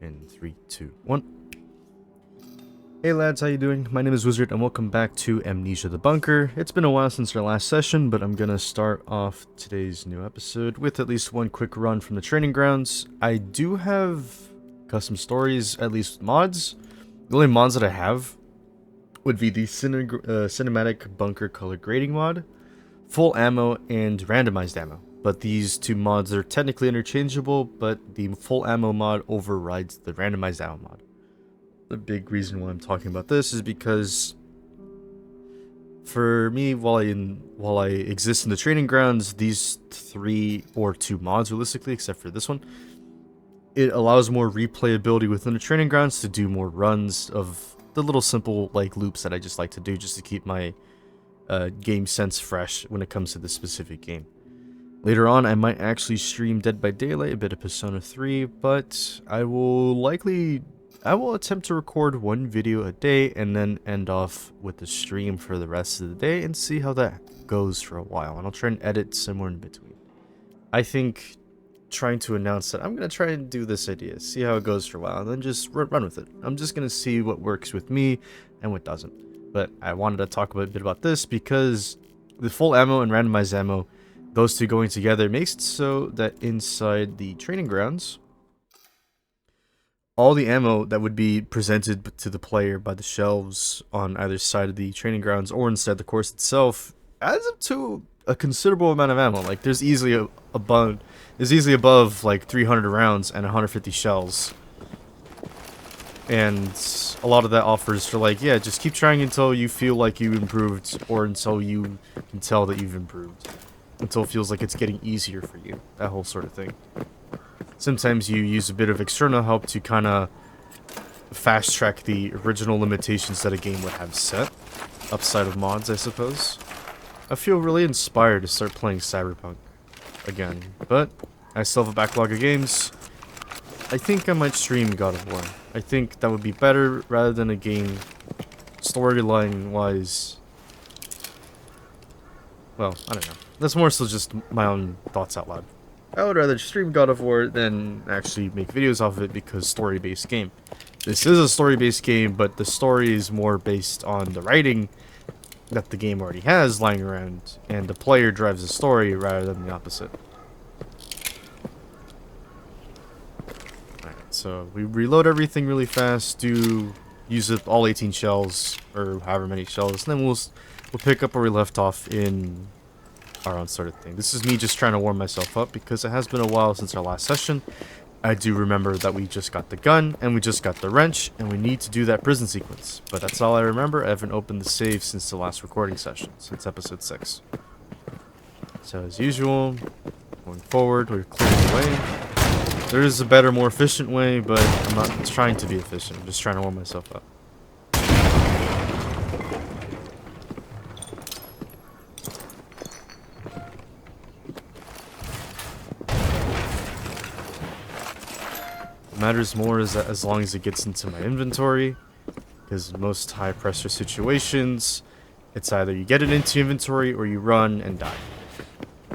in 3, 2, 1. Hey lads, how you doing? My name is Wizard and welcome back to Amnesia The Bunker. It's been a while since our last session, but I'm gonna start off today's new episode with at least one quick run from the training grounds. I do have custom stories, at least mods. The only mods that I have would be the cinematic bunker color grading mod, full ammo, and randomized ammo. But these two mods are technically interchangeable, but the full ammo mod overrides the randomized ammo mod. The big reason why I'm talking about this is because for me, while I exist in the training grounds, these 3 or 2 mods realistically, except for this one, it allows more replayability within the training grounds to do more runs of the little simple like loops that I just like to do just to keep my game sense fresh when it comes to this specific game. Later on, I might actually stream Dead by Daylight, a bit of Persona 3, but I will attempt to record one video a day and then end off with the stream for the rest of the day and see how that goes for a while. And I'll try and edit somewhere in between. I think trying to announce that I'm going to try and do this idea, see how it goes for a while, and then just run with it. I'm just going to see what works with me and what doesn't. But I wanted to talk a bit about this because the full ammo and randomized ammo, those two going together, makes it so that inside the training grounds, all the ammo that would be presented to the player by the shelves on either side of the training grounds or inside the course itself adds up to a considerable amount of ammo. Like there's easily above like 300 rounds and 150 shells. And a lot of that offers for like, yeah, just keep trying until you feel like you improved or until you can tell that you've improved. Until it feels like it's getting easier for you. That whole sort of thing. Sometimes you use a bit of external help to kind of fast track the original limitations that a game would have set, upside of mods, I suppose. I feel really inspired to start playing Cyberpunk again, but I still have a backlog of games. I think I might stream God of War. I think that would be better rather than a game storyline-wise. Well, I don't know. That's more so just my own thoughts out loud. I would rather stream God of War than actually make videos off of it because story-based game. This is a story-based game, but the story is more based on the writing that the game already has lying around, and the player drives the story rather than the opposite. Alright, so we reload everything really fast, use up all 18 shells, or however many shells, and then we'll pick up where we left off in our own sort of thing. This is me just trying to warm myself up because it has been a while since our last session. I do remember that we just got the gun and we just got the wrench and we need to do that prison sequence. But that's all I remember. I haven't opened the save since the last recording session, since episode 6. So as usual, going forward, we're clearing the way. There is a better, more efficient way, but I'm not trying to be efficient. I'm just trying to warm myself up. Matters more is that as long as it gets into my inventory, because in most high pressure situations, it's either you get it into inventory or you run and die,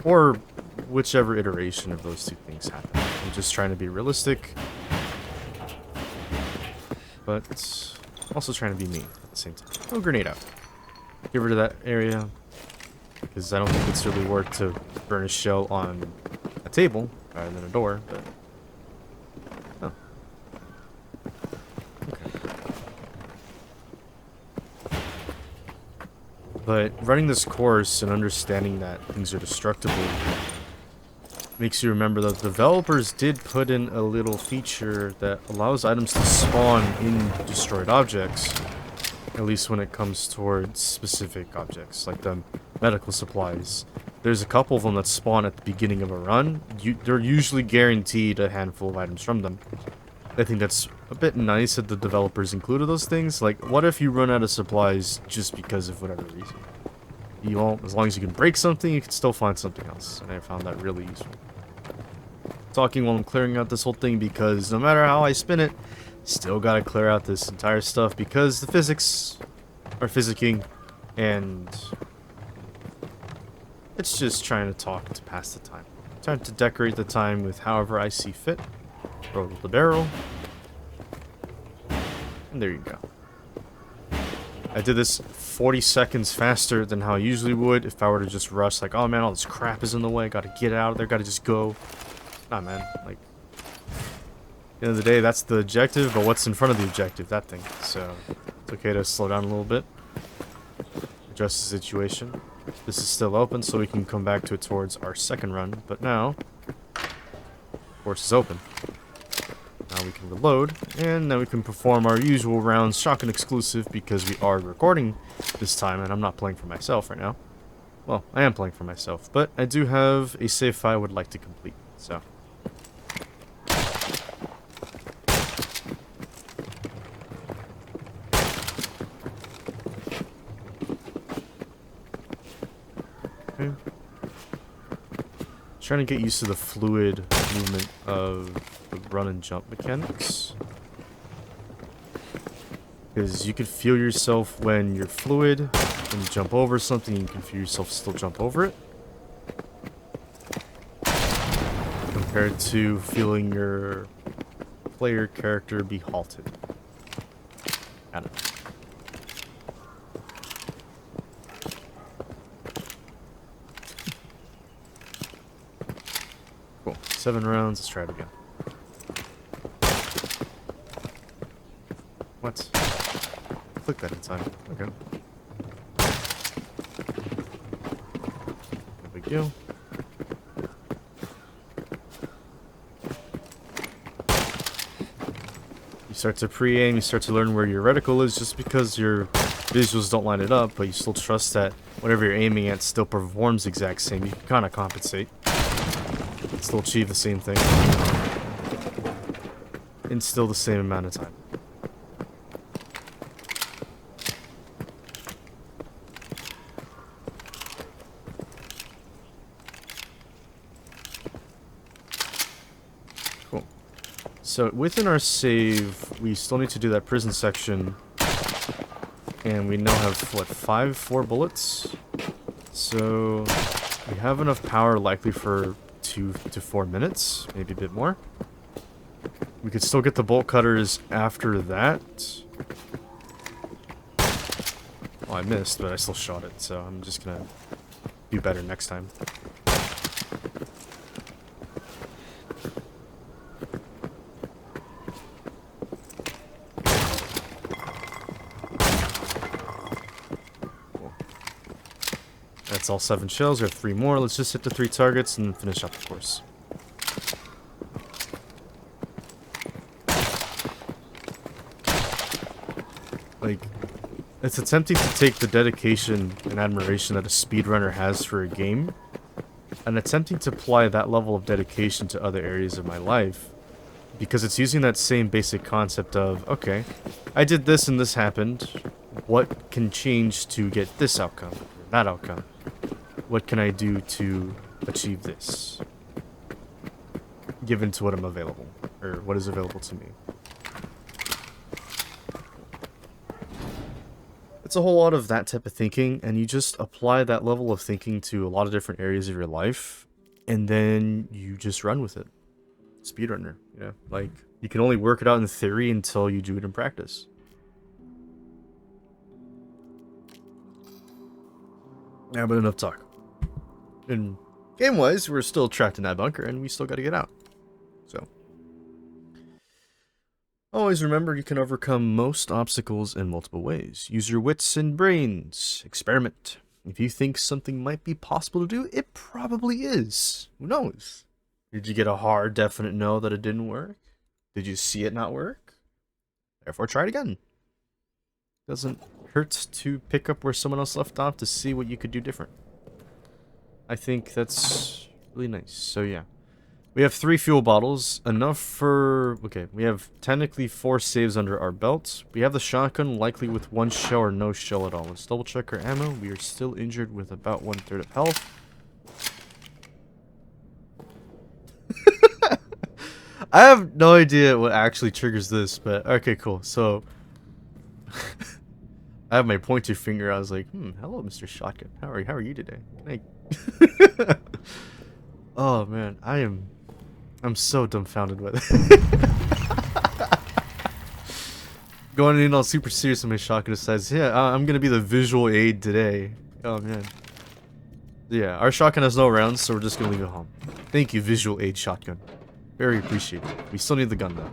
or whichever iteration of those two things happen. I'm just trying to be realistic, but also trying to be mean at the same time. Oh, grenade out. Get rid of that area, because I don't think it's really worth to burn a shell on a table rather than a door, but But running this course and understanding that things are destructible makes you remember that the developers did put in a little feature that allows items to spawn in destroyed objects, at least when it comes towards specific objects, like the medical supplies. There's a couple of them that spawn at the beginning of a run. They're usually guaranteed a handful of items from them. I think that's a bit nice that the developers included those things. Like, what if you run out of supplies just because of whatever reason? You won't, as long as you can break something, you can still find something else. And I found that really useful. Talking while I'm clearing out this whole thing because no matter how I spin it, still gotta clear out this entire stuff because the physics are physicking, and it's just trying to talk to pass the time. Time to decorate the time with however I see fit. Roll the barrel. And there you go. I did this 40 seconds faster than how I usually would if I were to just rush, like, oh man, all this crap is in the way, gotta get out of there, gotta just go. Nah, man, like, at the end of the day, that's the objective, but what's in front of the objective? That thing. So, it's okay to slow down a little bit, adjust the situation. This is still open, so we can come back to it towards our second run, but now, of course, it's open. Now we can reload, and then we can perform our usual rounds, shotgun exclusive, because we are recording this time, and I'm not playing for myself right now. Well, I am playing for myself, but I do have a save file I would like to complete, so. Okay. Trying to get used to the fluid movement of the run and jump mechanics. Because you can feel yourself when you're fluid, when you jump over something, you can feel yourself still jump over it. Compared to feeling your player character be halted. I don't know. Cool. 7 rounds, let's try it again. What? Click that in time. Okay. No big deal. You start to pre-aim, you start to learn where your reticle is just because your visuals don't line it up, but you still trust that whatever you're aiming at still performs the exact same. You can kind of compensate. Still achieve the same thing. In still the same amount of time. Cool. So within our save, we still need to do that prison section. And we now have, what, 4 bullets? So we have enough power likely for 2 to 4 minutes, maybe a bit more. We could still get the bolt cutters after that. Well, I missed, but I still shot it, so I'm just gonna do better next time. Cool. That's all 7 shells. We have 3 more. Let's just hit the 3 targets and finish up the course. Like, it's attempting to take the dedication and admiration that a speedrunner has for a game, and attempting to apply that level of dedication to other areas of my life, because it's using that same basic concept of, okay, I did this and this happened, what can change to get this outcome, or that outcome? What can I do to achieve this? Given to what I'm available, or what is available to me. It's a whole lot of that type of thinking, and you just apply that level of thinking to a lot of different areas of your life, and then you just run with it. Speedrunner, you know? Like, you can only work it out in theory until you do it in practice. Yeah, but enough talk. And game-wise, we're still trapped in that bunker, and we still gotta get out. So. Always remember, you can overcome most obstacles in multiple ways. Use your wits and brains. Experiment. If you think something might be possible to do, it probably is. Who knows? Did you get a hard, definite no that it didn't work? Did you see it not work? Therefore, try it again. Doesn't hurt to pick up where someone else left off to see what you could do different. I think that's really nice. So yeah. We have 3 fuel bottles, enough for... Okay, we have technically 4 saves under our belts. We have the shotgun, likely with 1 shell or no shell at all. Let's double check our ammo. We are still injured with about 1/3 of health. I have no idea what actually triggers this, but okay, cool. So, I have my pointer finger. I was like, hello, Mr. Shotgun. How are you today? Can I... Oh, man, I'm so dumbfounded with it. Going in all super serious on my shotgun says, yeah, I'm gonna be the visual aid today. Oh man. Yeah, our shotgun has no rounds, so we're just gonna leave it home. Thank you, visual aid shotgun. Very appreciated. We still need the gun though.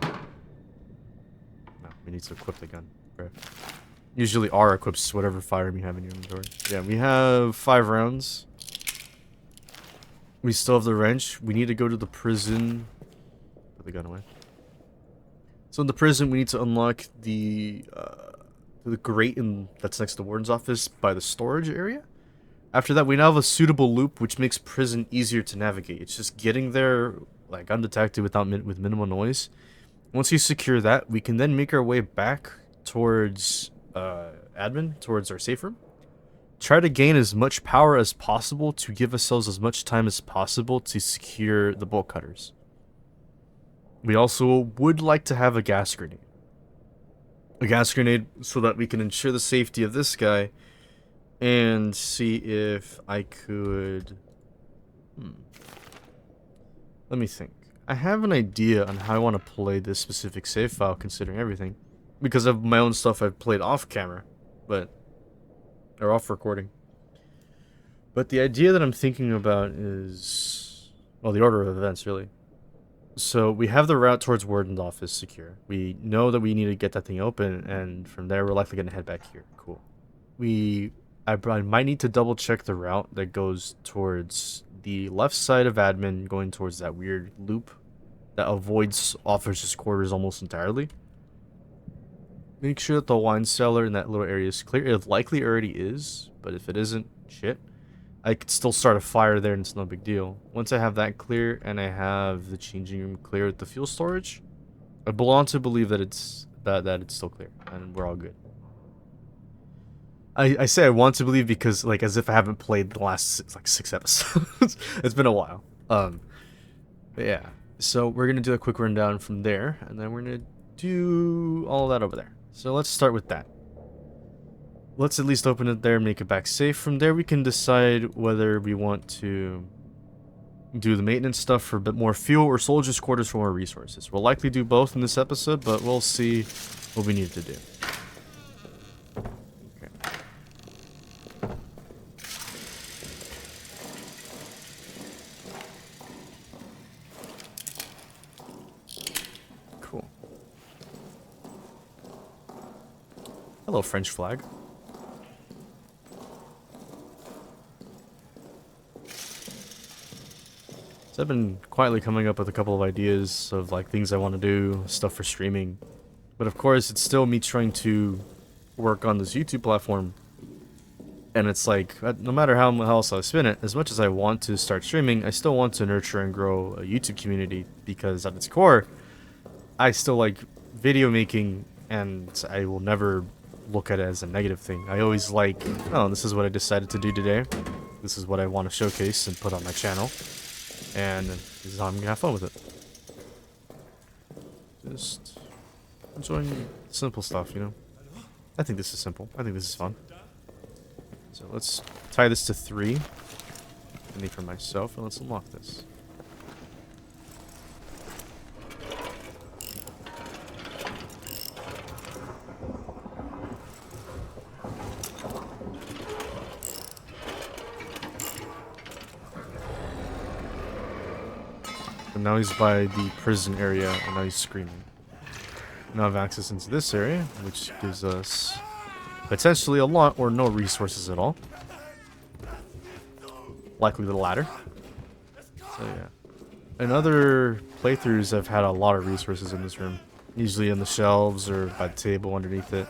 No, we need to equip the gun. Okay. Usually R equips whatever firearm you have in your inventory. Yeah, we have 5 rounds. We still have the wrench. We need to go to the prison. Put the gun away. So in the prison, we need to unlock the grate that's next to the warden's office by the storage area. After that, we now have a suitable loop, which makes prison easier to navigate. It's just getting there like undetected with minimal noise. Once you secure that, we can then make our way back towards admin, towards our safe room. Try to gain as much power as possible to give ourselves as much time as possible to secure the bolt cutters. We also would like to have a gas grenade. A gas grenade so that we can ensure the safety of this guy and see if I could... Let me think. I have an idea on how I want to play this specific save file considering everything. Because of my own stuff I've played off camera, or off recording. But the idea that I'm thinking about is, well, the order of events really. So we have the route towards Warden's office secure. We know that we need to get that thing open, and from there we're likely going to head back here. Cool. I might need to double check the route that goes towards the left side of admin, going towards that weird loop that avoids officers' quarters almost entirely. Make sure that the wine cellar in that little area is clear. It likely already is, but if it isn't, shit. I could still start a fire there and it's no big deal. Once I have that clear and I have the changing room clear with the fuel storage, I belong to believe that it's still clear and we're all good. I say I want to believe because like as if I haven't played the last 6 episodes. It's been a while. But yeah. So we're gonna do a quick rundown from there, and then we're gonna do all of that over there. So let's start with that. Let's at least open it there and make it back safe. From there we can decide whether we want to do the maintenance stuff for a bit more fuel or soldiers' quarters for more resources. We'll likely do both in this episode, but we'll see what we need to do. Okay. Cool. Hello, French flag. So I've been quietly coming up with a couple of ideas of like things I want to do, stuff for streaming. But of course, it's still me trying to work on this YouTube platform. And it's like, no matter how else I spin it, as much as I want to start streaming, I still want to nurture and grow a YouTube community because at its core, I still like video making and I will never look at it as a negative thing. I always like, oh, this is what I decided to do today. This is what I want to showcase and put on my channel. And this is how I'm gonna have fun with it. Just enjoying simple stuff, you know? I think this is simple. I think this is fun. So let's tie this to 3. I need for myself, and let's unlock this. And now he's by the prison area, and now he's screaming. Now I have access into this area, which gives us potentially a lot or no resources at all. Likely the latter. So yeah. In other playthroughs, I've had a lot of resources in this room. Usually in the shelves or by the table underneath it.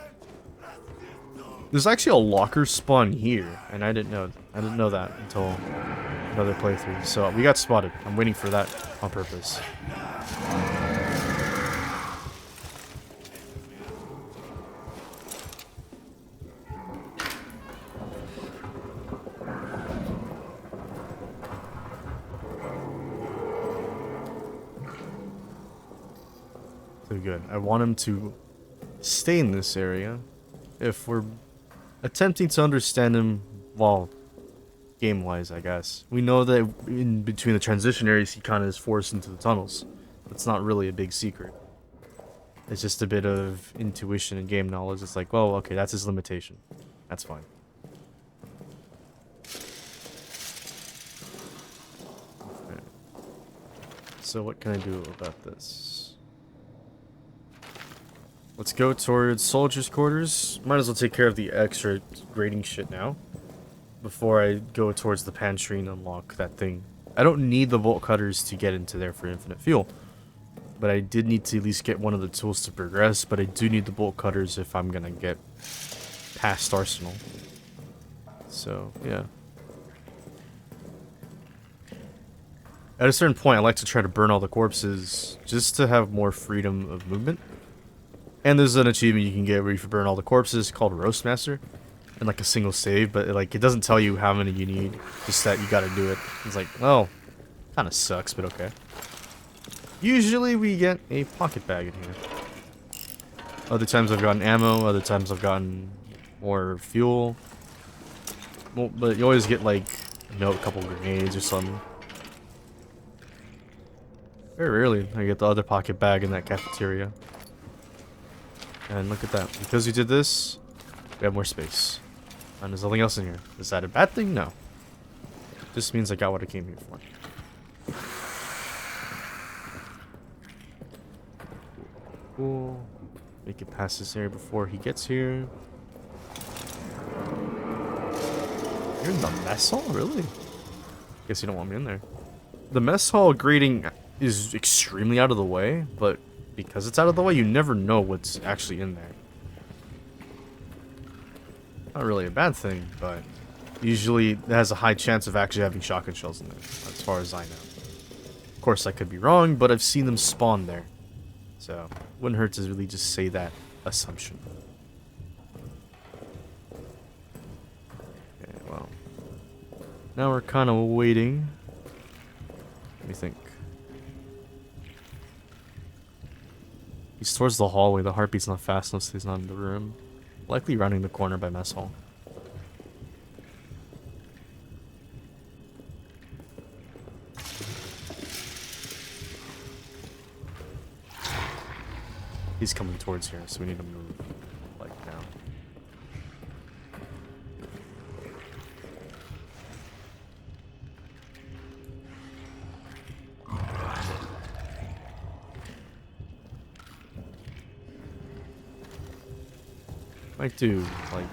There's actually a locker spawn here, and I didn't know that until another playthrough. So we got spotted. I'm waiting for that on purpose. So good. I want him to stay in this area if we're attempting to understand him, well, game-wise, I guess. We know that in between the transition areas, he kind of is forced into the tunnels. That's not really a big secret. It's just a bit of intuition and game knowledge. It's like, well, okay, that's his limitation. That's fine. Okay. So what can I do about this? Let's go towards soldiers' quarters. Might as well take care of the extra grading shit now, before I go towards the pantry and unlock that thing. I don't need the bolt cutters to get into there for infinite fuel, but I did need to at least get one of the tools to progress, but I do need the bolt cutters if I'm gonna get past Arsenal. So, yeah. At a certain point, I like to try to burn all the corpses just to have more freedom of movement. And there's an achievement you can get where you can burn all the corpses called Roast Master. And like a single save, but it doesn't tell you how many you need, just that you gotta do it. It's like, oh, kind of sucks, but okay. Usually we get a pocket bag in here. Other times I've gotten ammo, other times I've gotten more fuel. Well, but you always get like, you know, a couple grenades or something. Very rarely I get the other pocket bag in that cafeteria. And look at that, because we did this, we have more space. And there's nothing else in here. Is that a bad thing? No. Just means I got what I came here for. Cool. Make it past this area before he gets here. You're in the mess hall? Really? Guess you don't want me in there. The mess hall grading is extremely out of the way, but because it's out of the way, you never know what's actually in there. Not really a bad thing, but usually it has a high chance of actually having shotgun shells in there, as far as I know. Of course, I could be wrong, but I've seen them spawn there. So, wouldn't hurt to really just say that assumption. Okay, well. Now we're kind of waiting. Let me think. He's towards the hallway. The heartbeat's not fast enough, so he's not in the room. Likely rounding the corner by mess hall. He's coming towards here, so we need to move, like, now. Might do, like,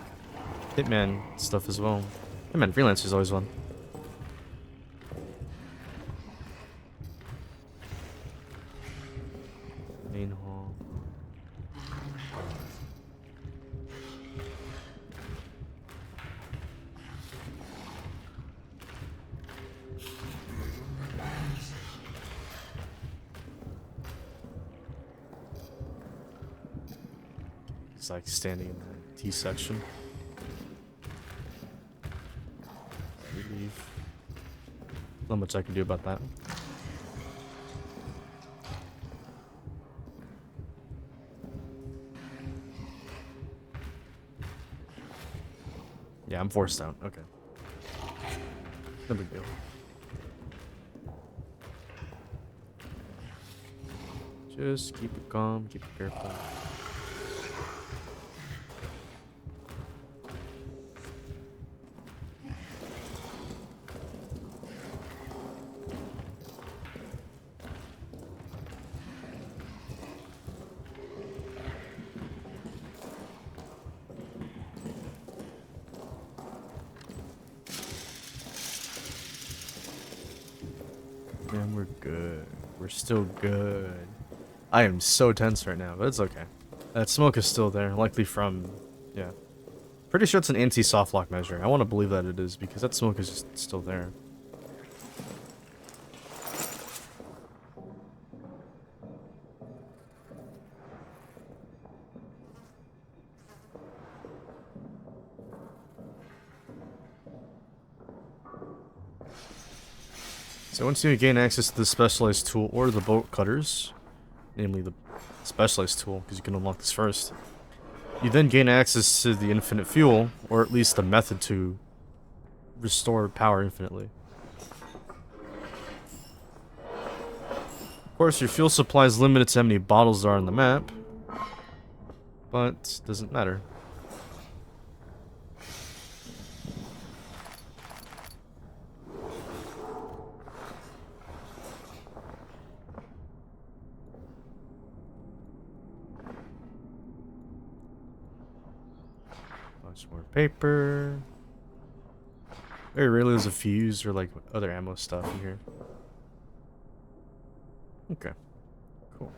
Hitman stuff as well. Hitman Freelancer is always fun. Main hall. He's like standing in the T section. Leave. Not much I can do about that. Yeah, I'm forced out. Okay. No big deal. Just keep it calm, keep it careful. Man, we're good. We're still good. I am so tense right now, but it's okay. That smoke is still there, likely from... yeah. Pretty sure it's an anti-soft lock measure. I want to believe that it is, because that smoke is just still there. So once you gain access to the specialized tool or the bolt cutters, namely the specialized tool, because you can unlock this first, you then gain access to the infinite fuel, or at least the method to restore power infinitely. Of course, your fuel supply is limited to how many bottles there are on the map, but doesn't matter. Bunch more paper. Very rarely there's a fuse or like other ammo stuff in here. Okay, cool.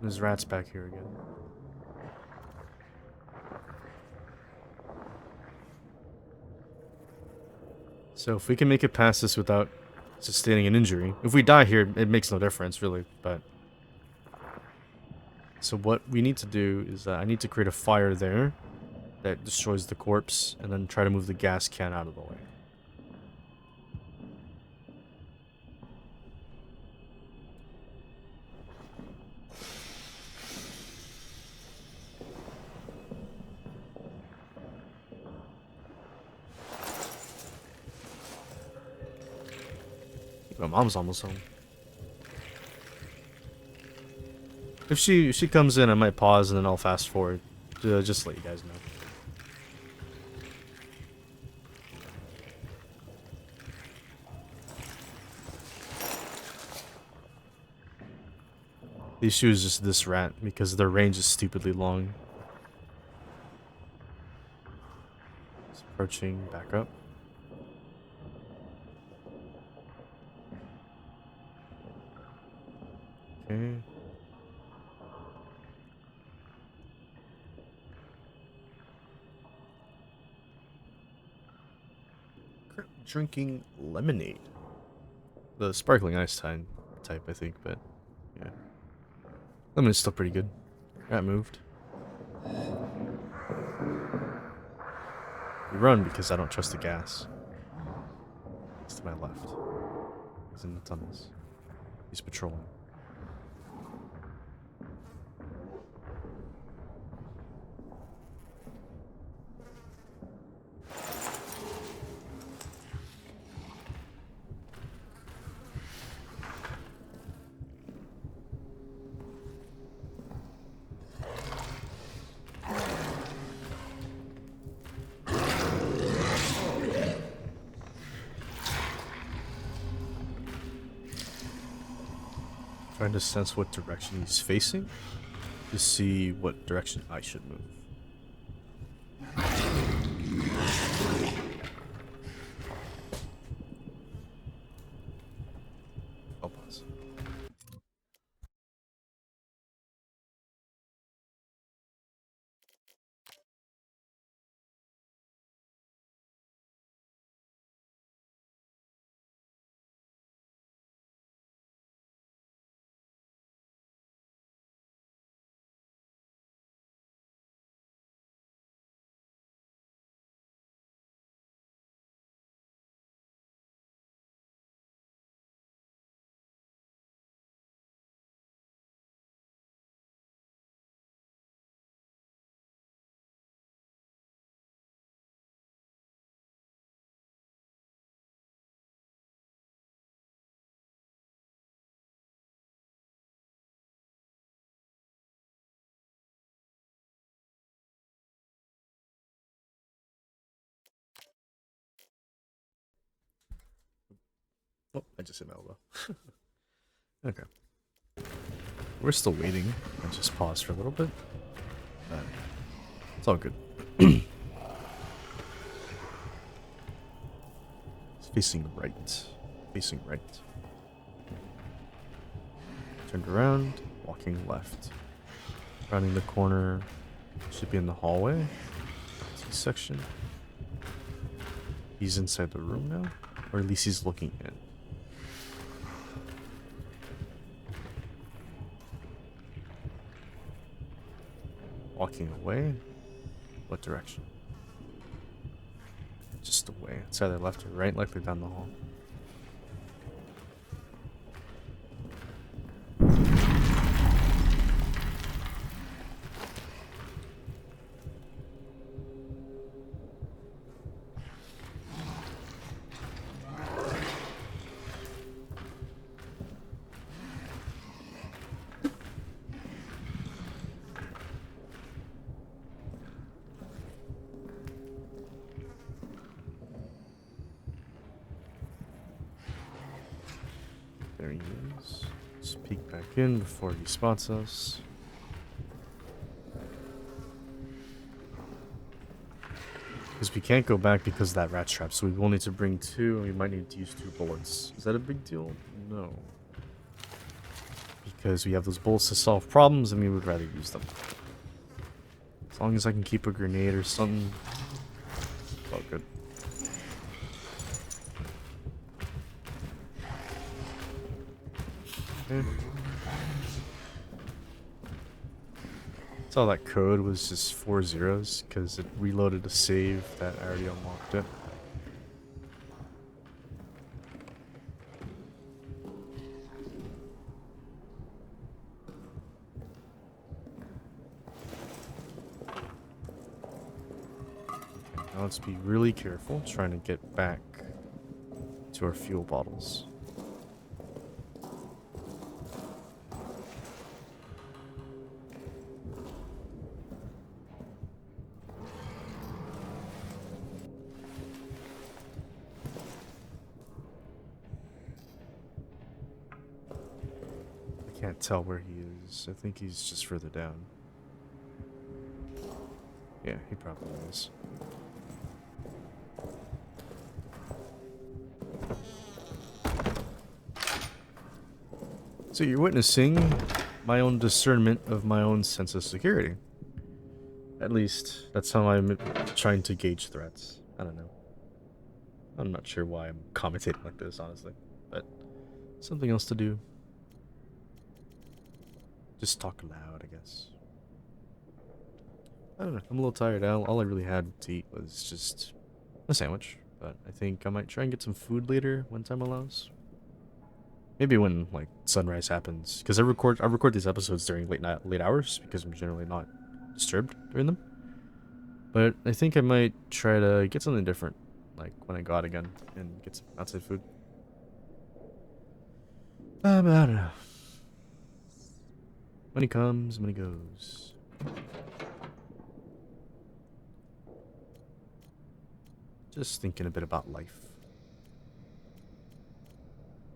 There's rats back here again. So if we can make it past this without sustaining an injury, if we die here, it makes no difference really, but... So what we need to do is I need to create a fire there that destroys the corpse, and then try to move the gas can out of the way. My mom's almost home. If she comes in, I might pause and then I'll fast forward. Just to let you guys know. The issue is just this rat because their range is stupidly long. It's approaching back up. Okay. Drinking lemonade. The sparkling ice type, I think, but yeah. Lemonade's still pretty good. Rat moved. We run because I don't trust the gas. He's to my left. He's in the tunnels. He's patrolling. Trying to sense what direction he's facing to see what direction I should move. I'll pause. Oh, I just hit my elbow. Okay. We're still waiting. I just paused for a little bit. It's all good. It's facing right. Facing right. Turned around, walking left. Rounding the corner. Should be in the hallway. C-section. He's inside the room now? Or at least he's looking in. Walking away? What direction? Just away. It's either left or right, likely down the hall. is. Let's peek back in before he spots us. Because we can't go back because of that rat trap, so we will need to bring 2, and we might need to use 2 bullets. Is that a big deal? No. Because we have those bullets to solve problems, and we would rather use them. As long as I can keep a grenade or something. Oh, good. Okay. So that code was just 4 zeros because it reloaded a save that I already unlocked it. Okay, now let's be really careful trying to get back to our fuel bottles. Can't tell where he is. I think he's just further down. Yeah, he probably is. So you're witnessing my own discernment of my own sense of security. At least, that's how I'm trying to gauge threats. I don't know. I'm not sure why I'm commentating like this, honestly. But something else to do. Just talk loud, I guess. I don't know. I'm a little tired. All I really had to eat was just a sandwich. But I think I might try and get some food later when time allows. Maybe when like sunrise happens, because I record these episodes during late hours because I'm generally not disturbed during them. But I think I might try to get something different, like when I go out again and get some outside food. I don't know. Money comes, money goes. Just thinking a bit about life.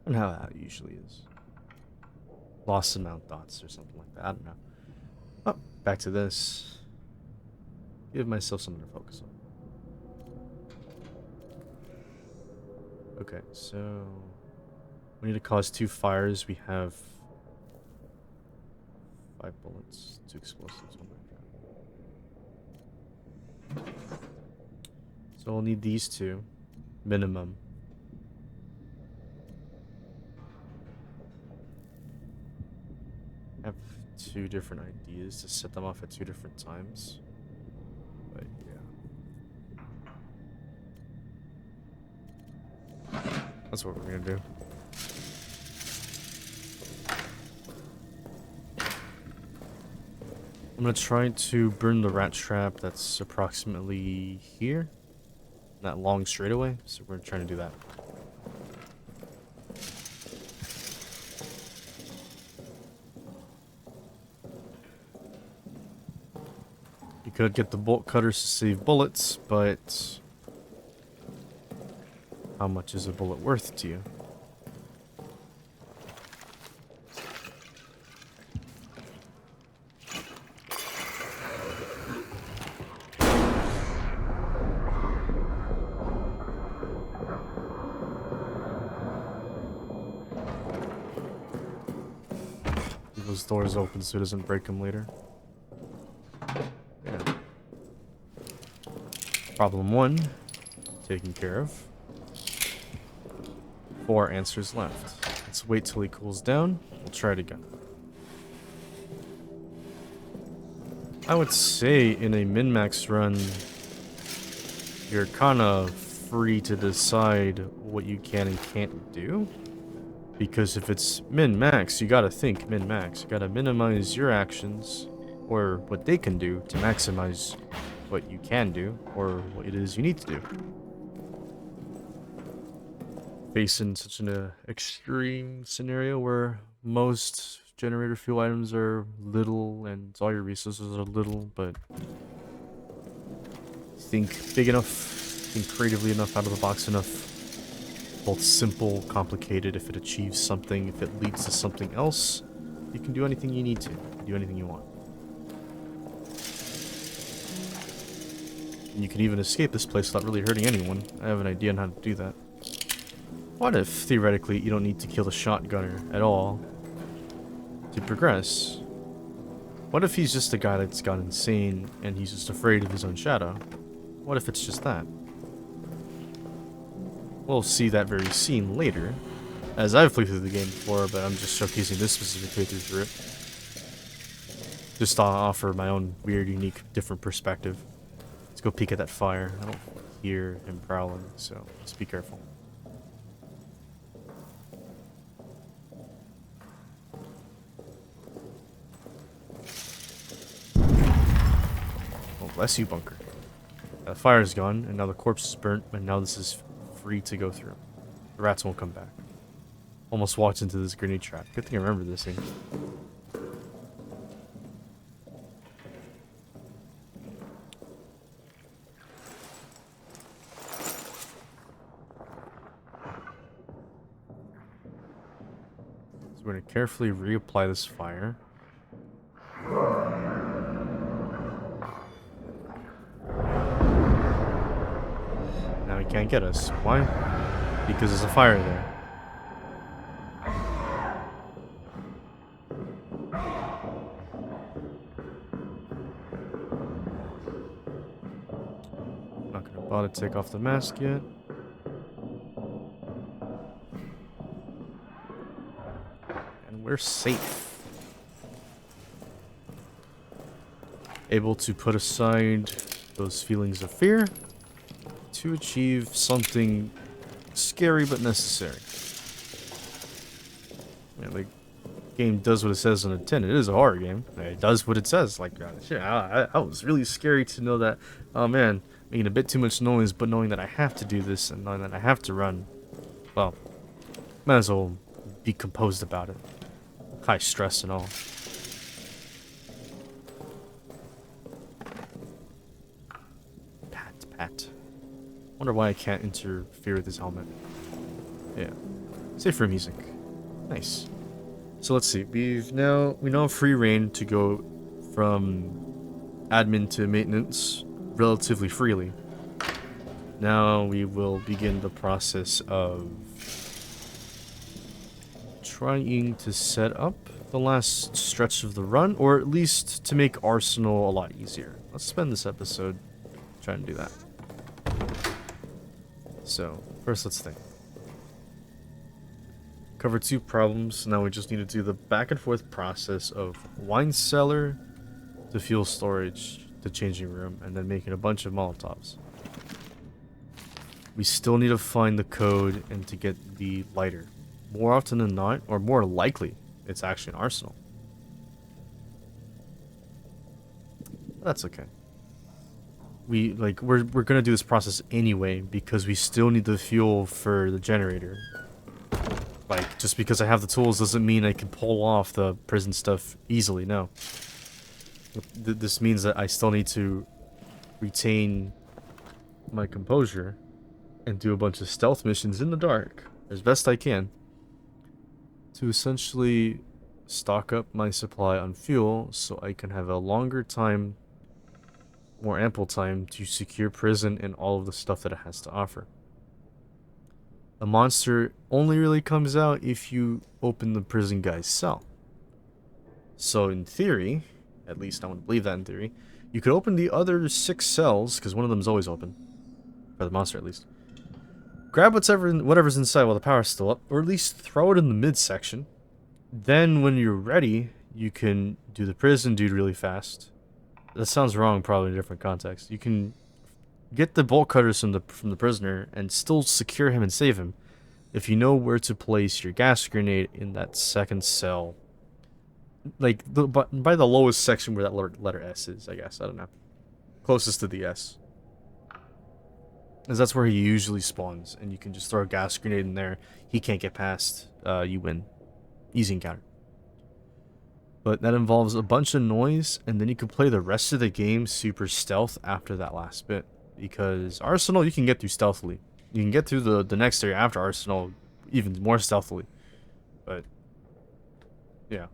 And how that usually is. Lost in my own thoughts or something like that. I don't know. Oh, back to this. Give myself something to focus on. Okay, so we need to cause 2 fires. We have 5 bullets, 2 explosives, 1 nitro. So we'll need these 2, minimum. I have 2 different ideas to set them off at 2 different times. But yeah. That's what we're gonna do. I'm gonna try to burn the rat trap that's approximately here. That long straightaway, so we're trying to do that. You could get the bolt cutters to save bullets, but how much is a bullet worth to you? Leave those doors open so it doesn't break them later. Yeah. Problem 1, taken care of. 4 answers left. Let's wait till he cools down. We'll try it again. I would say in a min-max run, you're kind of free to decide what you can and can't do. Because if it's min-max, you gotta think min-max. You gotta minimize your actions, or what they can do, to maximize what you can do, or what it is you need to do. Facing such an extreme scenario where most generator fuel items are little and all your resources are little, but think big enough, think creatively enough, out of the box enough, both simple, complicated. If it achieves something, if it leads to something else, you can do anything you need to. Do anything you want. And you can even escape this place without really hurting anyone. I have an idea on how to do that. What if, theoretically, you don't need to kill the shotgunner at all to progress? What if he's just a guy that's gone insane and he's just afraid of his own shadow? What if it's just that? We'll see that very scene later, as I've played through the game before, but I'm just showcasing this specific playthrough through it. Just to offer my own weird, unique, different perspective. Let's go peek at that fire. I don't hear him prowling, so let's be careful. Oh, bless you, bunker. The fire's gone, and now the corpse is burnt, and now this is free to go through. The rats won't come back. Almost walked into this grenade trap. Good thing I remember this thing. So we're going to carefully reapply this fire. Now he can't get us. Why? Because there's a fire there. Not going to bother to take off the mask yet. We're safe. Able to put aside those feelings of fear to achieve something scary but necessary. Yeah, the game does what it says on the tin. It is a horror game. It does what it says. Like, shit, I was really scary to know that, oh man, making a bit too much noise, but knowing that I have to do this and knowing that I have to run. Well, might as well be composed about it. High stress and all. Pat. Wonder why I can't interfere with his helmet. Yeah. Save for music. Nice. So let's see. We now have free reign to go from admin to maintenance relatively freely. Now we will begin the process of trying to set up the last stretch of the run, or at least to make Arsenal a lot easier. Let's spend this episode trying to do that. So, first let's think. Cover 2 problems, now we just need to do the back and forth process of wine cellar to fuel storage to changing room, and then making a bunch of Molotovs. We still need to find the code and to get the lighter. More often than not, or more likely, it's actually an arsenal. That's okay. We're gonna do this process anyway because we still need the fuel for the generator. Like, just because I have the tools doesn't mean I can pull off the prison stuff easily. No. This means that I still need to retain my composure and do a bunch of stealth missions in the dark as best I can, to essentially stock up my supply on fuel so I can have a longer time, more ample time to secure prison and all of the stuff that it has to offer. A monster only really comes out if you open the prison guy's cell. So in theory, at least I want to believe that in theory, you could open the other 6 cells, because one of them is always open, for the monster at least. Grab whatever's inside while the power's still up, or at least throw it in the midsection. Then when you're ready, you can do the prison dude really fast. That sounds wrong probably in a different context. You can get the bolt cutters from the prisoner and still secure him and save him if you know where to place your gas grenade in that second cell. Like, by the lowest section where that letter S is, I guess. I don't know. Closest to the S. Because that's where he usually spawns, and you can just throw a gas grenade in there. He can't get past. You win. Easy encounter. But that involves a bunch of noise, and then you can play the rest of the game super stealth after that last bit. Because Arsenal, you can get through stealthily. You can get through the next area after Arsenal even more stealthily. But yeah.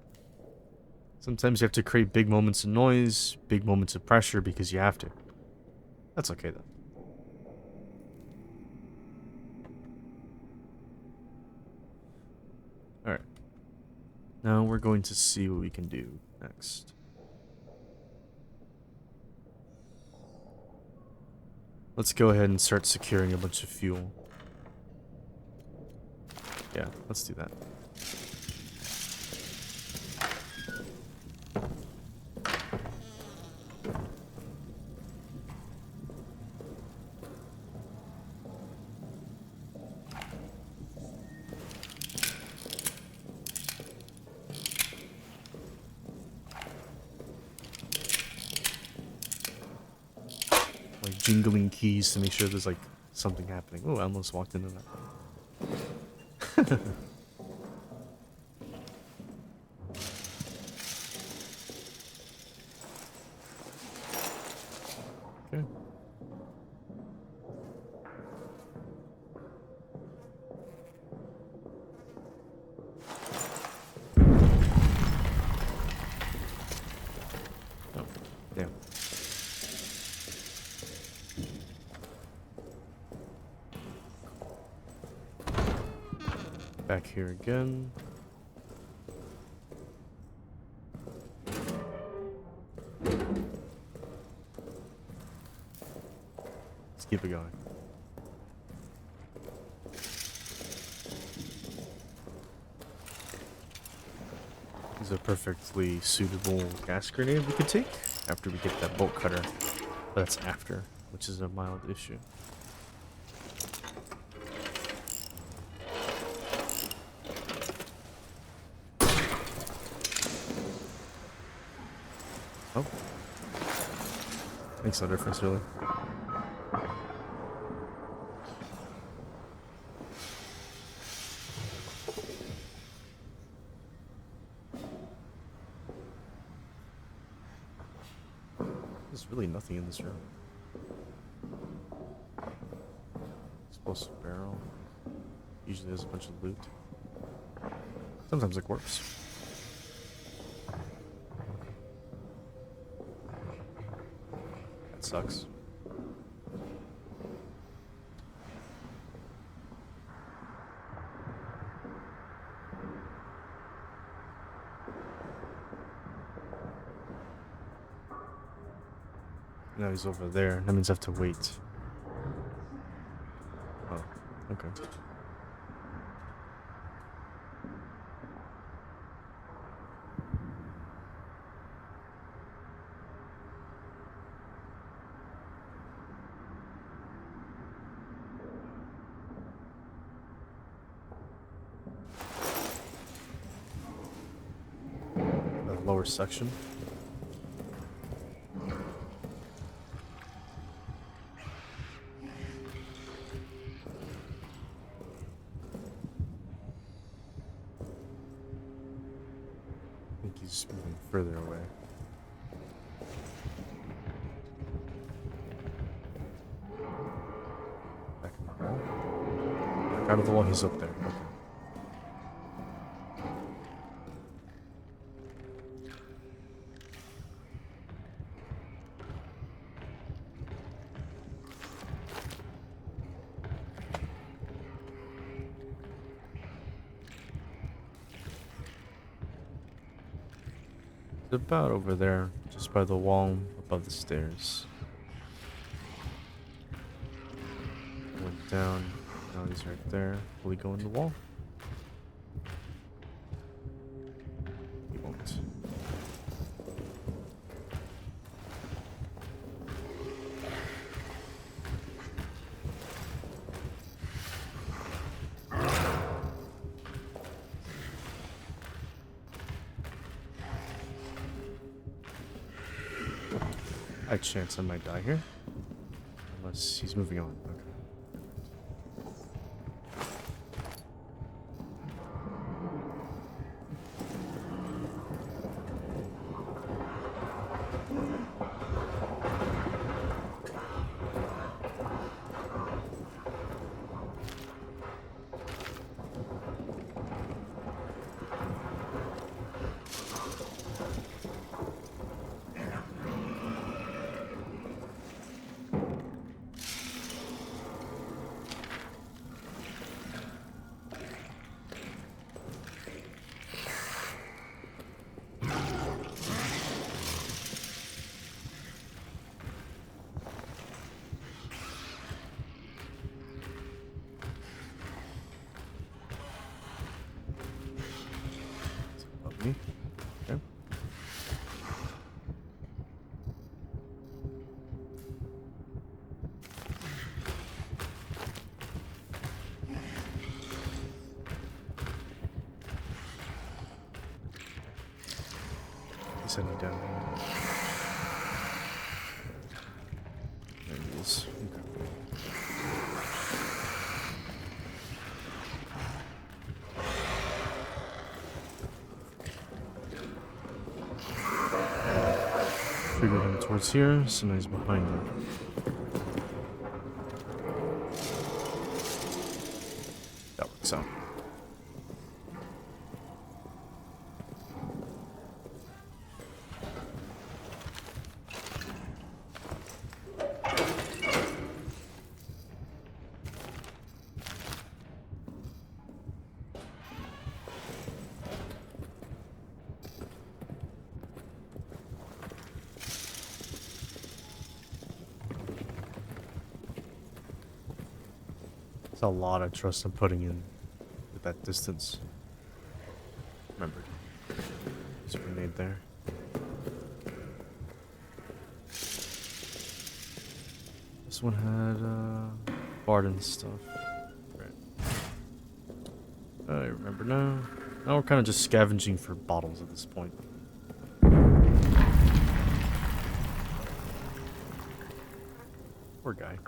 Sometimes you have to create big moments of noise, big moments of pressure because you have to. That's okay though. Alright. Now we're going to see what we can do next. Let's go ahead and start securing a bunch of fuel. Yeah, let's do that. Like jingling keys to make sure there's like something happening. Oh, I almost walked into that. Okay. Oh, damn. Back here again. Let's keep it going. This is a perfectly suitable gas grenade we could take after we get that bolt cutter. But that's after, which is a mild issue. Oh. Makes no difference, really. There's really nothing in this room. Explosive barrel. Usually there's a bunch of loot. Sometimes it works. That sucks. Now he's over there. That means I have to wait. Oh, okay. The lower section. I think he's moving further away. Back in the wall. Back out of the wall, he's up there. Okay. It's about over there, just by the wall above the stairs. Went down, now he's right there. Will he go in the wall? He won't. High chance I might die here. Unless he's moving on. Okay. me. Okay. I need down here. There he is. Okay. Trigger him towards here, so now he's behind him. That works out. It's a lot of trust I'm putting in with that distance. Remember, there's a grenade there. This one had Barden stuff. Right. I remember now. Now we're kind of just scavenging for bottles at this point. Poor guy.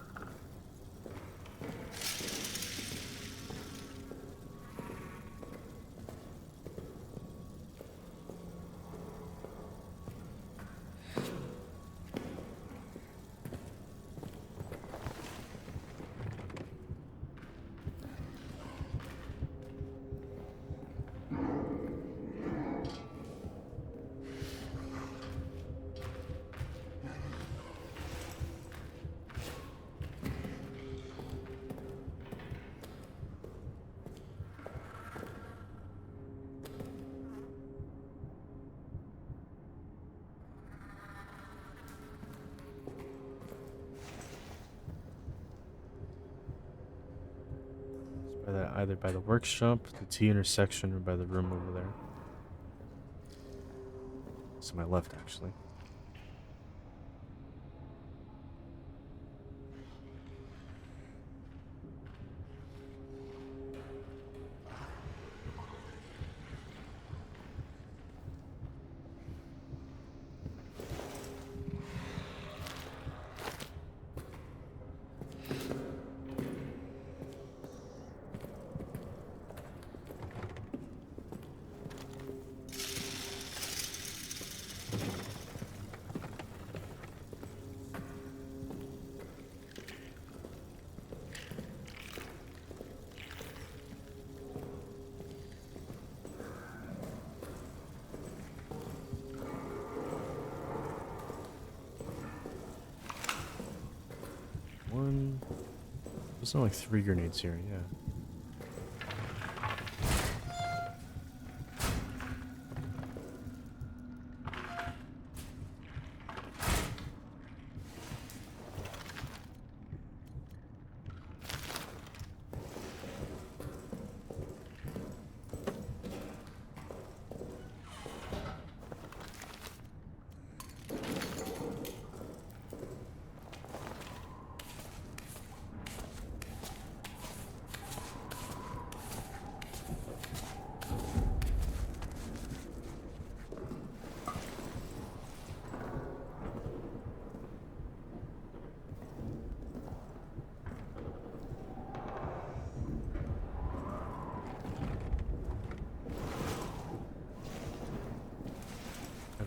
Either by the workshop, the T intersection, or by the room over there. It's to my left, actually. One. There's not like 3 grenades here, yeah.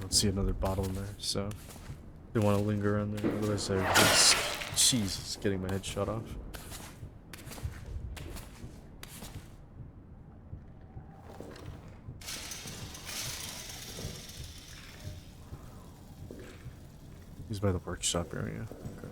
See another bottle in there, so they want to linger around there. Otherwise, I risk, Jesus, getting my head shot off. He's by the workshop area. Okay.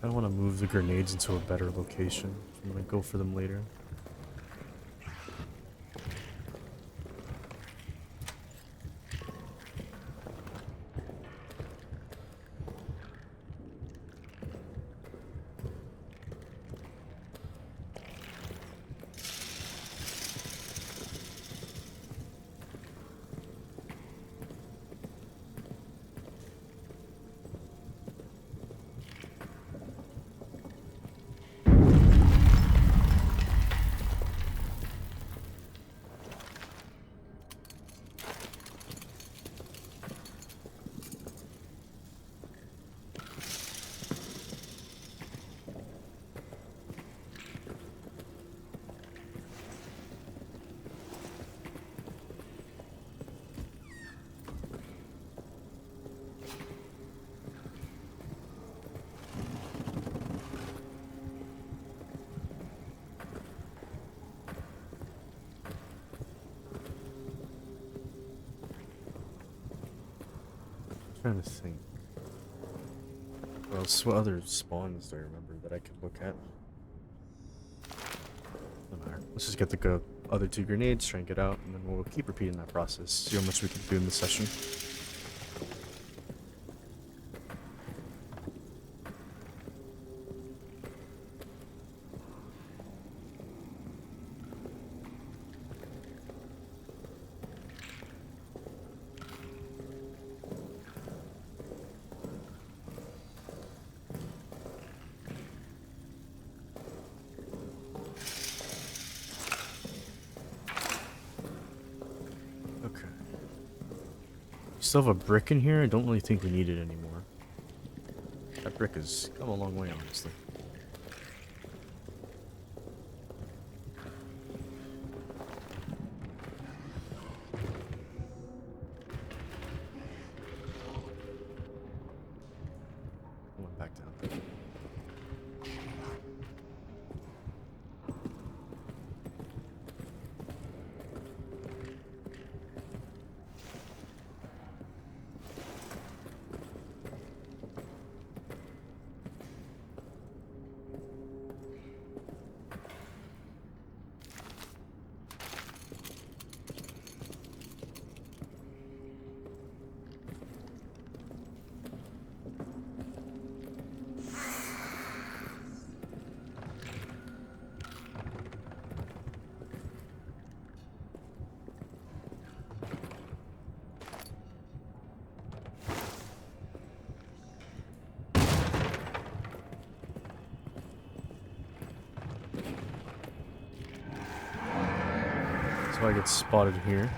I want to move the grenades into a better location. I'm going to go for them later. trying to think. What other spawns do I remember that I could look at? No matter. Let's just get the other 2 grenades, try and get out, and then we'll keep repeating that process. See how much we can do in this session. Still have a brick in here. I don't really think we need it anymore. That brick has come a long way, honestly. Went back down. So I get spotted here.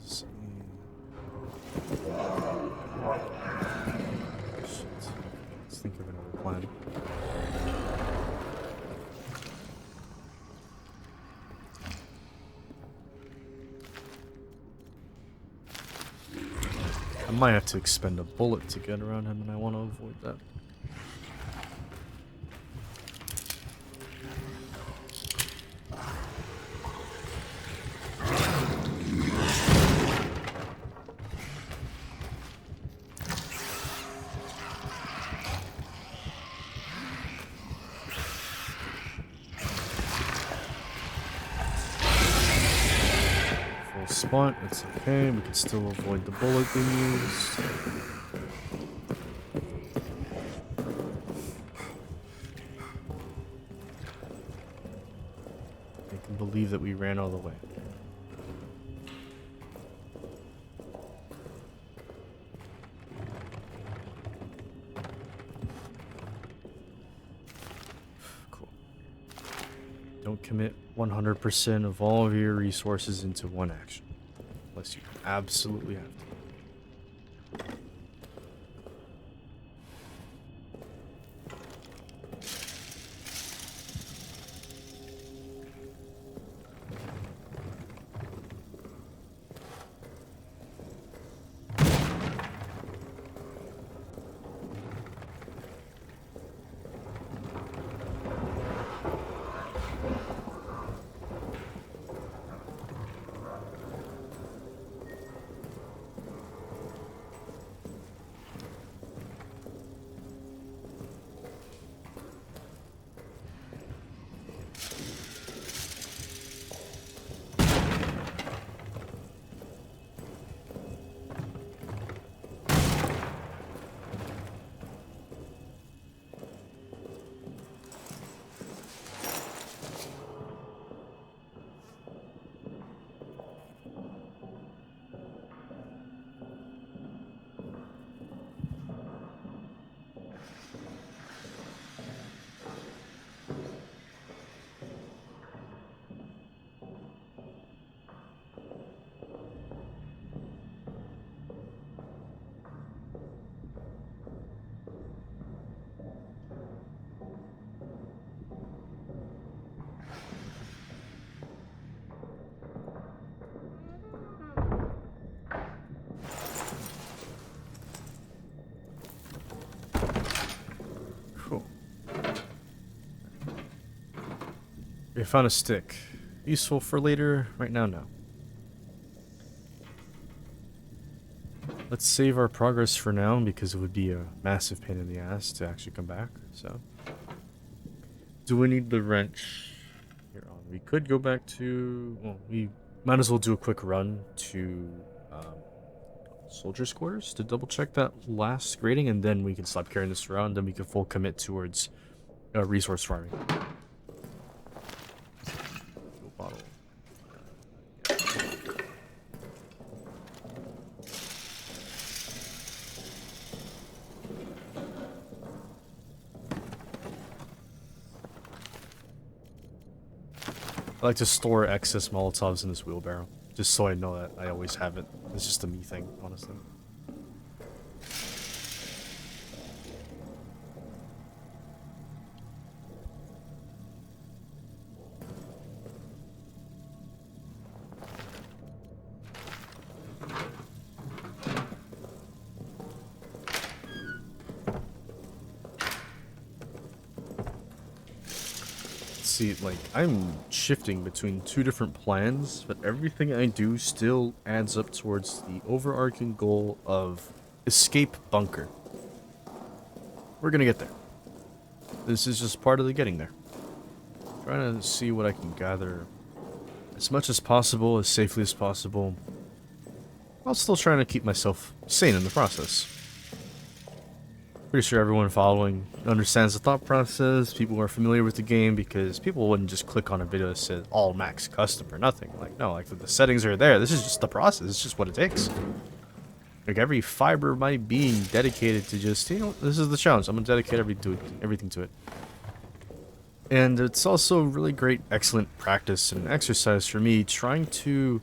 Shit. Let's think of another plan. I might have to expend a bullet to get around him, and I want to avoid that. Spot, it's okay, we can still avoid the bullet being used. I can believe that we ran all the way. Cool. Don't commit 100% of all of your resources into one action. Unless you absolutely have to. We found a stick. Useful for later. Right now, no. Let's save our progress for now because it would be a massive pain in the ass to actually come back. So, do we need the wrench? Here on. We could go back to. Well, we might as well do a quick run to soldiers' quarters to double check that last grading, and then we can stop carrying this around. Then we can full commit towards resource farming. Bottle. I like to store excess Molotovs in this wheelbarrow, just so I know that I always have it. It's just a me thing, honestly. See, like, I'm shifting between two different plans, but everything I do still adds up towards the overarching goal of escape bunker. We're gonna get there. This is just part of the getting there. Trying to see what I can gather as much as possible, as safely as possible, while still trying to keep myself sane in the process. Pretty sure everyone following understands the thought process. People are familiar with the game because people wouldn't just click on a video that said all max custom or nothing. Like, no, like the settings are there. This is just the process. It's just what it takes. Like every fiber of my being dedicated to just, you know, this is the challenge. I'm gonna dedicate everything to it. And it's also really great, excellent practice and exercise for me trying to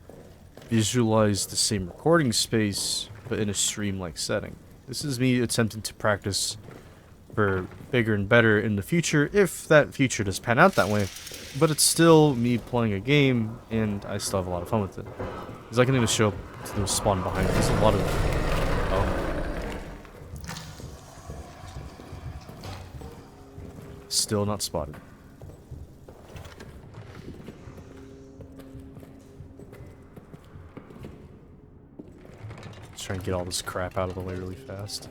visualize the same recording space, but in a stream-like setting. This is me attempting to practice for bigger and better in the future, if that future does pan out that way. But it's still me playing a game, and I still have a lot of fun with it. Because I can even show up to the spawn behind us. A lot of... Oh. Still not spotted. Try and get all this crap out of the way really fast.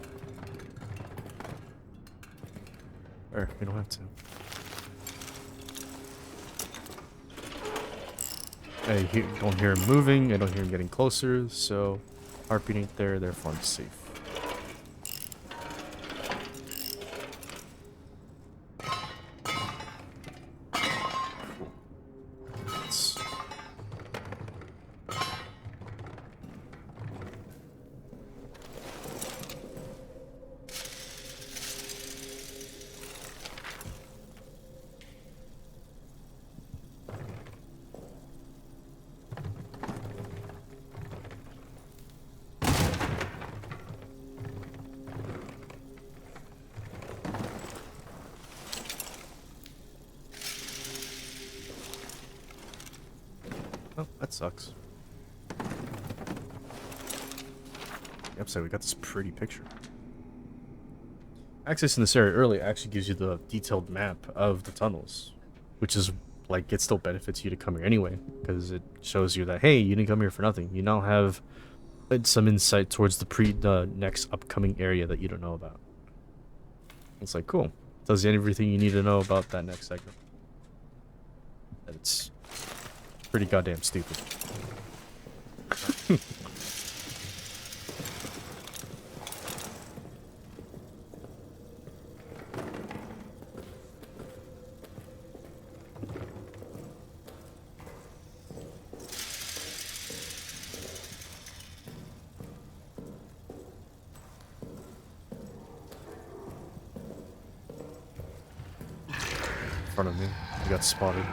Or, we don't have to. I don't hear him moving, I don't hear him getting closer, so heartbeat ain't there, therefore I'm safe. Oh, that sucks. Yep, so we got this pretty picture. Accessing this area early actually gives you the detailed map of the tunnels, which is like, it still benefits you to come here anyway, because it shows you that, hey, you didn't come here for nothing. You now have some insight towards the next upcoming area that you don't know about. It's like, cool. Tells you everything you need to know about that next segment. And it's pretty goddamn stupid. In front of me, he got spotted.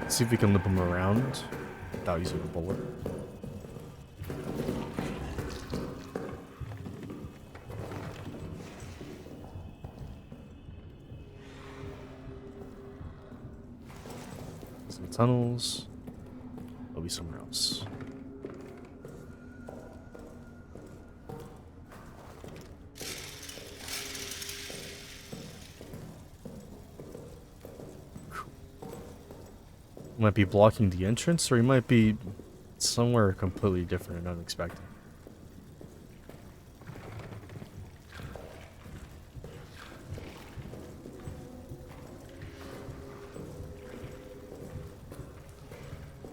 Let's see if we can limp him around without using a bullet. Some tunnels. There'll be somewhere else. might be blocking the entrance, or he might be somewhere completely different and unexpected.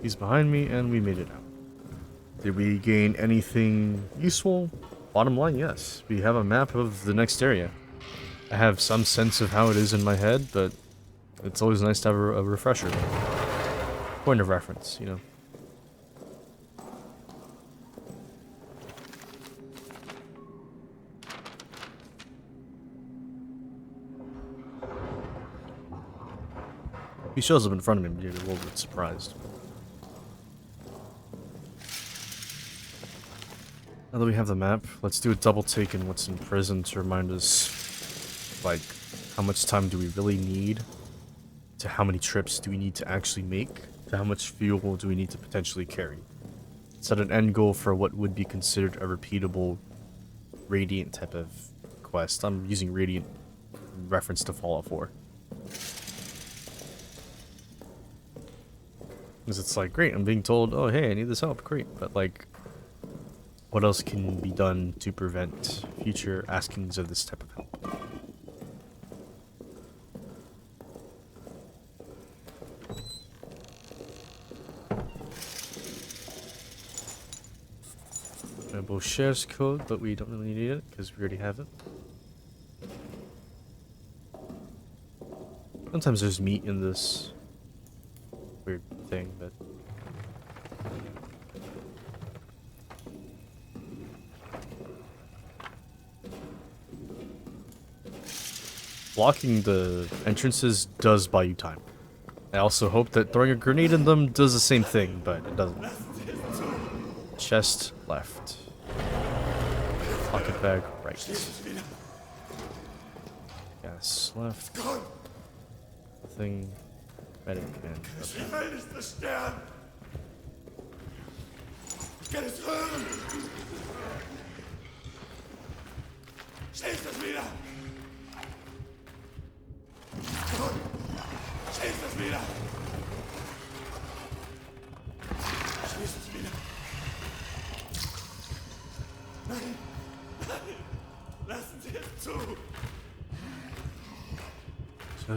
He's behind me, and we made it out. Did we gain anything useful? Bottom line, yes. We have a map of the next area. I have some sense of how it is in my head, but it's always nice to have a refresher. Point of reference, you know. He shows up in front of me, you're a little bit surprised. Now that we have the map, let's do a double take in what's in prison to remind us, like, how much time do we really need, to how many trips do we need to actually make, to how much fuel do we need to potentially carry. Set an end goal for what would be considered a repeatable Radiant type of quest. I'm using Radiant in reference to Fallout 4. Because it's like, great, I'm being told, oh hey, I need this help, great, but like, what else can be done to prevent future askings of this type of help? Rainbow shares code, but we don't really need it because we already have it. Sometimes there's meat in this weird thing, but blocking the entrances does buy you time. I also hope that throwing a grenade in them does the same thing, but it doesn't. Chest left. Pocket bag right. Gas left. Nothing. Medic and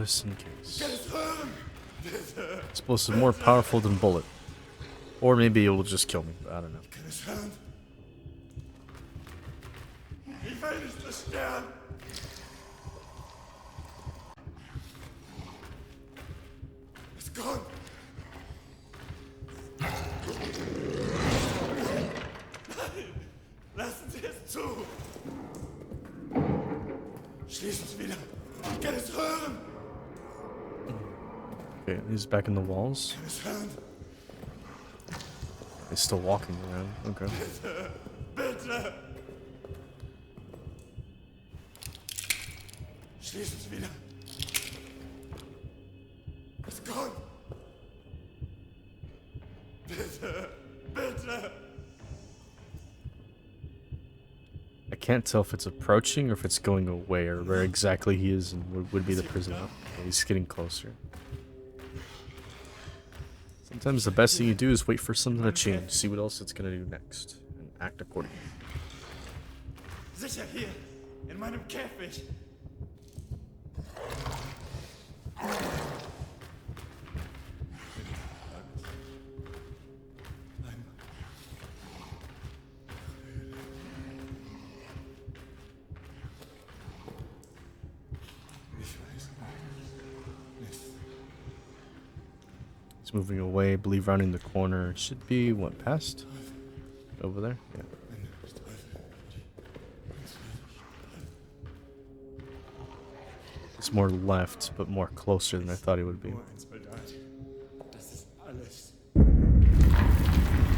just in case. Explosive more powerful than bullet. Or maybe it will just kill me, but I don't know. Okay, he's back in the walls. He's still walking around. Okay. I can't tell if it's approaching or if it's going away or where exactly he is and would be the prison. Okay, he's getting closer. Sometimes the best thing you do is wait for something to change, see what else it's gonna do next, and act accordingly. Sicher hier, in meinem Käfig. Moving away, I believe rounding the corner. It should be, what, past? Over there? Yeah. It's more left, but more closer than I thought he would be.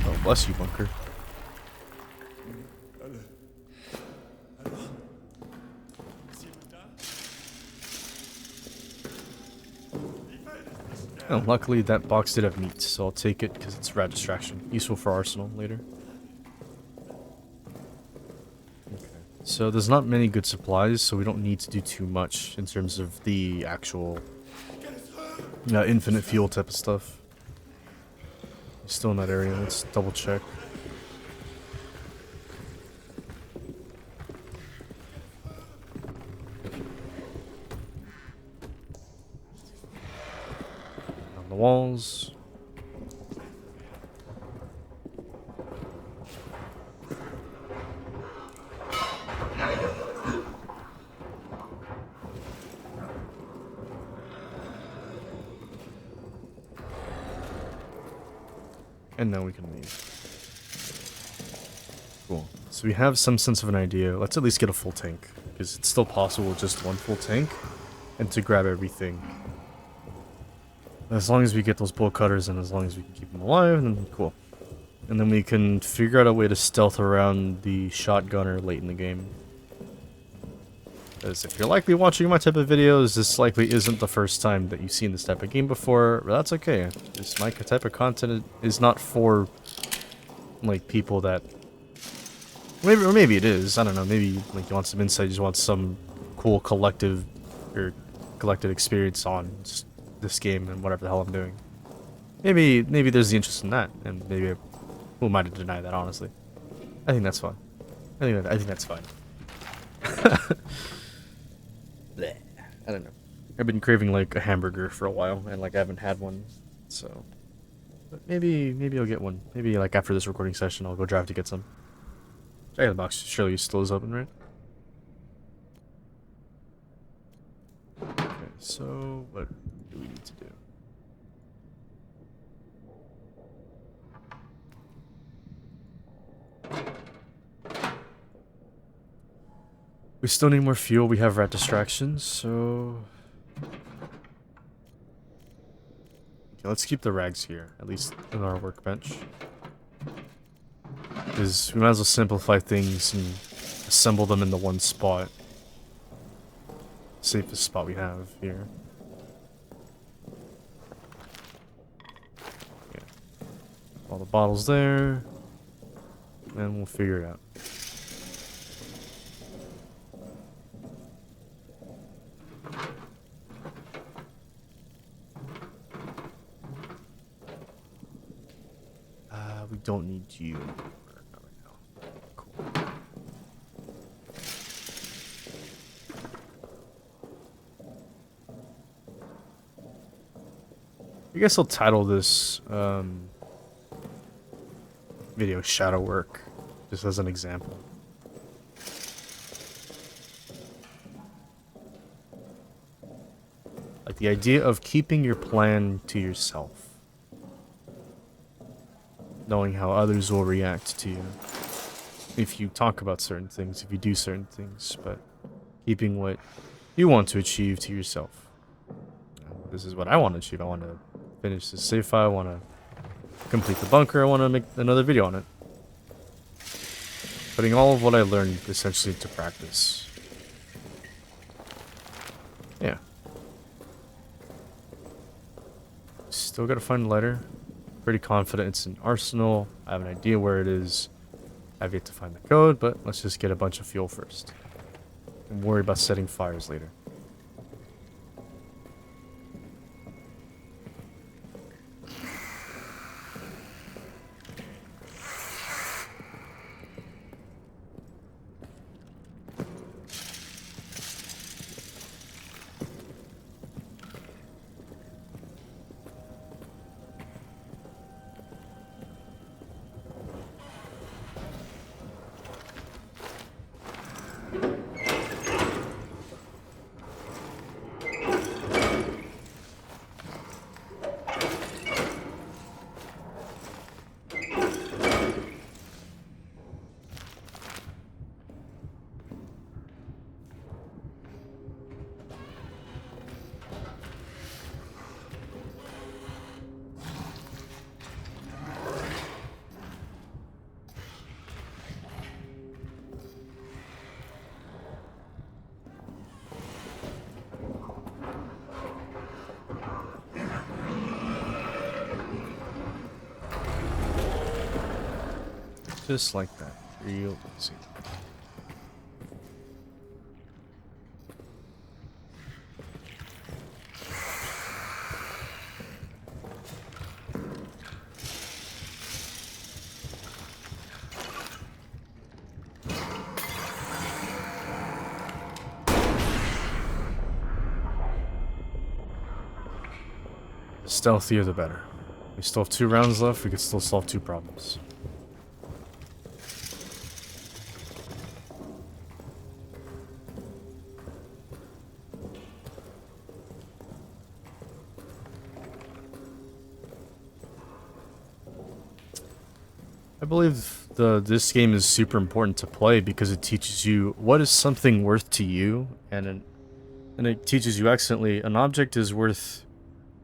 Oh, bless you, Bunker. Oh, luckily that box did have meat, so I'll take it because it's a rat distraction. Useful for arsenal later. Okay. So there's not many good supplies, so we don't need to do too much in terms of the actual infinite fuel type of stuff. He's still in that area. Let's double check. On the walls. And now we can leave. Cool. So we have some sense of an idea. Let's at least get a full tank, because it's still possible with just one full tank and to grab everything. As long as we get those bolt cutters and as long as we can keep them alive, then cool. And then we can figure out a way to stealth around the shotgunner late in the game. As if you're likely watching my type of videos, this likely isn't the first time that you've seen this type of game before, but that's okay. This my type of content is not for, like, people that... Maybe it is, I don't know, maybe like you want some insight, you just want some cool collective experience on just this game and whatever the hell I'm doing. Maybe there's the interest in that, and maybe who am I to deny that, honestly? I think that's fine. I think that's fine. Bleh. I don't know. I've been craving like a hamburger for a while, and like I haven't had one, so. But maybe I'll get one. Maybe like after this recording session, I'll go drive to get some. Check out the box. Surely still is open, right? Okay, so what do we need to do? We still need more fuel. We have rat distractions, so... Okay, let's keep the rags here, at least in our workbench. Because we might as well simplify things and assemble them into one spot. Safest spot we have here. Okay. All the bottles there. And we'll figure it out. We don't need you. Not right now. Cool. I guess I'll title this video Shadow Work, just as an example. Like the idea of keeping your plan to yourself. Knowing how others will react to you if you talk about certain things, if you do certain things, but keeping what you want to achieve to yourself. This is what I want to achieve. I want to finish this save file. I want to complete the bunker. I want to make another video on it. Putting all of what I learned essentially into practice. Yeah. Still gotta find a letter. Pretty confident it's in Arsenal. I have an idea where it is. I've yet to find the code, but let's just get a bunch of fuel first. And worry about setting fires later. Just like that. Real easy. stealthier the better. We still have 2 rounds left, we could still solve 2 problems. I believe this game is super important to play because it teaches you what is something worth to you, and it teaches you excellently an object is worth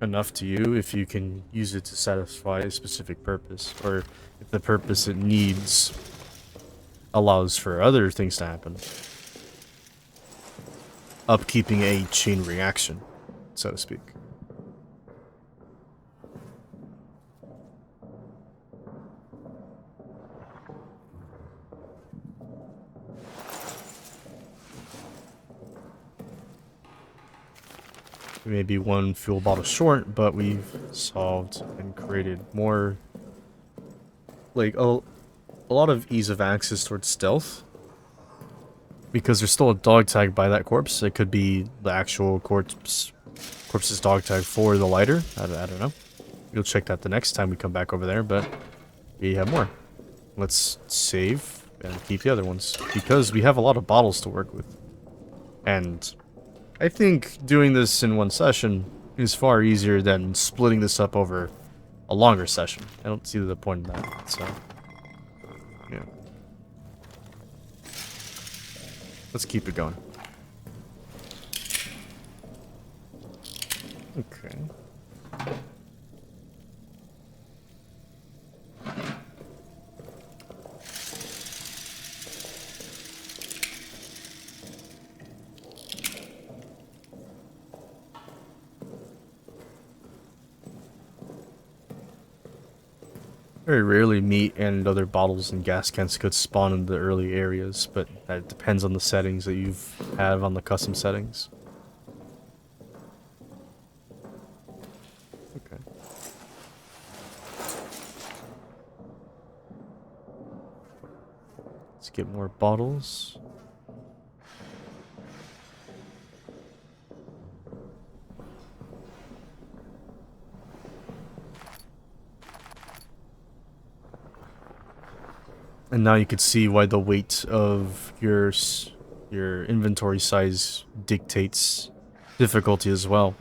enough to you if you can use it to satisfy a specific purpose, or if the purpose it needs allows for other things to happen. Upkeeping a chain reaction, so to speak. We may be 1 fuel bottle short, but we've solved and created more, like, a lot of ease of access towards stealth. Because there's still a dog tag by that corpse. It could be the actual corpse's dog tag for the lighter. I don't know. You'll check that the next time we come back over there, but we have more. Let's save and keep the other ones, because we have a lot of bottles to work with. And I think doing this in 1 session is far easier than splitting this up over a longer session. I don't see the point in that, so yeah. Let's keep it going. Okay. Very rarely meat and other bottles and gas cans could spawn in the early areas, but that depends on the settings that you have on the custom settings. Okay. Let's get more bottles. And now you can see why the weight of your inventory size dictates difficulty as well.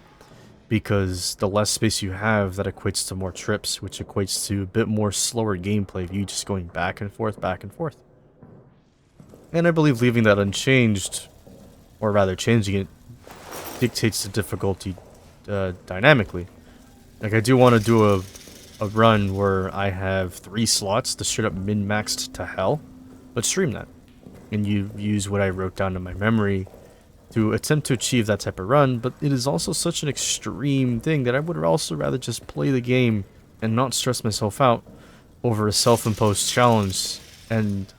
Because the less space you have, that equates to more trips, which equates to a bit more slower gameplay of you just going back and forth, back and forth. And I believe leaving that unchanged, or rather changing it, dictates the difficulty dynamically. Like, I do want to do a run where I have 3 slots to straight up min-maxed to hell. Let's stream that. And you use what I wrote down in my memory to attempt to achieve that type of run, but it is also such an extreme thing that I would also rather just play the game and not stress myself out over a self-imposed challenge and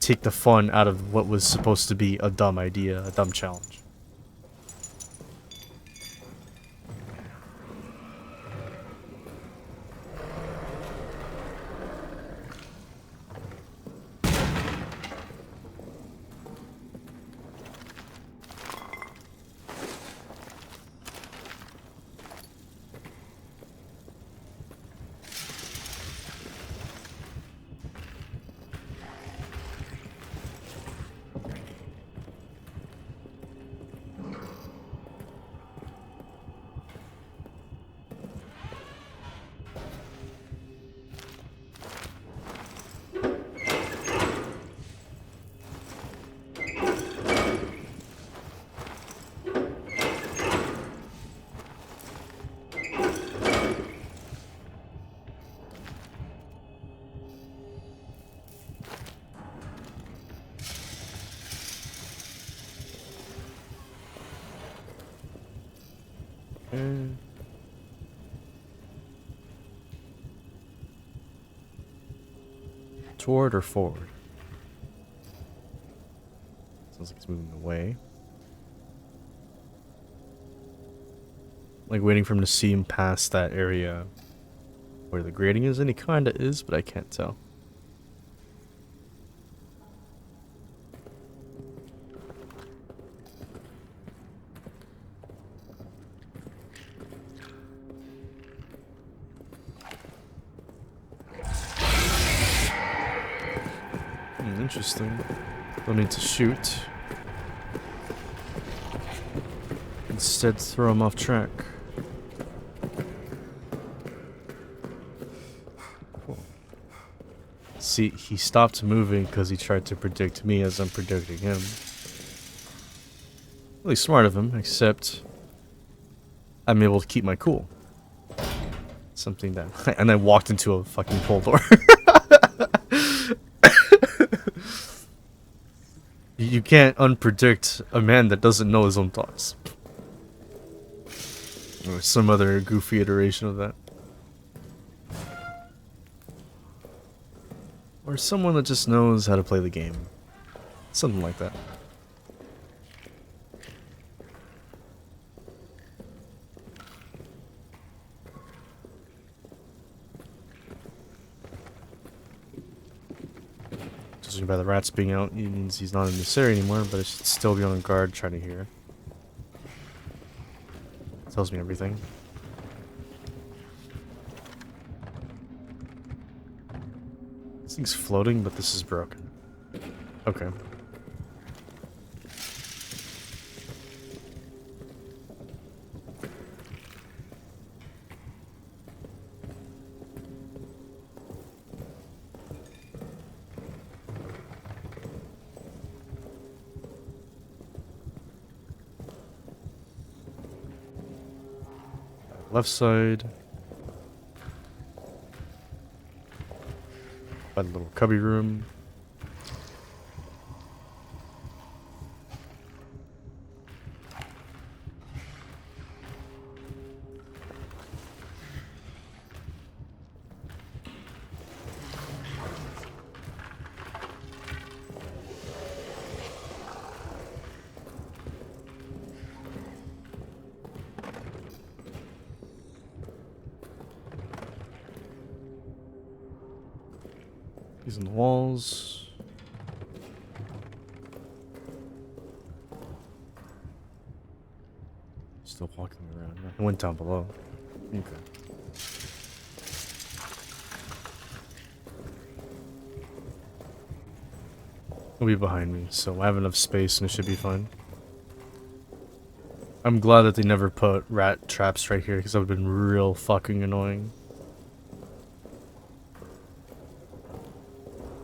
take the fun out of what was supposed to be a dumb idea, a dumb challenge. Toward or forward? Sounds like it's moving away. Like waiting for him to see him past that area where the grading is, and he kinda is, but I can't tell. Interesting. Don't need to shoot. Instead, throw him off track. Cool. See, he stopped moving because he tried to predict me as I'm predicting him. Really smart of him, except I'm able to keep my cool. Something that... And I walked into a fucking pole door. You can't unpredict a man that doesn't know his own thoughts. Or some other goofy iteration of that. Or someone that just knows how to play the game. Something like that. Judging by the rats being out, it means he's not in this area anymore, but I should still be on guard trying to hear. Tells me everything. This thing's floating, but this is broken. Okay. Left side. By the little cubby room. Using the walls. Still walking around. I went down below. Okay. He'll be behind me, so I have enough space and it should be fine. I'm glad that they never put rat traps right here because that would have been real fucking annoying.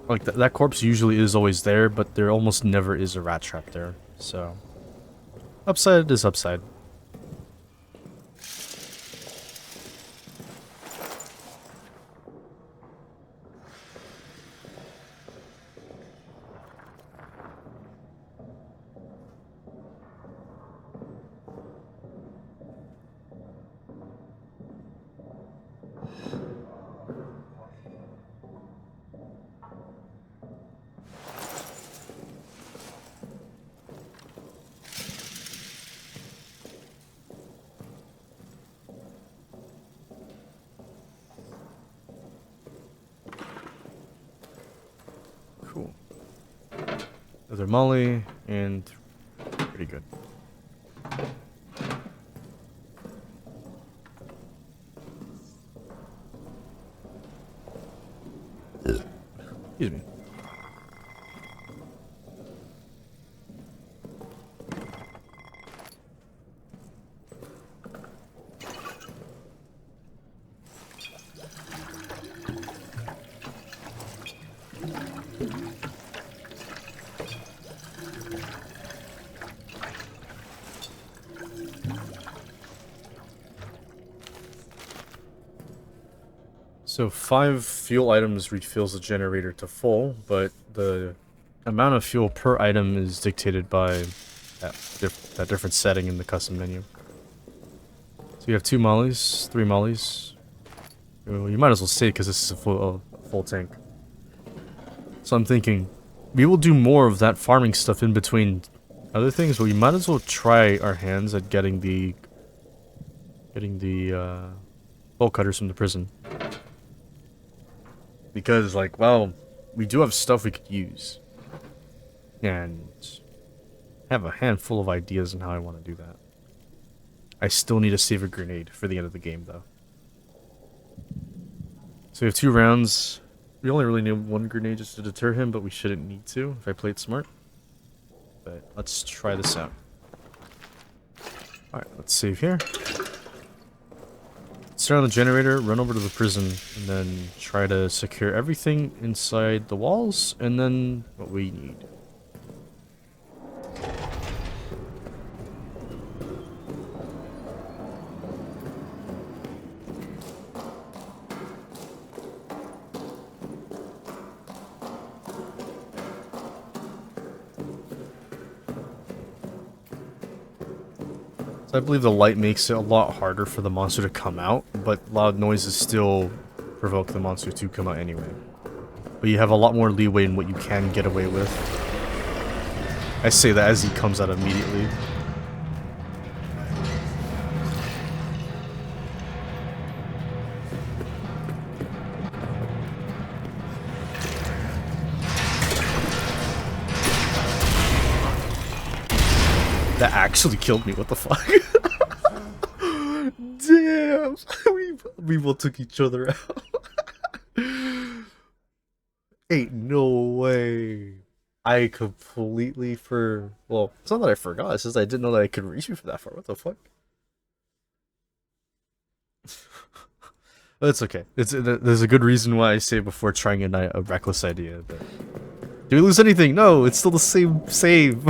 Like, that corpse usually is always there, but there almost never is a rat trap there. So, upside is upside. Cool. Another molly, and pretty good. Excuse me. So 5 fuel items refills the generator to full, but the amount of fuel per item is dictated by that different setting in the custom menu. So you have 2 mollies, 3 mollies. Well, you might as well stay because this is a full tank. So I'm thinking, we will do more of that farming stuff in between other things, but we might as well try our hands at getting the bolt cutters from the prison. Because, like, well, we do have stuff we could use. And have a handful of ideas on how I want to do that. I still need to save a grenade for the end of the game, though. So we have 2 rounds. We only really need one grenade just to deter him, but we shouldn't need to if I played smart. But let's try this out. Alright, let's save here. Start on the generator, run over to the prison, and then try to secure everything inside the walls, and then what we need. I believe the light makes it a lot harder for the monster to come out, but loud noises still provoke the monster to come out anyway. But you have a lot more leeway in what you can get away with. I say that as he comes out immediately. That actually killed me, what the fuck? Damn! we both took each other out. Ain't no way. I completely well, it's not that I forgot, it's just I didn't know that I could reach you for that far. What the fuck? That's okay. There's a good reason why I say before trying a reckless idea. But do we lose anything? No, it's still the same save.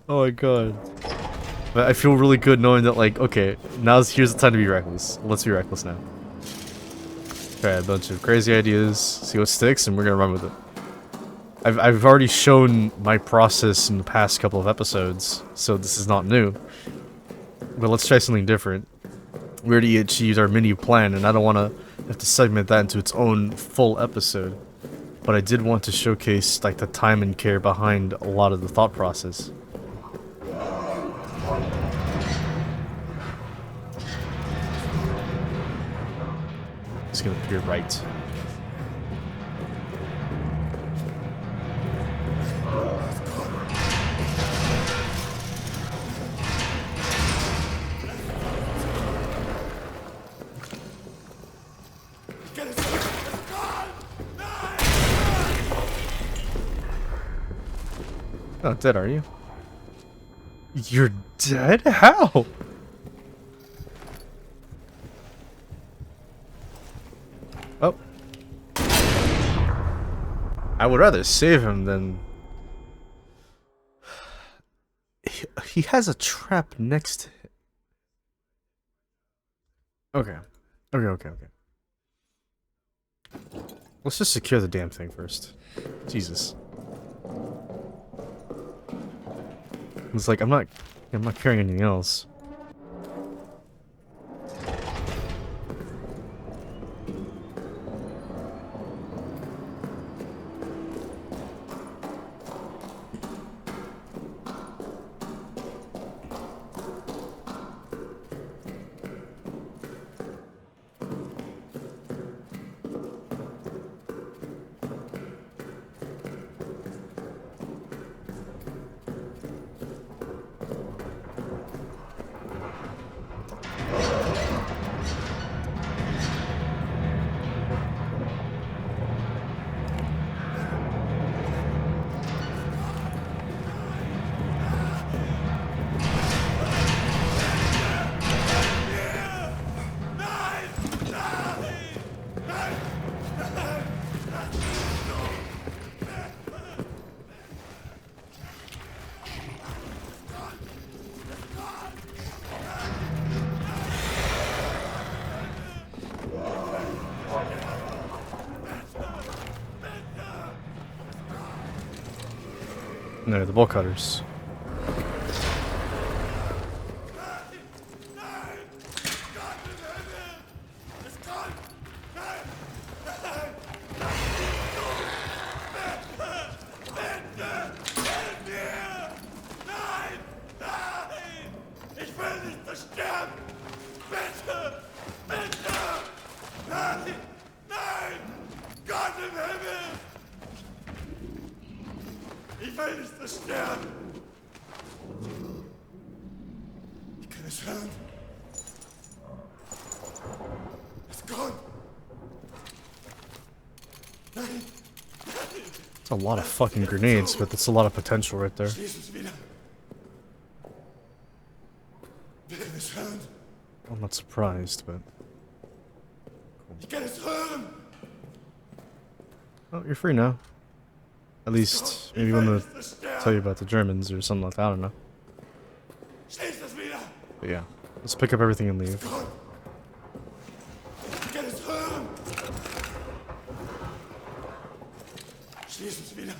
Oh my god. But I feel really good knowing that, like, okay, here's the time to be reckless. Let's be reckless now. Try a bunch of crazy ideas, see what sticks, and we're gonna run with it. I've already shown my process in the past couple of episodes, so this is not new. But let's try something different. We already achieved our mini plan, and I don't want to have to segment that into its own full episode. But I did want to showcase, like, the time and care behind a lot of the thought process. It's gonna appear right. Oh, dead, are you? You're dead? How? Oh. I would rather save him than... He has a trap next to him. Okay. Okay. Let's just secure the damn thing first. Jesus. It's like, I'm not carrying anything else. No, the bolt cutters. It's a lot of fucking grenades, but that's a lot of potential right there. Schließ wieder. Will es hören? I'm not surprised, but... Ich kann es hören. Oh, you're free now. At least, maybe I'm gonna tell you about the Germans or something like that, I don't know. Schließ es wieder. But yeah, let's pick up everything and leave. Ich kann es hören. Schließ es wieder.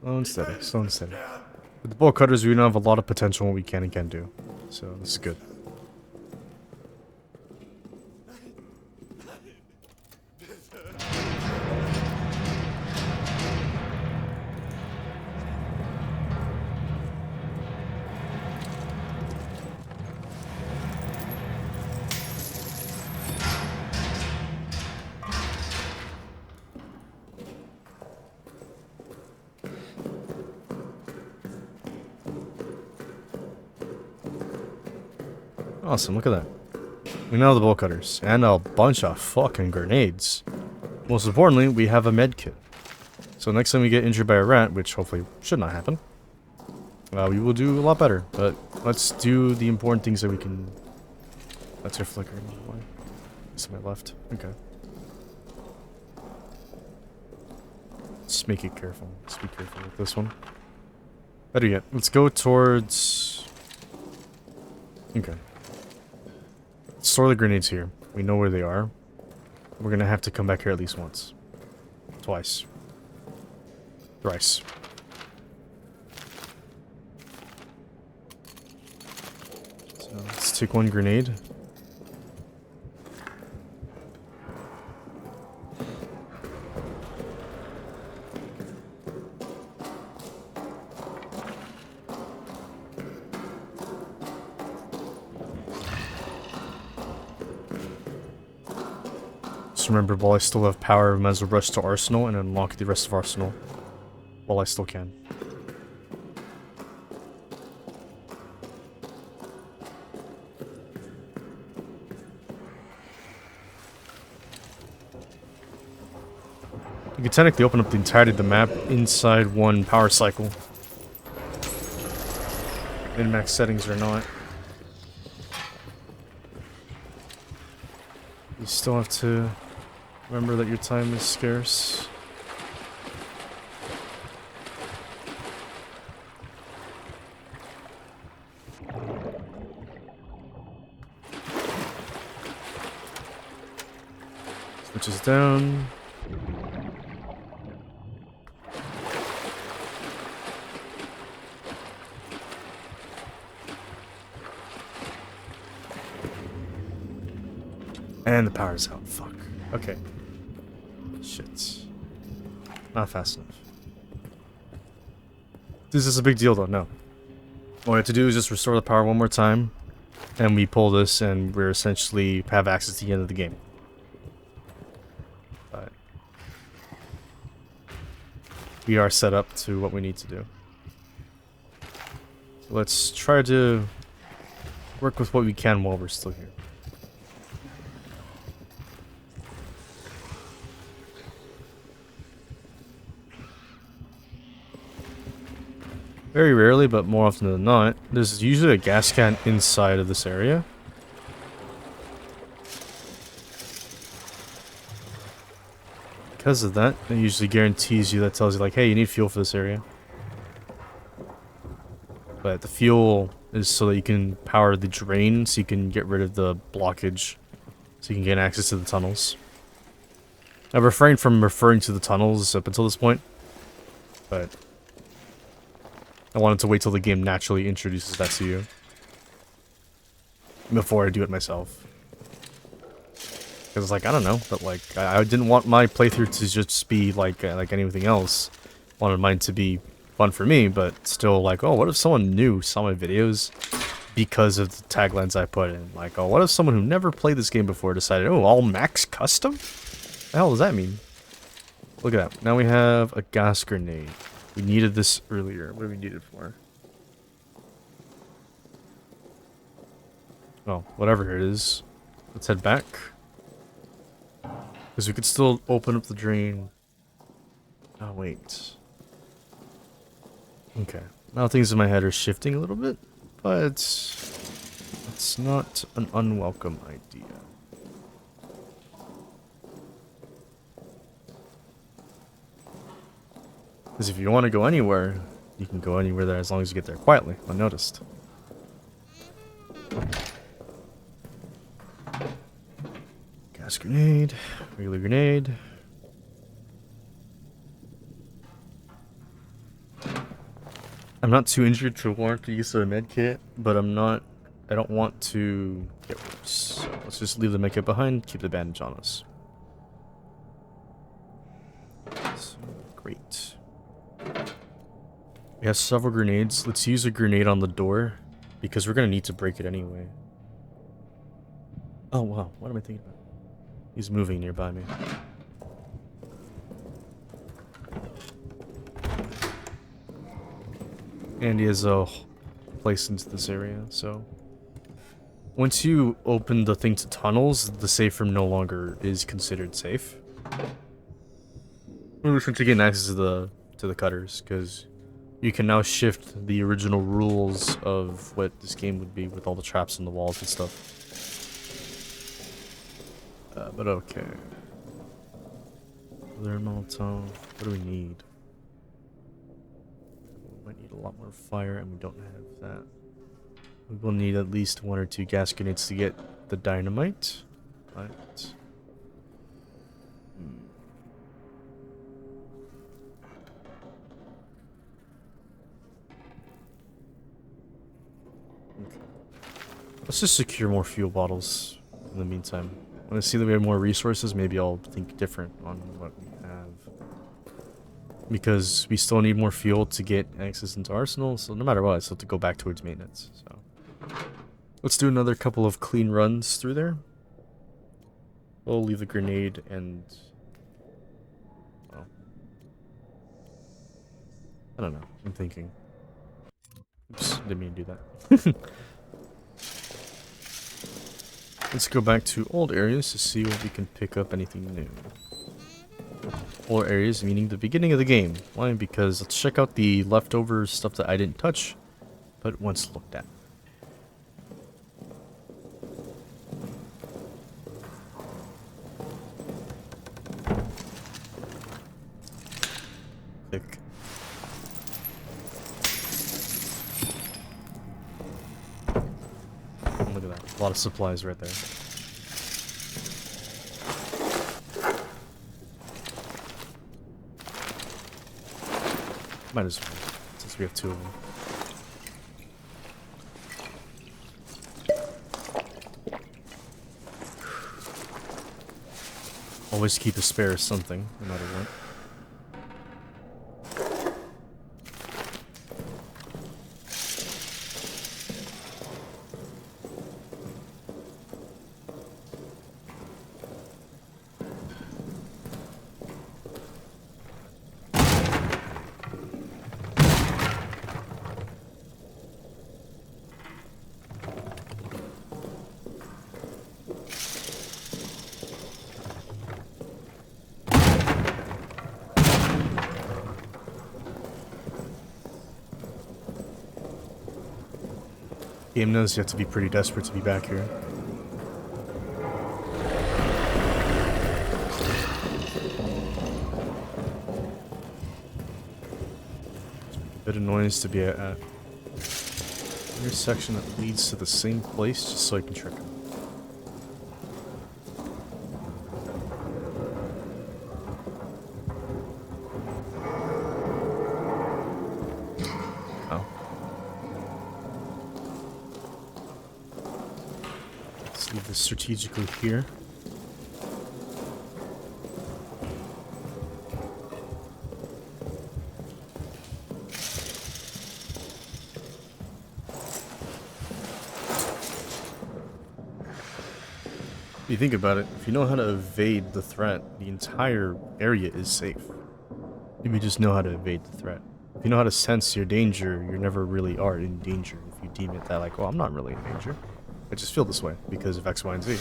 Slow and steady, slow and steady. With the bolt cutters, we now have a lot of potential in what we can and can't do. So, this is good. Awesome, look at that. We now have the bolt cutters, and a bunch of fucking grenades. Most importantly, we have a med kit. So next time we get injured by a rat, which hopefully should not happen, we will do a lot better. But let's do the important things that we can... That's her flickering. Why? It's to my left. Okay. Let's make it careful. Let's be careful with this one. Better yet, let's go towards... Okay. Store the grenades here. We know where they are. We're gonna have to come back here at least once. Twice. Thrice. So let's take one grenade. Remember, while I still have power, I might as well rush to Arsenal and unlock the rest of Arsenal while I still can. You can technically open up the entirety of the map inside one power cycle. Min-max settings or not. You still have to remember that your time is scarce. Switches down. And the power's out. Fuck. Okay. Shit. Not fast enough. This is a big deal though, no. All we have to do is just restore the power one more time, and we pull this and we're essentially have access to the end of the game. But we are set up to what we need to do. So let's try to work with what we can while we're still here. Very rarely, but more often than not, there's usually a gas can inside of this area. Because of that, it usually guarantees you, that tells you like, hey, you need fuel for this area. But the fuel is so that you can power the drain, so you can get rid of the blockage, so you can gain access to the tunnels. I've refrained from referring to the tunnels up until this point, but I wanted to wait till the game naturally introduces that to you before I do it myself. Because, like, I don't know, but, like, I didn't want my playthrough to just be like anything else. I wanted mine to be fun for me, but still, like, oh, what if someone new saw my videos because of the taglines I put in? Like, oh, what if someone who never played this game before decided, oh, all max custom? What the hell does that mean? Look at that. Now we have a gas grenade. We needed this earlier. What do we need it for? Oh, whatever it is. Let's head back. Because we could still open up the drain. Oh, wait. Okay. Now things in my head are shifting a little bit, but it's not an unwelcome idea. Because if you want to go anywhere, you can go anywhere there as long as you get there quietly, unnoticed. Gas grenade, regular grenade. I'm not too injured to warrant the use of a med kit, but I don't want to get worse. So let's just leave the med kit behind, keep the bandage on us. So, great. We have several grenades. Let's use a grenade on the door, because we're going to need to break it anyway. Oh wow, what am I thinking about? He's moving nearby me. And he has a place into this area, so... Once you open the thing to tunnels, the safe room no longer is considered safe. Once you gain access to the cutters, because you can now shift the original rules of what this game would be with all the traps in the walls and stuff. But okay. Other Molotov. What do we need? We might need a lot more fire, and we don't have that. We will need at least 1 or 2 gas grenades to get the dynamite. But... Okay. Let's just secure more fuel bottles in the meantime. When I see that we have more resources, maybe I'll think different on what we have. Because we still need more fuel to get access into Arsenal, so no matter what, I still have to go back towards maintenance. So let's do another couple of clean runs through there. We'll leave the grenade and... well, I don't know. I'm thinking. Oops, didn't mean to do that. Let's go back to old areas to see if we can pick up anything new. Old areas meaning the beginning of the game. Why? Because let's check out the leftover stuff that I didn't touch, but once looked at. Click. Look at that. A lot of supplies right there. Might as well, since we have 2 of them. Always keep a spare of something, no matter what. Game knows you have to be pretty desperate to be back here. A bit of noise to be at an intersection that leads to the same place, just so I can trick him. Leave this strategically here. If you think about it, if you know how to evade the threat, the entire area is safe. If you just know how to evade the threat. If you know how to sense your danger, you never really are in danger. If you deem it that like, well, I'm not really in danger. I just feel this way because of X, Y, and Z.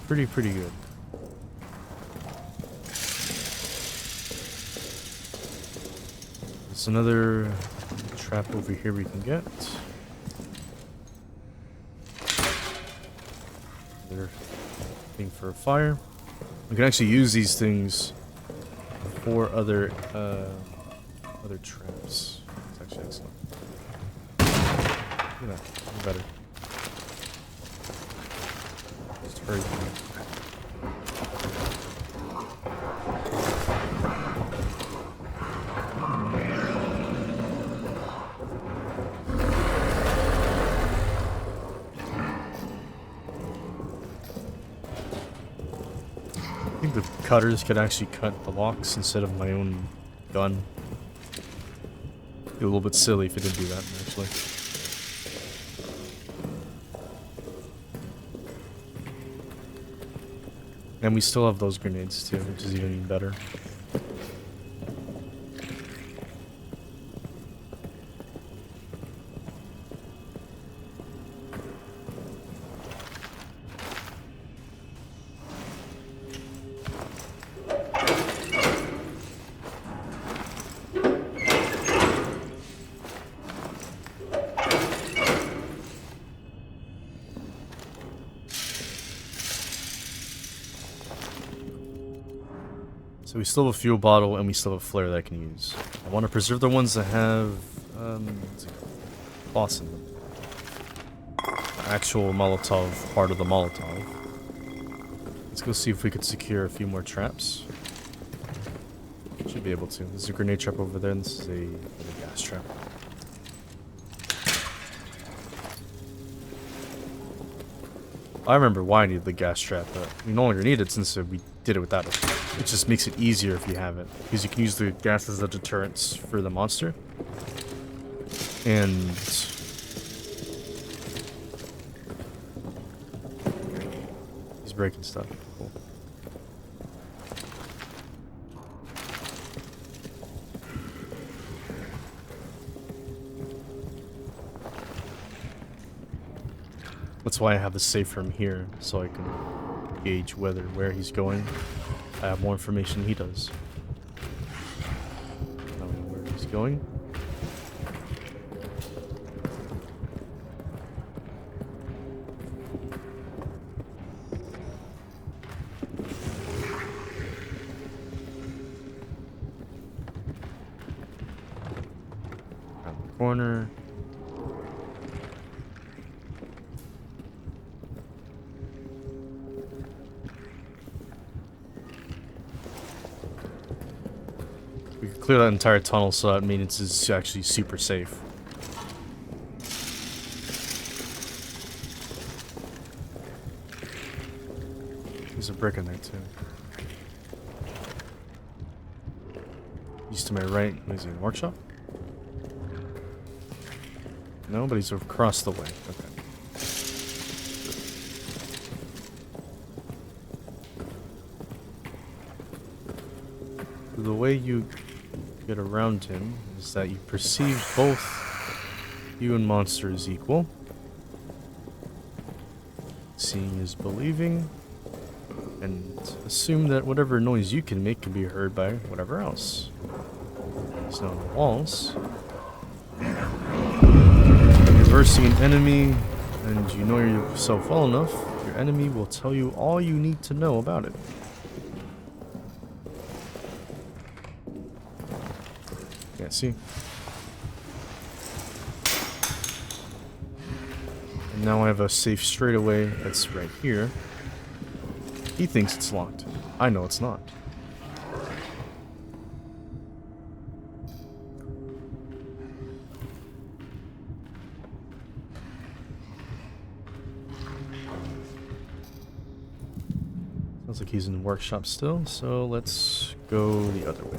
pretty good. There's another trap over here we can get. Another thing for a fire. We can actually use these things for other traps. It's actually excellent. Look at that, even better. Just hurry. I think the cutters could actually cut the locks instead of my own gun. Be a little bit silly if it didn't do that, actually. And we still have those grenades too, which is even better. So we still have a fuel bottle and we still have a flare that I can use. I want to preserve the ones that have what's it called? Boss in them. The actual Molotov part of the Molotov. Let's go see if we could secure a few more traps. Should be able to. There's a grenade trap over there and this is a gas trap. I remember why I needed the gas trap, but we no longer need it since we did it without it. It just makes it easier if you have it, because you can use the gas as a deterrent for the monster. And he's breaking stuff. Cool. That's why I have the safe room here, so I can gauge where he's going. I have more information than he does. I don't know where he's going. Around the corner. We could clear that entire tunnel, so that means it's actually super safe. There's a brick in there too. He's to my right. Is he in the workshop? No, but he's across the way. Okay. The way you get around him is that you perceive both you and monster as equal. Seeing is believing. And assume that whatever noise you can make can be heard by whatever else. He's not on the walls. If you're versing an enemy and you know yourself well enough, your enemy will tell you all you need to know about it. Yeah, see? And now I have a safe straightaway that's right here. He thinks it's locked. I know it's not. Sounds like he's in the workshop still, so let's go the other way.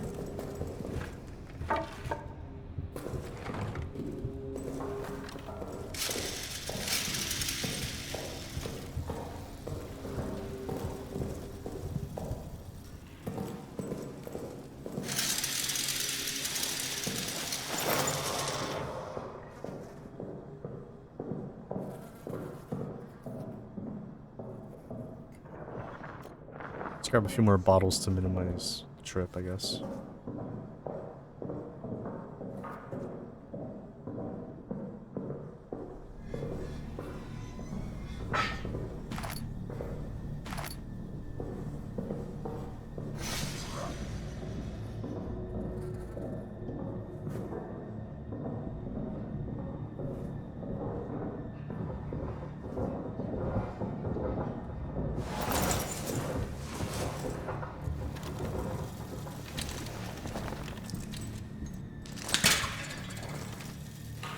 Let's grab a few more bottles to minimize the trip, I guess.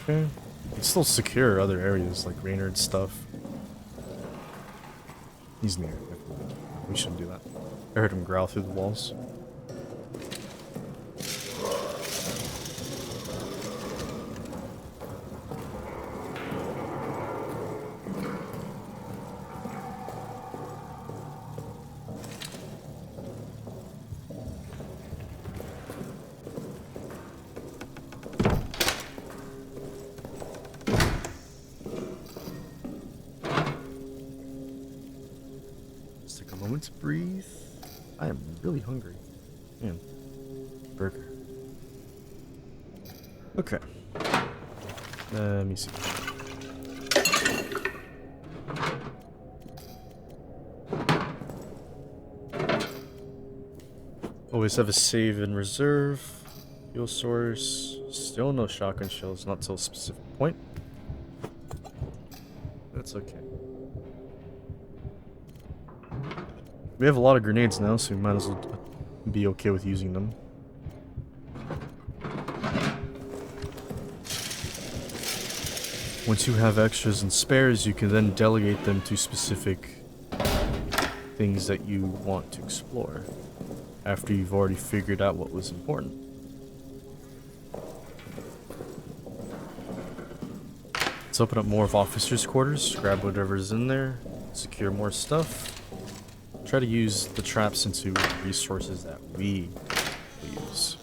Okay. You can still secure other areas like Raynard stuff. He's near. We shouldn't do that. I heard him growl through the walls. To breathe. I am really hungry. Man. Burger. Okay. Let me see. Always have a save in reserve. Fuel source. Still no shotgun shells, not till a specific point. That's okay. We have a lot of grenades now, so we might as well be okay with using them. Once you have extras and spares, you can then delegate them to specific things that you want to explore, after you've already figured out what was important. Let's open up more of officers' quarters, grab whatever's in there, secure more stuff. Try to use the traps into resources that we use.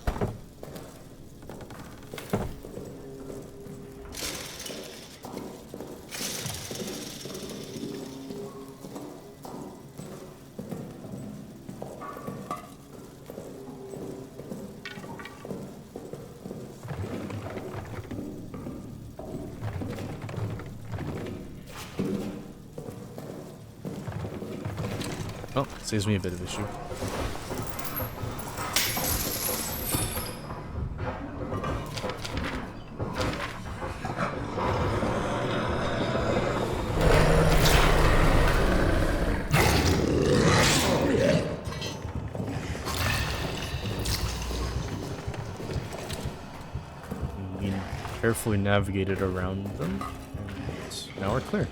Oh, saves me a bit of issue. We carefully navigated around them, and now we're clear.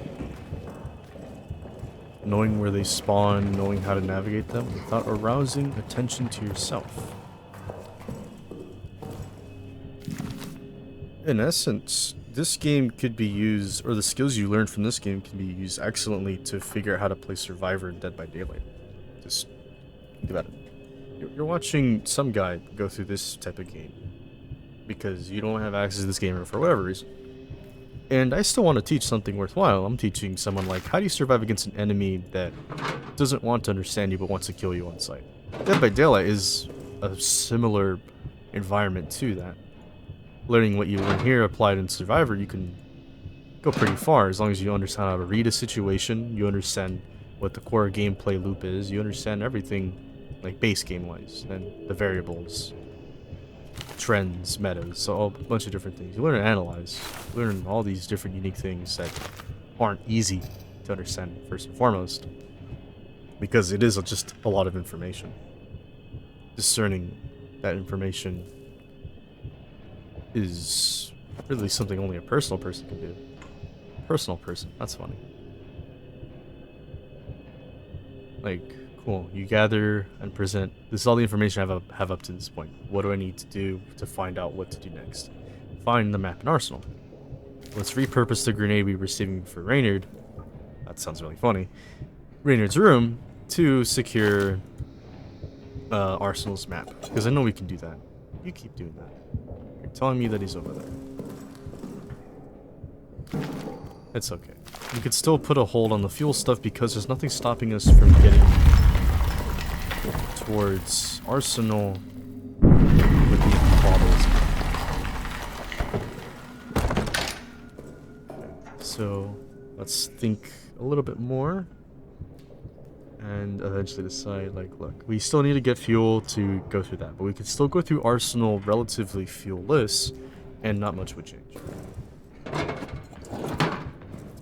Knowing where they spawn, knowing how to navigate them without arousing attention to yourself. In essence, this game could be used, or the skills you learn from this game can be used excellently to figure out how to play Survivor in Dead by Daylight. Just think about it. You're watching some guy go through this type of game because you don't have access to this game or for whatever reason. And I still want to teach something worthwhile. I'm teaching someone like, how do you survive against an enemy that doesn't want to understand you but wants to kill you on sight? Dead by Daylight is a similar environment to that. Learning what you learn here applied in Survivor, you can go pretty far as long as you understand how to read a situation, you understand what the core gameplay loop is, you understand everything like base game wise, and the variables, trends, metas, so a bunch of different things. You learn to analyze, you learn all these different unique things that aren't easy to understand first and foremost, because it is just a lot of information. Discerning that information is really something only a personal person can do. Personal person, that's funny. Like, cool, you gather and present. This is all the information I have up to this point. What do I need to do to find out what to do next? Find the map and arsenal. Let's repurpose the grenade we were saving for Raynard. That sounds really funny. Raynard's room to secure Arsenal's map. Because I know we can do that. You keep doing that. You're telling me that he's over there. It's okay. We could still put a hold on the fuel stuff because there's nothing stopping us from getting towards Arsenal with the bottles. So let's think a little bit more and eventually decide, like, look, we still need to get fuel to go through that, but we could still go through Arsenal relatively fuel-less and not much would change.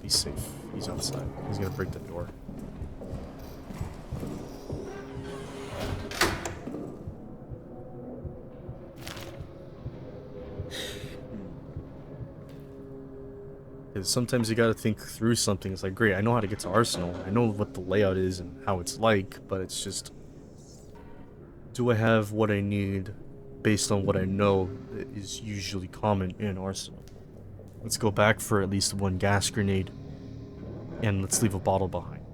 He's safe. He's outside. He's gonna break the door. Because sometimes you gotta think through something. It's like, great, I know how to get to Arsenal. I know what the layout is and how it's like, but it's just, do I have what I need based on what I know is usually common in Arsenal? Let's go back for at least one gas grenade, and let's leave a bottle behind.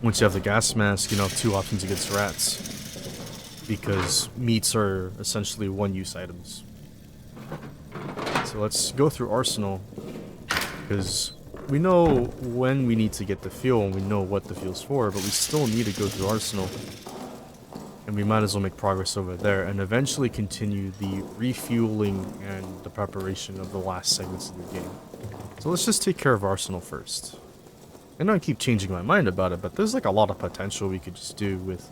Once you have the gas mask, you know, 2 options against rats. Because meats are essentially one-use items. So let's go through Arsenal, because we know when we need to get the fuel and we know what the fuel's for, but we still need to go through Arsenal. And we might as well make progress over there and eventually continue the refueling and the preparation of the last segments of the game. So let's just take care of Arsenal first. I know I keep changing my mind about it, but there's like a lot of potential we could just do with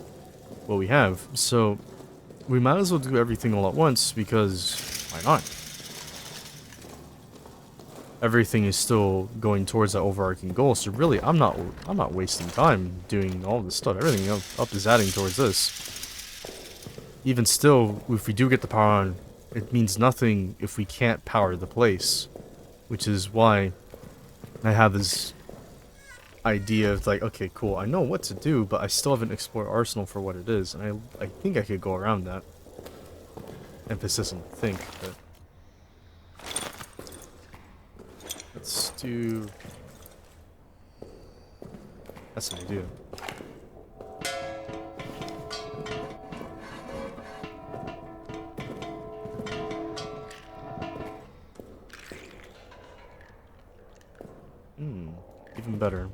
what we have. So we might as well do everything all at once, because why not? Everything is still going towards that overarching goal, so really I'm not wasting time doing all this stuff. Everything up is adding towards this. Even still, if we do get the power on, it means nothing if we can't power the place, which is why I have this idea of like, okay, cool, I know what to do, but I still haven't explored Arsenal for what it is, and I think I could go around that. Emphasis on think, but let's do, that's an idea. Even better.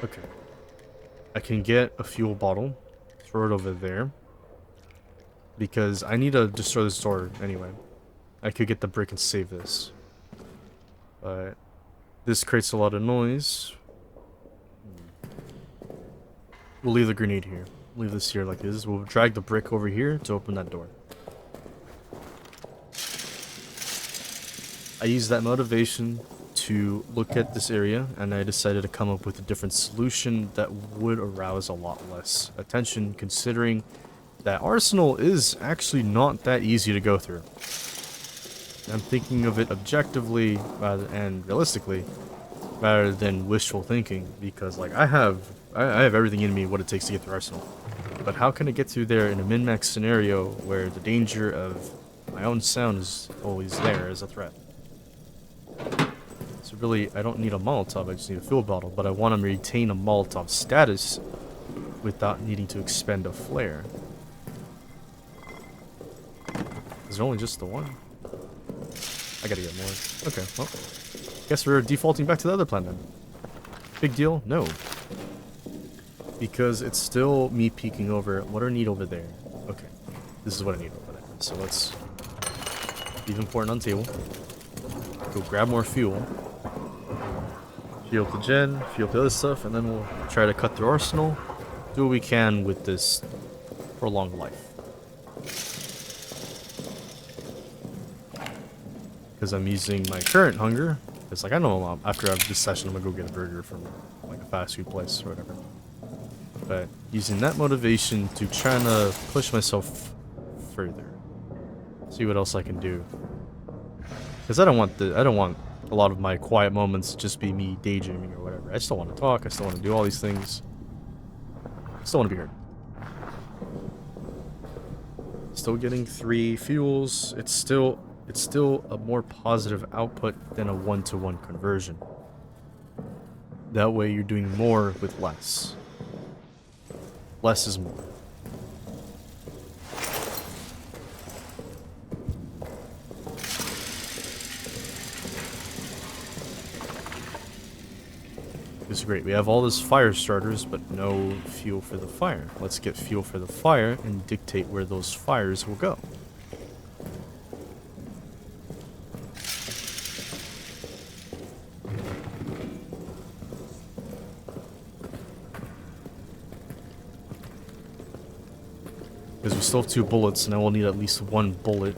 Okay. I can get a fuel bottle, throw it over there, because I need to destroy this door anyway. I could get the brick and save this. But this creates a lot of noise. We'll leave the grenade here. Leave this here like this. We'll drag the brick over here to open that door. I used that motivation to look at this area, and I decided to come up with a different solution that would arouse a lot less attention, considering that Arsenal is actually not that easy to go through. I'm thinking of it objectively and realistically, rather than wishful thinking, because like I have everything in me what it takes to get through Arsenal. But how can I get through there in a min-max scenario where the danger of my own sound is always there as a threat? So really, I don't need a Molotov, I just need a fuel bottle, but I want to retain a Molotov status without needing to expend a flare. Is there only just the one? I gotta get more. Okay, well, guess we're defaulting back to the other plan then. Big deal? No. Because it's still me peeking over what do I need over there. Okay, this is what I need over there. So let's leave important on table. Go grab more fuel. Fuel up the gen, fuel up the other stuff, and then we'll try to cut through Arsenal. Do what we can with this prolonged life. Because I'm using my current hunger. It's like, I know after this session I'm gonna go get a burger from like a fast food place or whatever. But using that motivation to try to push myself further. See what else I can do. Because I don't want a lot of my quiet moments to just be me daydreaming or whatever. I still want to talk, I still want to do all these things. I still want to be heard. Still getting 3 fuels. It's still a more positive output than a 1-to-1 conversion. That way you're doing more with less. Less is more. This is great. We have all this fire starters, but no fuel for the fire. Let's get fuel for the fire and dictate where those fires will go. Because we still have 2 bullets, and I will need at least 1 bullet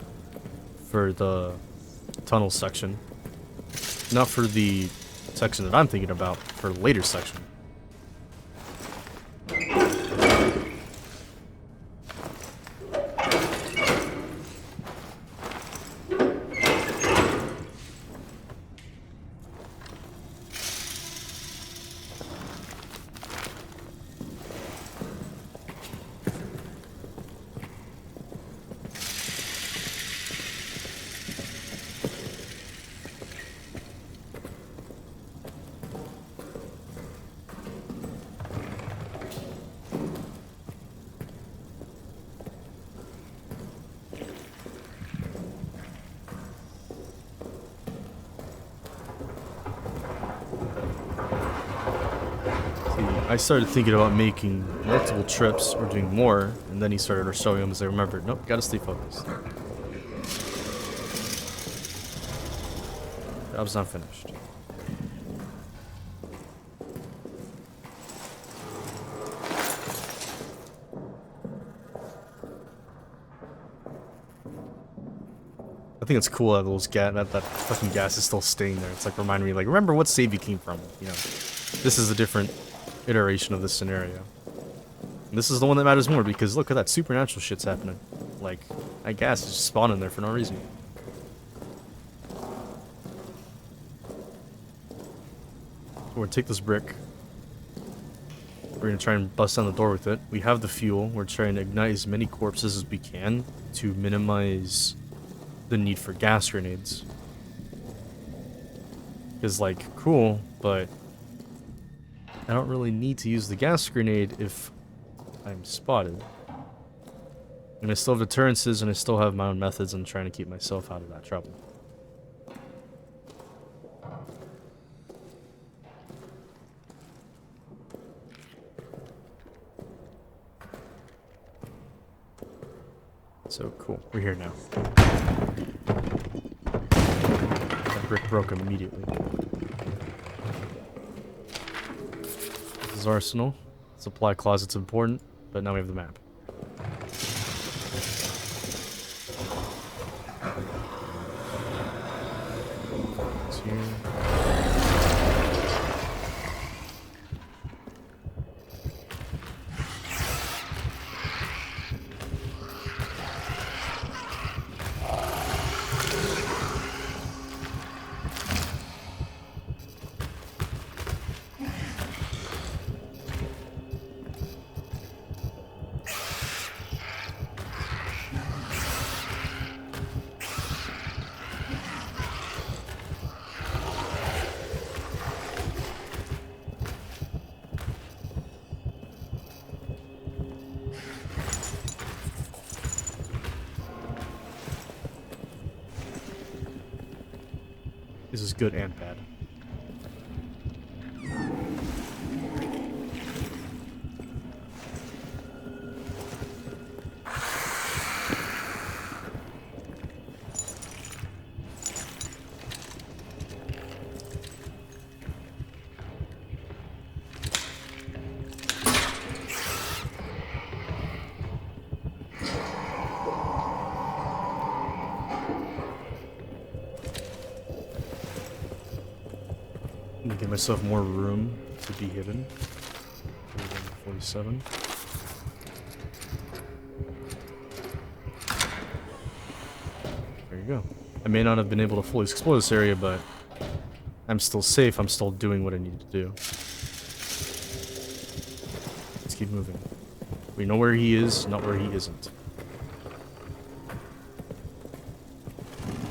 for the tunnel section. Not for the section that I'm thinking about, for the later section. I started thinking about making multiple trips or doing more, and then he started showing them as I remembered. Nope, gotta stay focused. Job's not finished. I think it's cool that those that fucking gas is still staying there. It's like reminding me, like, remember what save you came from, you know. This is a different iteration of this scenario. And this is the one that matters more because look at that supernatural shit's happening. Like, that gas is just spawning there for no reason. We're gonna take this brick. We're gonna try and bust down the door with it. We have the fuel. We're trying to ignite as many corpses as we can to minimize the need for gas grenades. Because, like, cool, but I don't really need to use the gas grenade if I'm spotted. And I still have deterrences and I still have my own methods on trying to keep myself out of that trouble. So cool, we're here now. That brick broke immediately. This is Arsenal. Supply closet's important, but now we have the map. It's here. This is good and bad. Give myself more room to be hidden. 47. There you go. I may not have been able to fully explore this area, but I'm still safe. I'm still doing what I need to do. Let's keep moving. We know where he is, not where he isn't.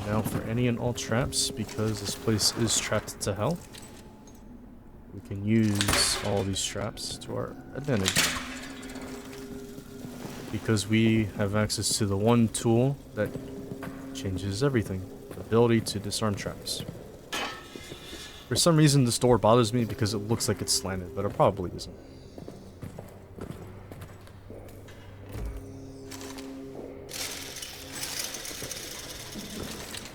Now for any and all traps, because this place is trapped to hell. We can use all these traps to our advantage. Because we have access to the one tool that changes everything. The ability to disarm traps. For some reason, this door bothers me because it looks like it's slanted, but it probably isn't.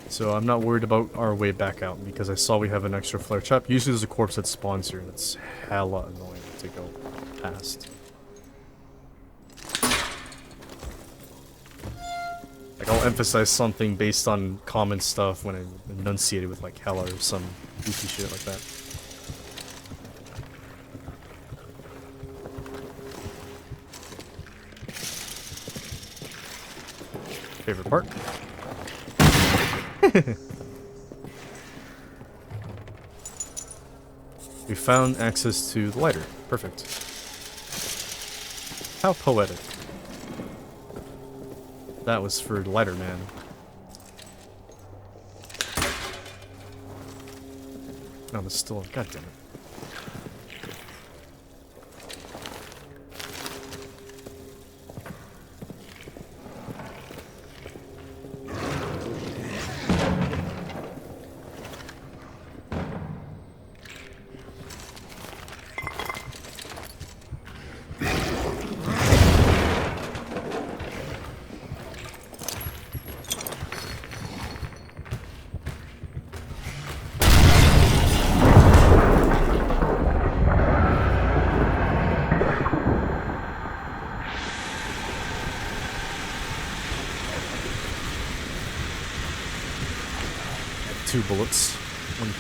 So I'm not worried about our way back out because I saw we have an extra flare trap. Usually there's a corpse that spawns here and it's hella annoying to go past. Like I'll emphasize something based on common stuff when I enunciate it with like hella or some goofy shit like that. Favorite part? We found access to the lighter. Perfect. How poetic. That was for the lighter man. No, there's still. God damn it. Two bullets, one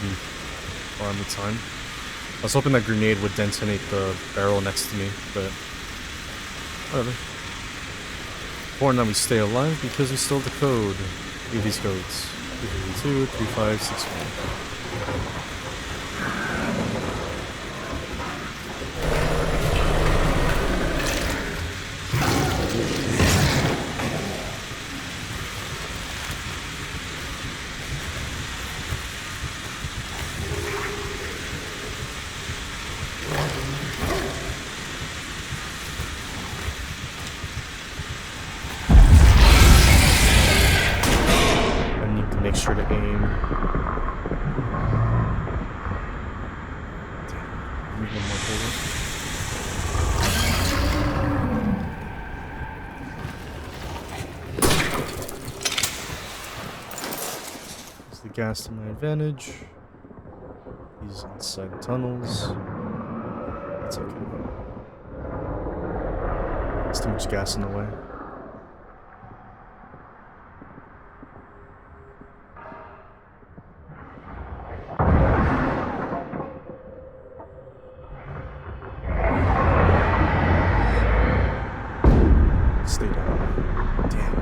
arm at a time. I was hoping that grenade would detonate the barrel next to me, but whatever. Important that we stay alive because we still have the code. Read these codes. 332, 3561. Make sure to aim. Damn. Need one more bullet. Use the gas to my advantage. He's inside the tunnels. That's okay. There's too much gas in the way. Stay down. Damn.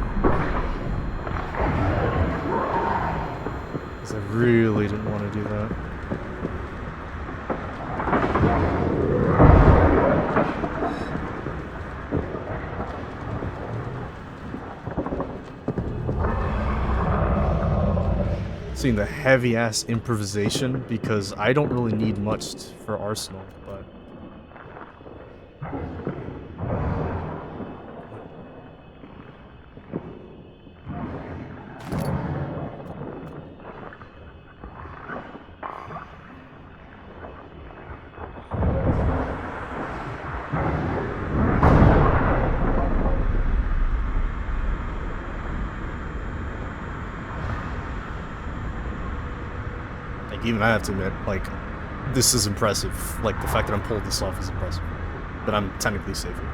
Because I really didn't want to do that. Seeing the heavy ass improvisation because I don't really need much for arsenal, but even I have to admit, like, this is impressive. Like, the fact that I'm pulling this off is impressive. But I'm technically safe here.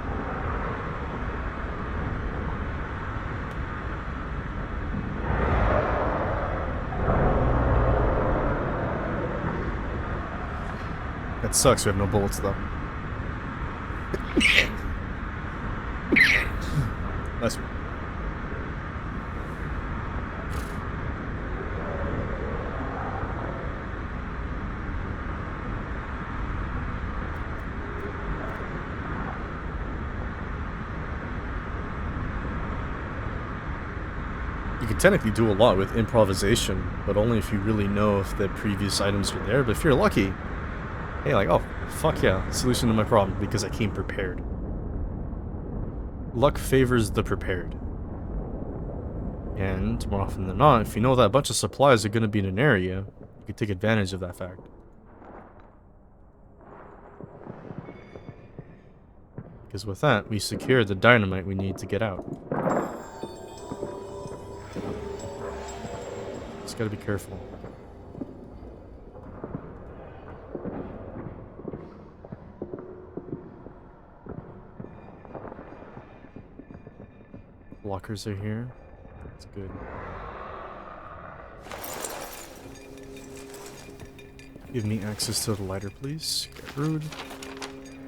That sucks, we have no bullets, though. Nice one. You can technically do a lot with improvisation, but only if you really know if the previous items are there. But if you're lucky, hey, like, oh, fuck yeah, solution to my problem, because I came prepared. Luck favors the prepared. And more often than not, if you know that a bunch of supplies are going to be in an area, you can take advantage of that fact. Because with that, we secure the dynamite we need to get out. Just gotta be careful. Lockers are here. That's good. Give me access to the lighter, please. Get rude.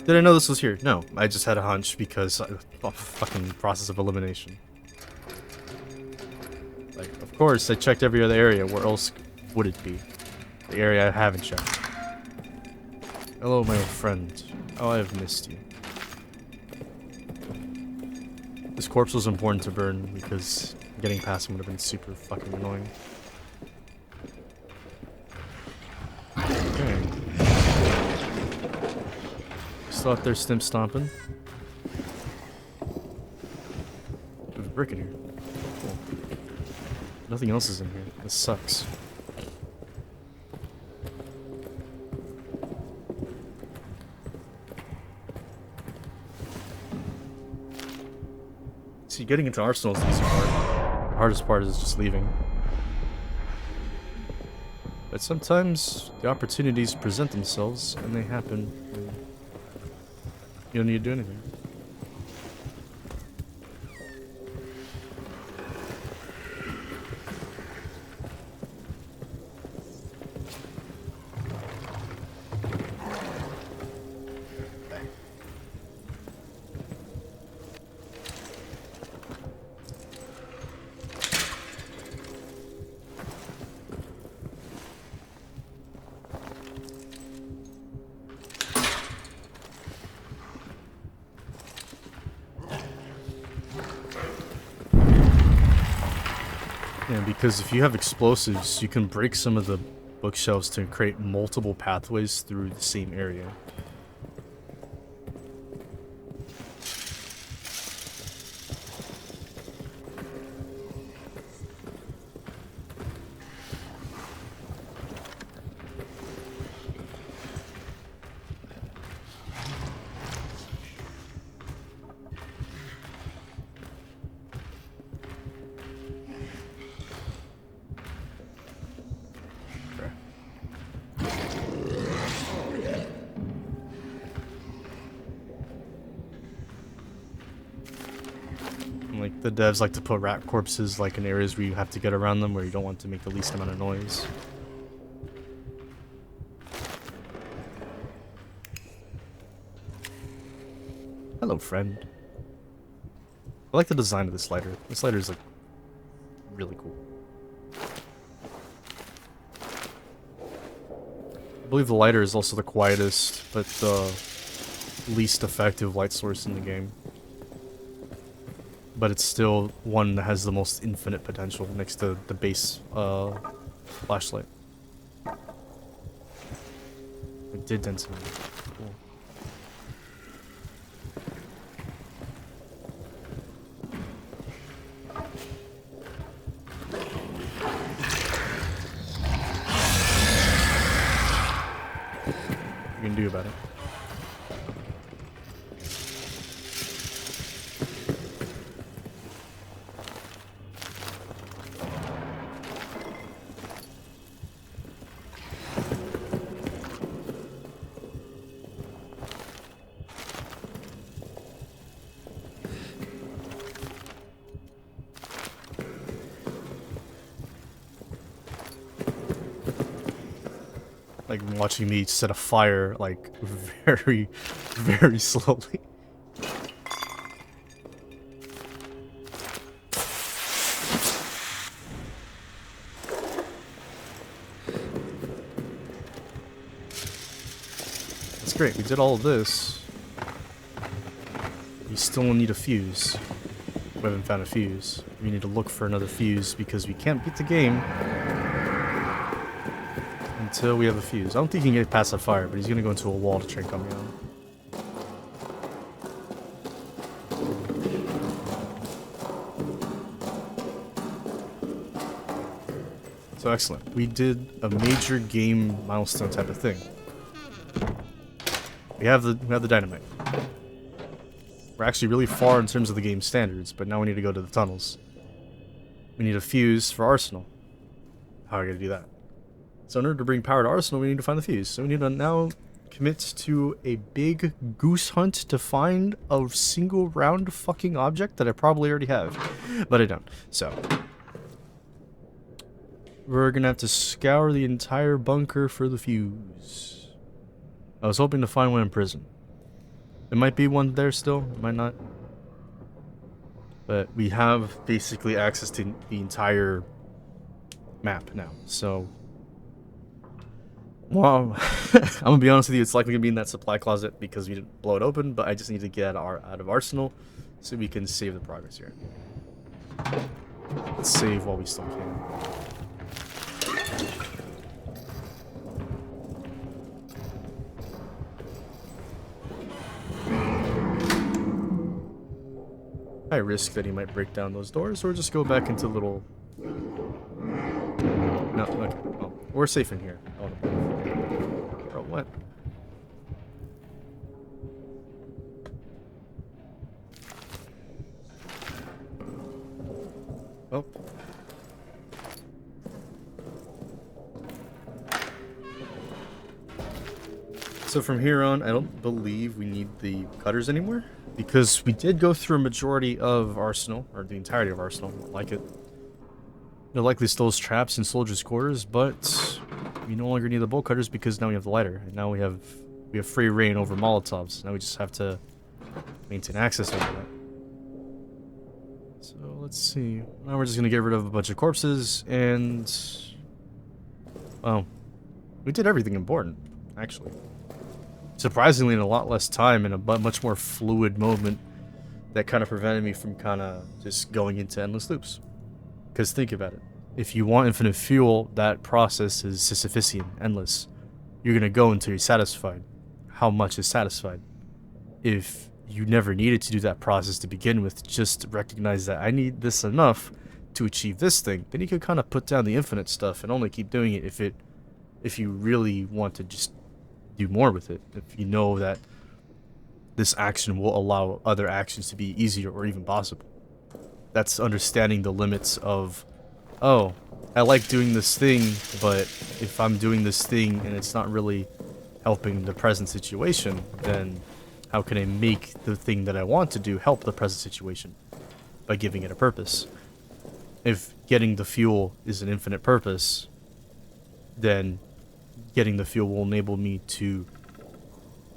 Did I know this was here? No, I just had a hunch because fucking process of elimination. Like, of course, I checked every other area. Where else would it be? The area I haven't checked. Hello, my old friend. Oh, I have missed you. This corpse was important to burn because getting past him would have been super fucking annoying. Okay. Still out there stimp stomping. There's a brick in here. Cool. Nothing else is in here. This sucks. See, getting into Arsenal is the easy part. The hardest part is just leaving. But sometimes the opportunities present themselves and they happen. And you don't need to do anything. Yeah, because if you have explosives, you can break some of the bookshelves to create multiple pathways through the same area. Like, the devs like to put rat corpses like in areas where you have to get around them, where you don't want to make the least amount of noise. Hello, friend. I like the design of this lighter. This lighter is like really cool. I believe the lighter is also the quietest, but the least effective light source in the game. But it's still one that has the most infinite potential next to the base flashlight. It did density. Cool. What you can do about it? Like watching me set a fire, like, very, very slowly. That's great, we did all of this. We still need a fuse. We haven't found a fuse. We need to look for another fuse because we can't beat the game until we have a fuse. I don't think he can get past that fire, but he's gonna go into a wall to try and come down. So excellent. We did a major game milestone type of thing. We have the dynamite. We're actually really far in terms of the game standards, but now we need to go to the tunnels. We need a fuse for Arsenal. How are we going to do that? So in order to bring power to Arsenal, we need to find the fuse. So we need to now commit to a big goose hunt to find a single round fucking object that I probably already have. But I don't. So we're going to have to scour the entire bunker for the fuse. I was hoping to find one in prison. There might be one there still, might not. But we have basically access to the entire map now, so... Well, I'm gonna be honest with you, it's likely gonna be in that supply closet because we didn't blow it open, but I just need to get out of Arsenal so we can save the progress here. Let's save while we still can. I risk that he might break down those doors, or just go back into little... No, okay. Well, we're safe in here. I want to... Bro, what? Oh. So from here on, I don't believe we need the cutters anymore, because we did go through a majority of Arsenal, or the entirety of Arsenal, like it. There likely still is traps in soldiers' quarters, but we no longer need the bolt cutters because now we have the lighter, and now we have free reign over Molotovs. Now we just have to maintain access over that. So let's see. Now we're just gonna get rid of a bunch of corpses, and well, we did everything important, actually. Surprisingly, in a lot less time and a much more fluid moment that kind of prevented me from kind of just going into endless loops. Because think about it. If you want infinite fuel, that process is Sisyphusian, endless. You're going to go until you're satisfied. How much is satisfied? If you never needed to do that process to begin with, just recognize that I need this enough to achieve this thing, then you can kind of put down the infinite stuff and only keep doing it if you really want to just do more with it. If you know that this action will allow other actions to be easier or even possible. That's understanding the limits of, oh, I like doing this thing, but if I'm doing this thing and it's not really helping the present situation, then how can I make the thing that I want to do help the present situation? By giving it a purpose. If getting the fuel is an infinite purpose, then getting the fuel will enable me to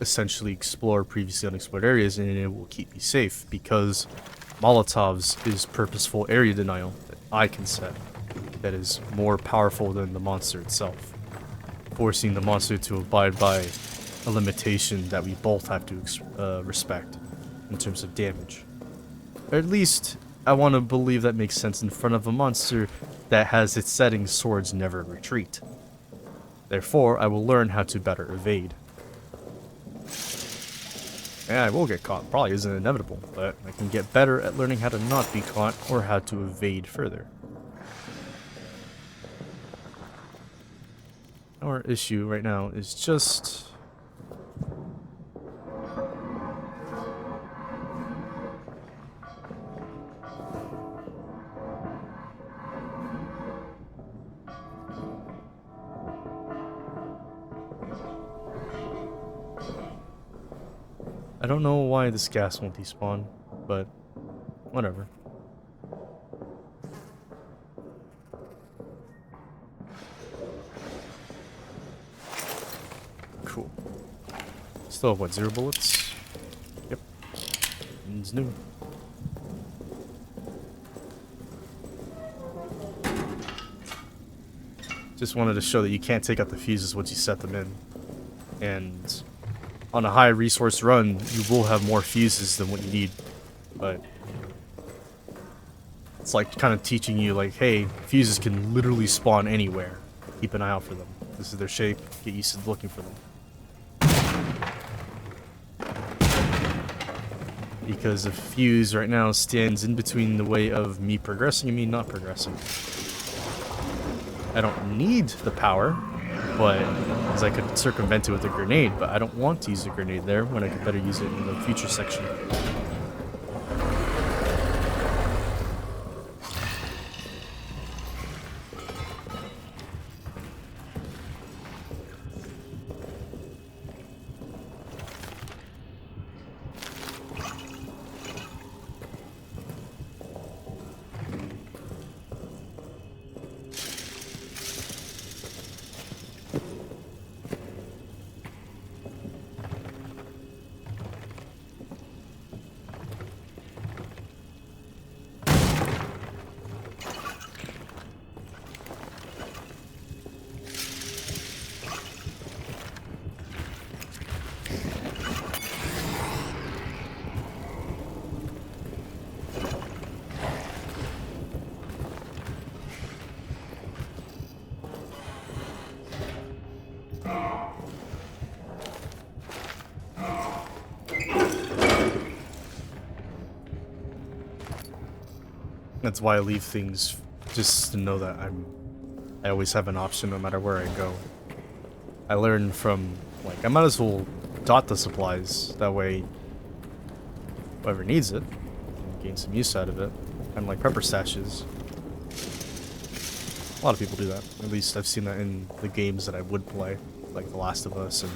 essentially explore previously unexplored areas, and it will keep me safe because Molotovs is purposeful area denial that I can set that is more powerful than the monster itself, forcing the monster to abide by a limitation that we both have to respect in terms of damage. Or at least I want to believe that makes sense in front of a monster that has its setting swords never retreat. Therefore, I will learn how to better evade. Yeah, I will get caught. Probably isn't inevitable, but I can get better at learning how to not be caught or how to evade further. Our issue right now is just... I don't know why this gas won't despawn, but whatever. Cool. Still have, what, 0 bullets? Yep. It's new. Just wanted to show that you can't take out the fuses once you set them in. And on a high resource run, you will have more fuses than what you need. But it's like kind of teaching you, like, hey, fuses can literally spawn anywhere. Keep an eye out for them. This is their shape. Get used to looking for them. Because a fuse right now stands in between the way of me progressing and me not progressing. I don't need the power, but as I could circumvent it with a grenade, but I don't want to use a grenade there when I could better use it in the future section. That's why I leave things just to know that I always have an option no matter where I go. I learn from, like, I might as well dot the supplies, that way whoever needs it can gain some use out of it. Kind of like pepper stashes. A lot of people do that. At least I've seen that in the games that I would play, like The Last of Us and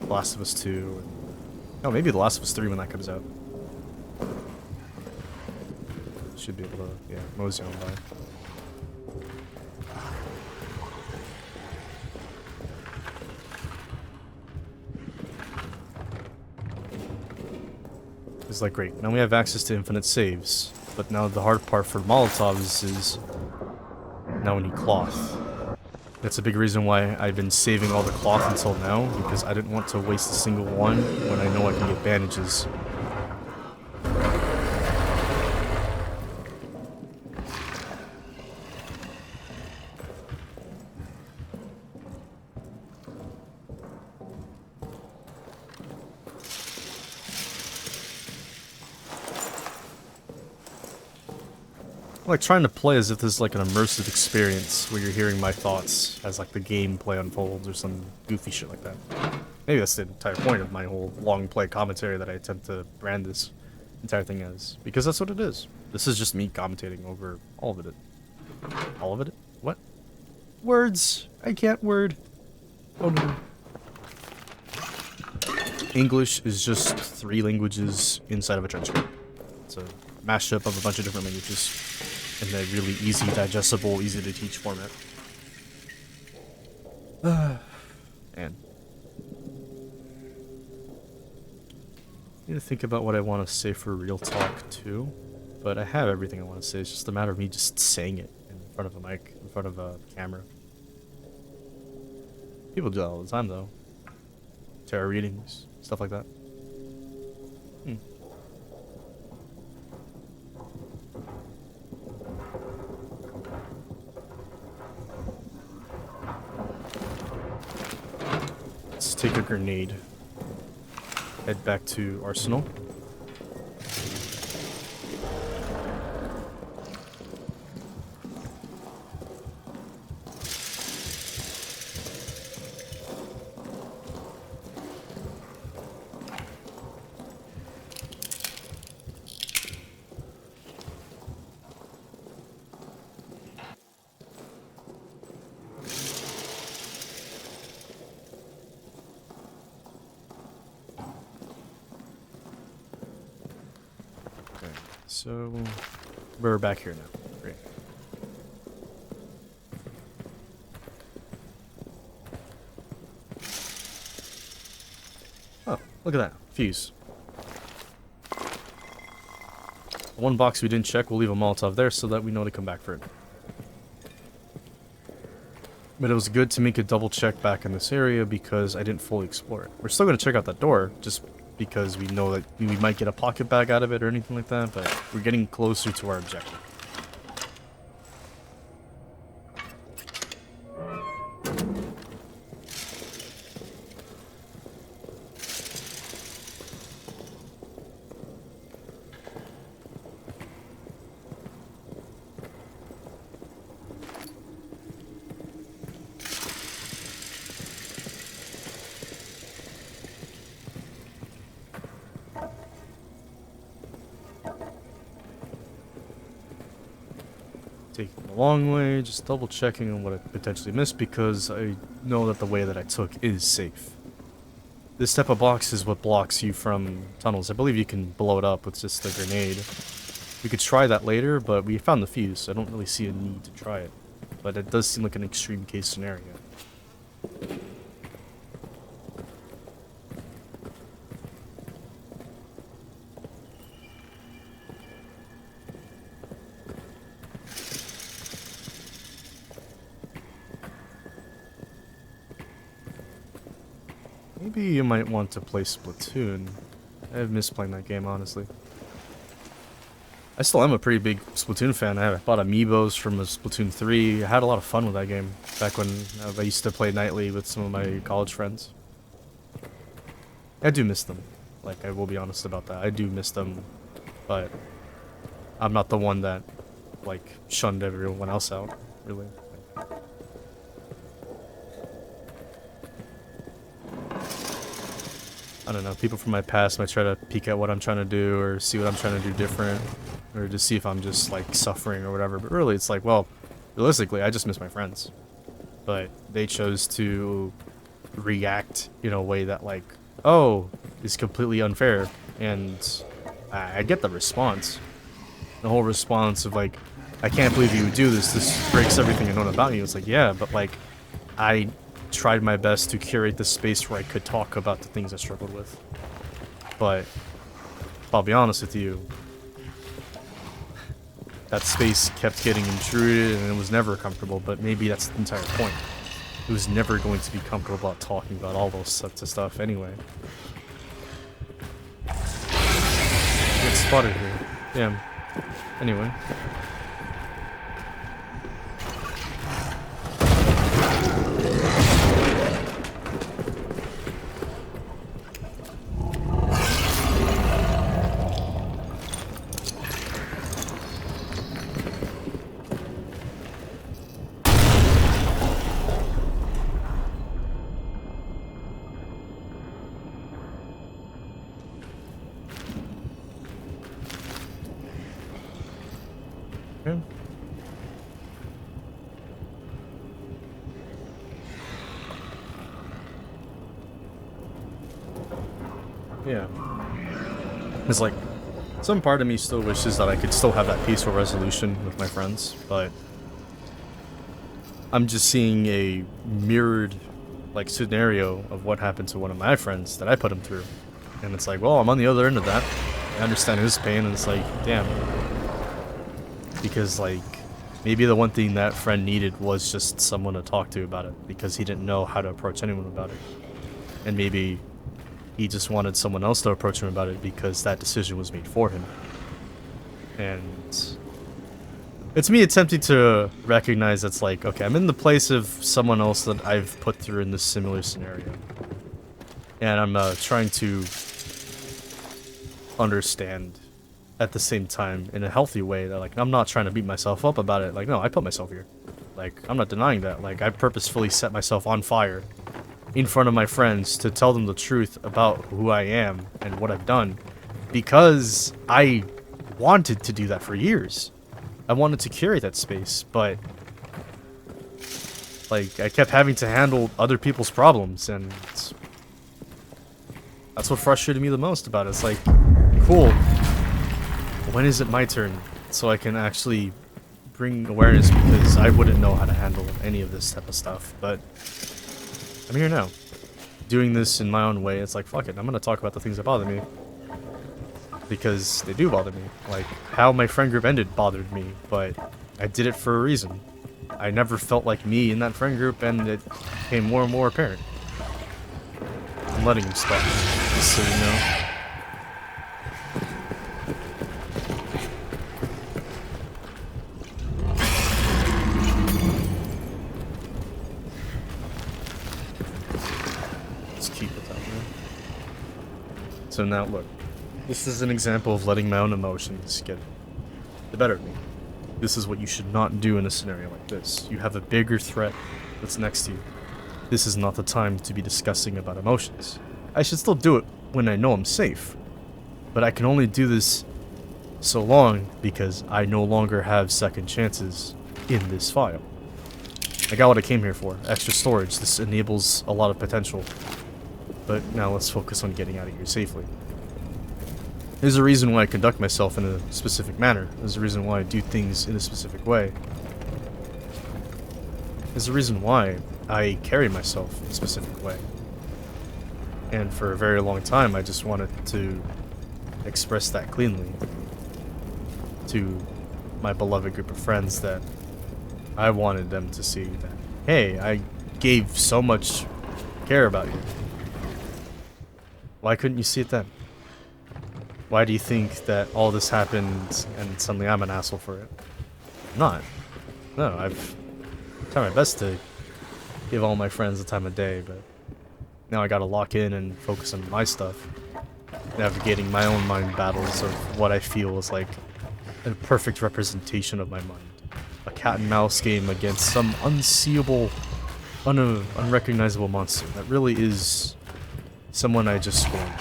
The Last of Us 2. And, oh, maybe The Last of Us 3 when that comes out. Should be able to, yeah, mosey on by. It's like, great, now we have access to infinite saves. But now the hard part for Molotovs is now we need cloth. That's a big reason why I've been saving all the cloth until now, because I didn't want to waste a single one when I know I can get bandages. I'm like trying to play as if this is like an immersive experience where you're hearing my thoughts as like the gameplay unfolds or some goofy shit like that. Maybe that's the entire point of my whole long play commentary that I attempt to brand this entire thing as. Because that's what it is. This is just me commentating over all of it. All of it? What? Words! I can't word. Oh no. English is just 3 languages inside of a trench coat. It's a mashup of a bunch of different languages. In a really easy, digestible, easy to teach format. Man. I need to think about what I want to say for real talk too. But I have everything I want to say. It's just a matter of me just saying it in front of a mic, in front of a camera. People do that all the time though. Tarot readings, stuff like that. Let's take a grenade. Head back to Arsenal. So, we're back here now. Great. Oh, look at that. Fuse. One box we didn't check, we'll leave a Molotov there so that we know to come back for it. But it was good to make a double check back in this area because I didn't fully explore it. We're still going to check out that door, just because we know that we might get a pocket bag out of it or anything like that, but we're getting closer to our objective. Taking the long way, just double checking on what I potentially missed because I know that the way that I took is safe. This type of box is what blocks you from tunnels. I believe you can blow it up with just a grenade. We could try that later, but we found the fuse, so I don't really see a need to try it. But it does seem like an extreme case scenario. Maybe you might want to play Splatoon. I've missed playing that game, honestly. I still am a pretty big Splatoon fan. I bought amiibos from Splatoon 3. I had a lot of fun with that game back when I used to play nightly with some of my college friends. I do miss them. Like, I will be honest about that. I do miss them, but I'm not the one that like shunned everyone else out, really. I don't know, people from my past might try to peek at what I'm trying to do or see what I'm trying to do different, or just see if I'm just like suffering or whatever, but really it's like, well, realistically I just miss my friends, but they chose to react in a way that like, oh, is completely unfair. And I get the response, the whole response of like, I can't believe you would do this, this breaks everything I know about you. It's like, yeah, but like I tried my best to curate the space where I could talk about the things I struggled with, but I'll be honest with you, that space kept getting intruded and it was never comfortable. But maybe that's the entire point. It was never going to be comfortable about talking about all those sorts of stuff anyway. Get spotted here. Damn. Anyway. Okay. Yeah. It's like, some part of me still wishes that I could still have that peaceful resolution with my friends, but I'm just seeing a mirrored, like, scenario of what happened to one of my friends that I put him through. And it's like, well, I'm on the other end of that. I understand his pain, and it's like, damn. Because, like, maybe the one thing that friend needed was just someone to talk to about it, because he didn't know how to approach anyone about it. And maybe he just wanted someone else to approach him about it because that decision was made for him. And it's me attempting to recognize that's like, okay, I'm in the place of someone else that I've put through in this similar scenario. And I'm trying to understand at the same time in a healthy way that, like, I'm not trying to beat myself up about it. Like, no, I put myself here. Like, I'm not denying that. Like, I purposefully set myself on fire in front of my friends to tell them the truth about who I am and what I've done, because I wanted to do that for years. I wanted to curate that space, but like I kept having to handle other people's problems, and that's what frustrated me the most about it. It's like, cool, when is it my turn so I can actually bring awareness, because I wouldn't know how to handle any of this type of stuff. But I'm here now, doing this in my own way. It's like, fuck it, I'm gonna talk about the things that bother me, because they do bother me. Like, how my friend group ended bothered me, but I did it for a reason. I never felt like me in that friend group, and it became more and more apparent. I'm letting him stop, just so you know. So now, look, this is an example of letting my own emotions get the better of me. This is what you should not do in a scenario like this. You have a bigger threat that's next to you. This is not the time to be discussing about emotions. I should still do it when I know I'm safe, but I can only do this so long because I no longer have second chances in this file. I got what I came here for, extra storage. This enables a lot of potential. But now let's focus on getting out of here safely. There's a reason why I conduct myself in a specific manner. There's a reason why I do things in a specific way. There's a reason why I carry myself in a specific way. And for a very long time, I just wanted to express that cleanly to my beloved group of friends, that I wanted them to see that, hey, I gave so much care about you. Why couldn't you see it then? Why do you think that all this happened and suddenly I'm an asshole for it? I'm not. No, I've tried my best to give all my friends the time of day, but now I gotta lock in and focus on my stuff. Navigating my own mind battles of what I feel is like a perfect representation of my mind. A cat and mouse game against some unseeable, unrecognizable monster that really is someone I just scorn.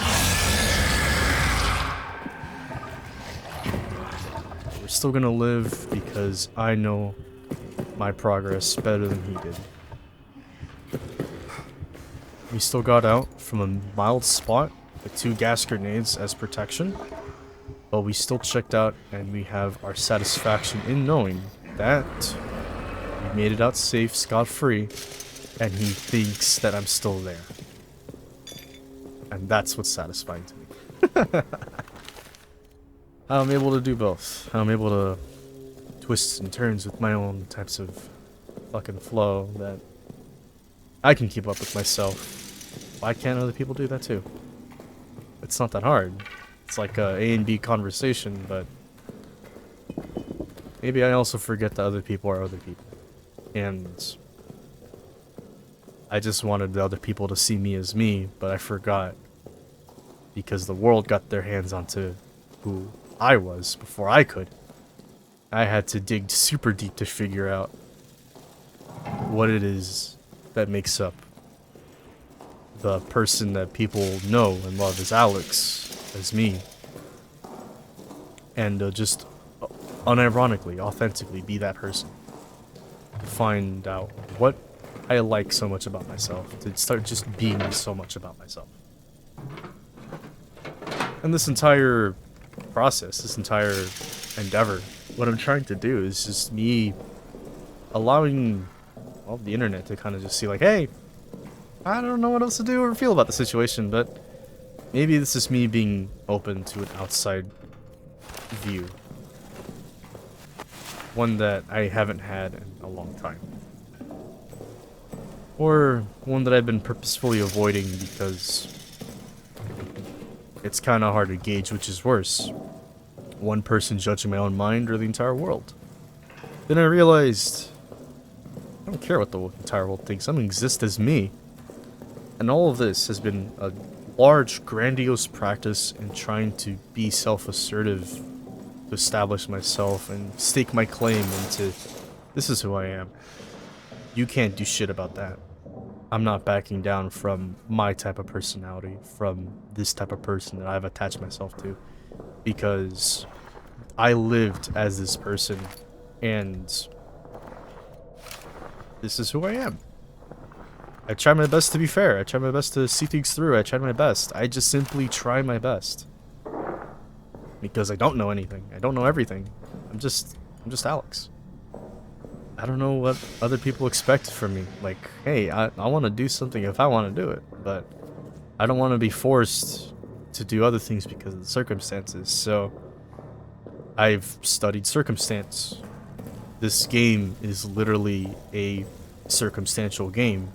We're still gonna live because I know my progress better than he did. We still got out from a mild spot with 2 gas grenades as protection, but we still checked out and we have our satisfaction in knowing that we made it out safe, scot-free, and he thinks that I'm still there. And that's what's satisfying to me. I'm able to do both. I'm able to twists and turns with my own types of fucking flow that I can keep up with myself. Why can't other people do that too? It's not that hard. It's like a A and B conversation, but maybe I also forget that other people are other people. And I just wanted the other people to see me as me, but I forgot because the world got their hands onto who I was before I could. I had to dig super deep to figure out what it is that makes up the person that people know and love as Alex, as me. And just unironically, authentically be that person. To find out what I like so much about myself. To start just being so much about myself. And this entire process, this entire endeavor, what I'm trying to do is just me allowing, well, the internet to kind of just see like, hey, I don't know what else to do or feel about the situation, but maybe this is me being open to an outside view. One that I haven't had in a long time. Or one that I've been purposefully avoiding because it's kind of hard to gauge which is worse. One person judging my own mind or the entire world. Then I realized I don't care what the entire world thinks. I'm gonna exist as me. And all of this has been a large, grandiose practice in trying to be self-assertive, to establish myself and stake my claim into this is who I am. You can't do shit about that. I'm not backing down from my type of personality, from this type of person that I've attached myself to, because I lived as this person and this is who I am. I try my best to be fair. I try my best to see things through. I try my best. I just simply try my best. Because I don't know anything. I don't know everything. I'm just Alex. I don't know what other people expect from me. Like, hey, I want to do something if I want to do it. But I don't want to be forced to do other things because of the circumstances. So I've studied circumstance. This game is literally a circumstantial game.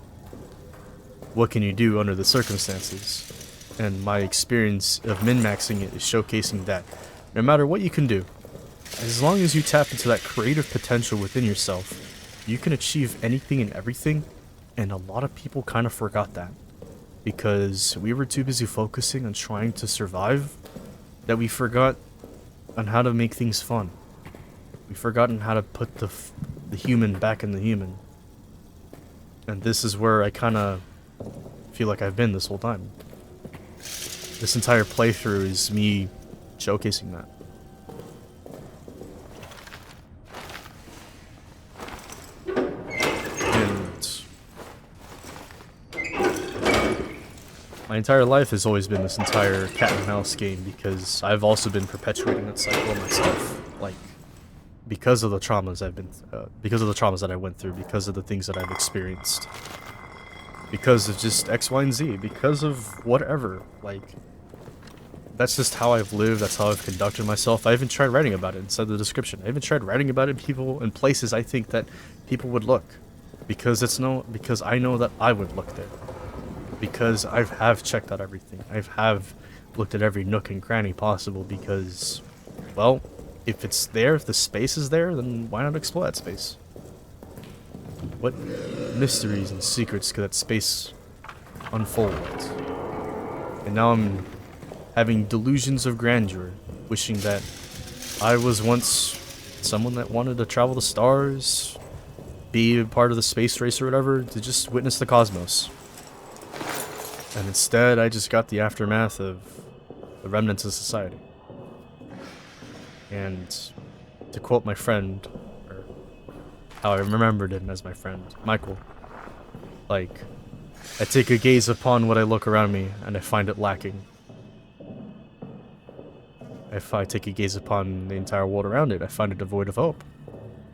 What can you do under the circumstances? And my experience of min-maxing it is showcasing that no matter what you can do, as long as you tap into that creative potential within yourself, you can achieve anything and everything, and a lot of people kind of forgot that. Because we were too busy focusing on trying to survive, that we forgot on how to make things fun. We've forgotten how to put the human back in the human. And this is where I kind of feel like I've been this whole time. This entire playthrough is me showcasing that. And my entire life has always been this entire cat and mouse game because I've also been perpetuating that cycle myself. Like, because of the traumas because of the traumas that I went through, because of the things that I've experienced. Because of just X, Y, and Z, because of whatever, like, that's just how I've lived, that's how I've conducted myself. I even tried writing about it inside the description. I even tried writing about it in places I think that people would look. Because I know that I would look there. Because I have checked out everything. I have looked at every nook and cranny possible because, well, if it's there, if the space is there, then why not explore that space? What mysteries and secrets could that space unfold? And now I'm having delusions of grandeur, wishing that I was once someone that wanted to travel the stars, be a part of the space race or whatever, to just witness the cosmos. And instead, I just got the aftermath of the remnants of society. And to quote my friend, or how I remembered him as my friend, Michael, like, I take a gaze upon what I look around me, and I find it lacking. If I take a gaze upon the entire world around it, I find it devoid of hope.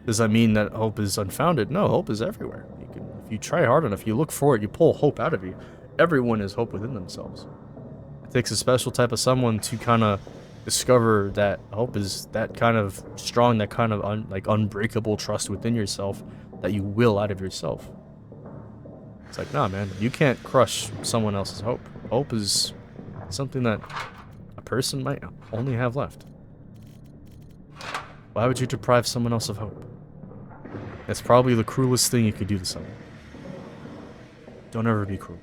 Does that mean that hope is unfounded? No, hope is everywhere. If you try hard enough, you look for it, you pull hope out of you. Everyone has hope within themselves. It takes a special type of someone to kind of discover that hope is that kind of strong, that kind of unbreakable trust within yourself that you will out of yourself. It's like, nah, man, you can't crush someone else's hope. Hope is something that a person might only have left. Why would you deprive someone else of hope? That's probably the cruelest thing you could do to someone. Don't ever be cruel.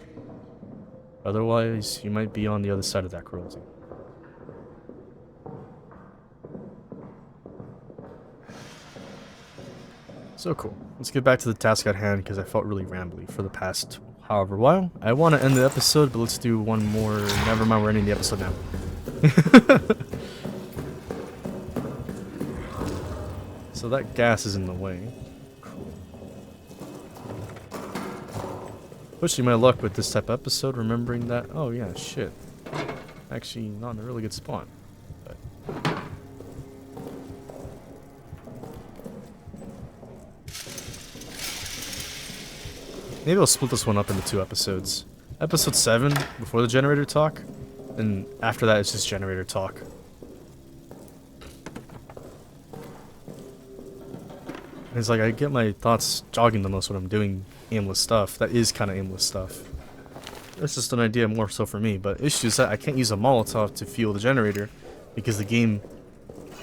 Otherwise, you might be on the other side of that cruelty. So cool. Let's get back to the task at hand because I felt really rambly for the past however while. I want to end the episode, but let's do one more. Never mind, we're ending the episode now. So that gas is in the way. Cool. Pushing my luck with this type of episode, remembering that, oh yeah, shit. Actually, not in a really good spot. But maybe I'll split this one up into 2 episodes. Episode 7, before the generator talk, and after that it's just generator talk. It's like I get my thoughts jogging the most when I'm doing aimless stuff. That is kind of aimless stuff. That's just an idea more so for me, but issue is that I can't use a Molotov to fuel the generator because the game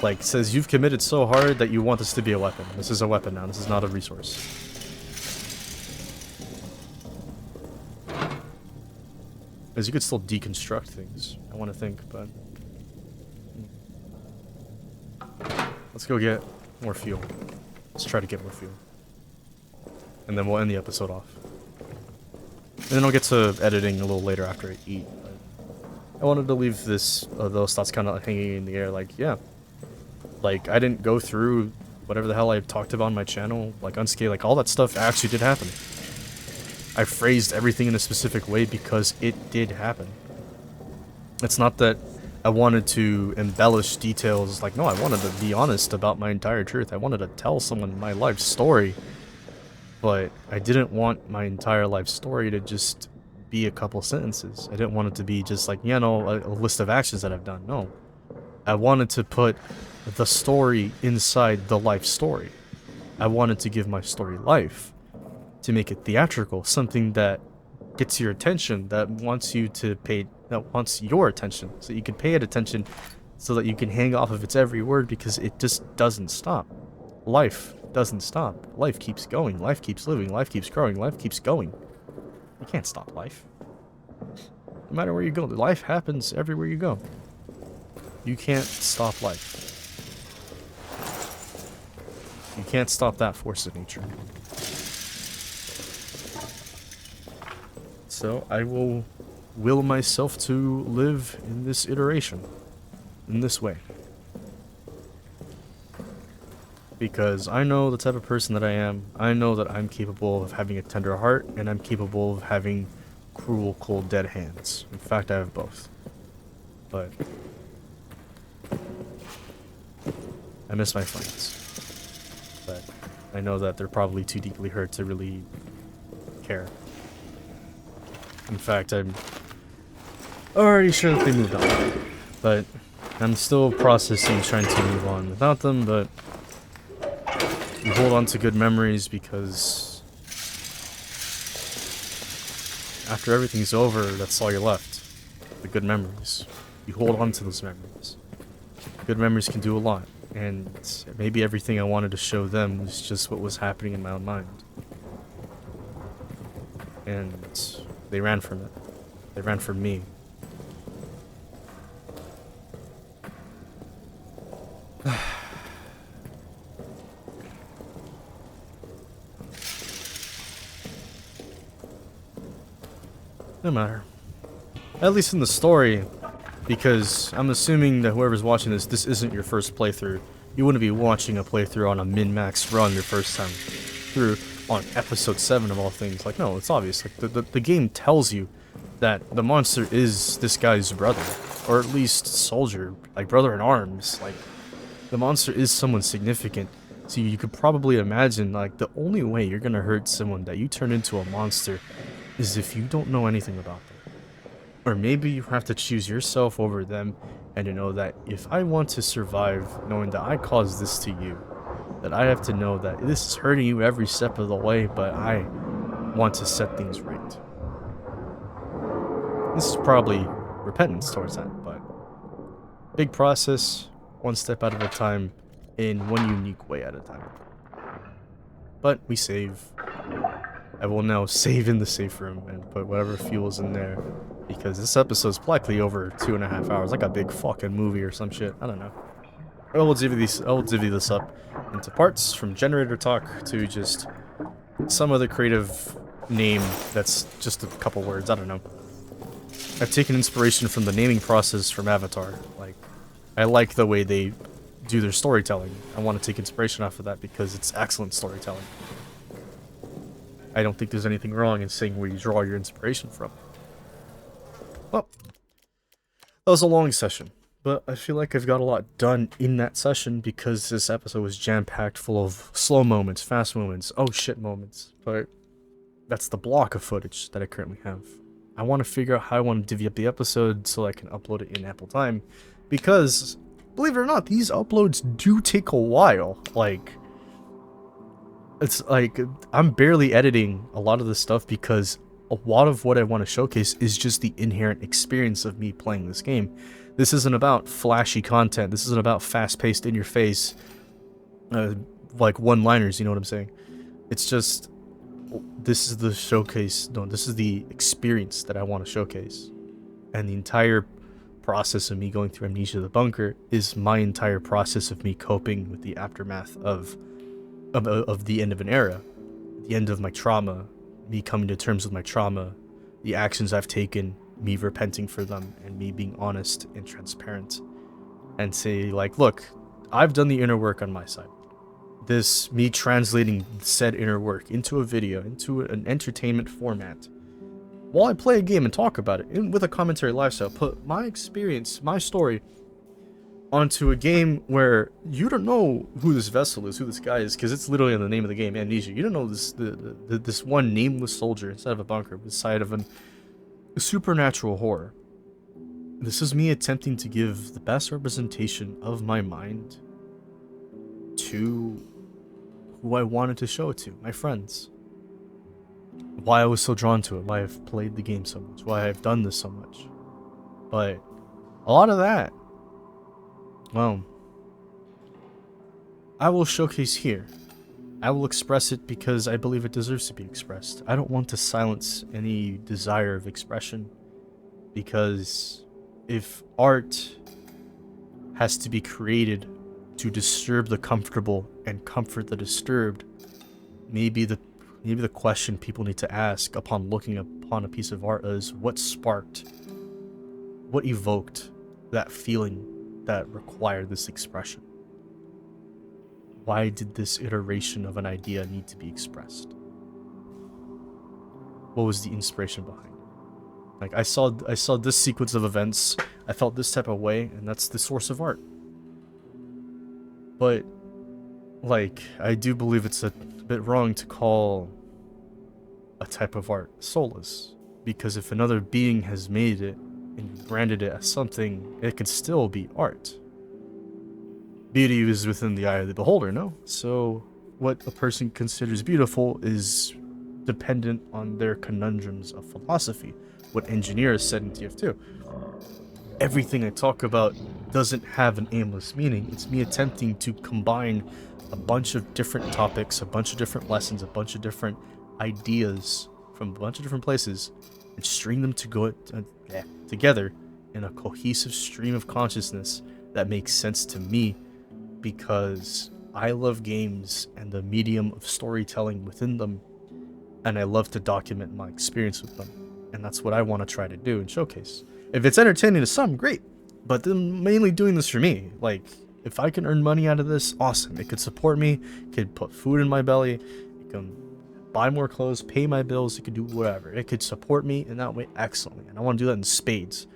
like says you've committed so hard that you want this to be a weapon. This is a weapon now. This is not a resource. Because you could still deconstruct things, I want to think, but let's go get more fuel. Let's try to get more fuel. And then we'll end the episode off. And then I'll get to editing a little later after I eat. But I wanted to leave this those thoughts kind of hanging in the air, like, yeah. Like, I didn't go through whatever the hell I talked about on my channel, like unscathed, like all that stuff actually did happen. I phrased everything in a specific way because it did happen. It's not that I wanted to embellish details, like, no, I wanted to be honest about my entire truth. I wanted to tell someone my life story, but I didn't want my entire life story to just be a couple sentences. I didn't want it to be just like, you know, a list of actions that I've done. No. I wanted to put the story inside the life story. I wanted to give my story life, to make it theatrical, something that gets your attention, that wants you to pay, that wants your attention, so you can pay it attention, so that you can hang off of its every word, because it just doesn't stop. Life doesn't stop. Life keeps going. Life keeps living. Life keeps growing. Life keeps going. You can't stop life. No matter where you go, life happens everywhere you go. You can't stop life. You can't stop that force of nature. So I will myself to live in this iteration, in this way. Because I know the type of person that I am. I know that I'm capable of having a tender heart, and I'm capable of having cruel, cold, dead hands. In fact, I have both. But I miss my friends. But I know that they're probably too deeply hurt to really care. In fact, I'm already sure that they moved on. But I'm still processing trying to move on without them, but you hold on to good memories because after everything's over, that's all you're left. The good memories. You hold on to those memories. Good memories can do a lot, and maybe everything I wanted to show them was just what was happening in my own mind. And they ran from it. They ran from me. gonna matter. At least in the story, because I'm assuming that whoever's watching this isn't your first playthrough. You wouldn't be watching a playthrough on a min-max run your first time through on episode 7 of all things. Like, no, it's obvious. Like, the game tells you that the monster is this guy's brother, or at least soldier, like brother in arms. Like, the monster is someone significant. So you could probably imagine, like, the only way you're gonna hurt someone that you turn into a monster is if you don't know anything about them. Or maybe you have to choose yourself over them, and to know that if I want to survive knowing that I caused this to you, that I have to know that this is hurting you every step of the way, but I want to set things right. This is probably repentance towards that, but big process, one step out of a time, in one unique way at a time. But we save. I will now save in the safe room and put whatever fuel's in there, because this episode's likely over 2.5 hours, like a big fucking movie or some shit. I don't know. I will divvy this up into parts, from generator talk to just some other creative name that's just a couple words. I don't know. I've taken inspiration from the naming process from Avatar. Like, I like the way they do their storytelling. I want to take inspiration off of that because it's excellent storytelling. I don't think there's anything wrong in saying where you draw your inspiration from. Well, that was a long session, but I feel like I've got a lot done in that session because this episode was jam-packed full of slow moments, fast moments, oh shit moments. But that's the block of footage that I currently have. I want to figure out how I want to divvy up the episode so I can upload it in ample time, because, believe it or not, these uploads do take a while. Like, it's like, I'm barely editing a lot of this stuff because a lot of what I want to showcase is just the inherent experience of me playing this game. This isn't about flashy content. This isn't about fast-paced, in-your-face, like one-liners, you know what I'm saying? It's just, this is the showcase, no, this is the experience that I want to showcase. And the entire process of me going through Amnesia the Bunker is my entire process of me coping with the aftermath of the end of an era, the end of my trauma, me coming to terms with my trauma, the actions I've taken, me repenting for them, and me being honest and transparent, and say, like, look, I've done the inner work on my side. This, me translating said inner work into a video, into an entertainment format, while I play a game and talk about it, and with a commentary lifestyle, put my experience, my story, onto a game where you don't know who this vessel is, who this guy is, because it's literally in the name of the game, Amnesia. You don't know this one nameless soldier inside of a bunker, beside of a supernatural horror. This is me attempting to give the best representation of my mind to who I wanted to show it to, my friends. Why I was so drawn to it, why I've played the game so much, why I've done this so much. But a lot of that, well, I will showcase here. I will express it because I believe it deserves to be expressed. I don't want to silence any desire of expression, because if art has to be created to disturb the comfortable and comfort the disturbed, maybe the question people need to ask upon looking upon a piece of art is, what sparked, what evoked that feeling that required this expression? Why did this iteration of an idea need to be expressed? What was the inspiration behind it? Like, I saw this sequence of events, I felt this type of way, and that's the source of art. But, like, I do believe it's a bit wrong to call a type of art soulless, because if another being has made it and branded it as something, it could still be art. Beauty is within the eye of the beholder, no? So what a person considers beautiful is dependent on their conundrums of philosophy, what engineers said in TF2. Everything I talk about doesn't have an aimless meaning. It's me attempting to combine a bunch of different topics, a bunch of different lessons, a bunch of different ideas from a bunch of different places, and string them together in a cohesive stream of consciousness that makes sense to me, because I love games and the medium of storytelling within them, and I love to document my experience with them. And that's what I want to try to do and showcase. If it's entertaining to some, great. But then mainly doing this for me. Like, if I can earn money out of this, awesome. It could support me, it could put food in my belly, it can buy more clothes, pay my bills, it could do whatever. It could support me in that way excellently. And I want to do that in spades.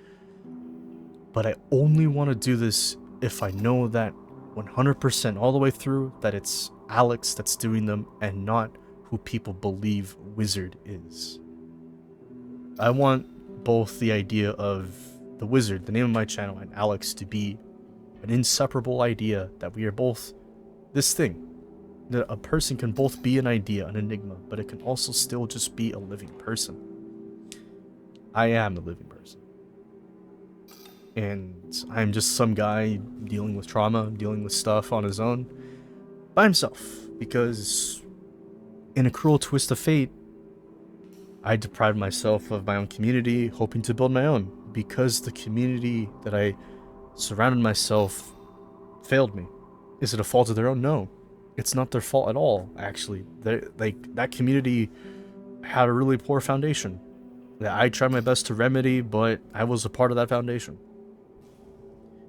But I only want to do this if I know that 100% all the way through that it's Alex that's doing them and not who people believe Wizard is. I want both the idea of the Wizard, the name of my channel, and Alex to be an inseparable idea, that we are both this thing. That a person can both be an idea, an enigma, but it can also still just be a living person. I am a living person. And I'm just some guy dealing with trauma, dealing with stuff on his own, by himself. Because in a cruel twist of fate, I deprived myself of my own community, hoping to build my own, because the community that I surrounded myself failed me. Is it a fault of their own? No. It's not their fault at all, actually. That community had a really poor foundation that I tried my best to remedy, but I was a part of that foundation.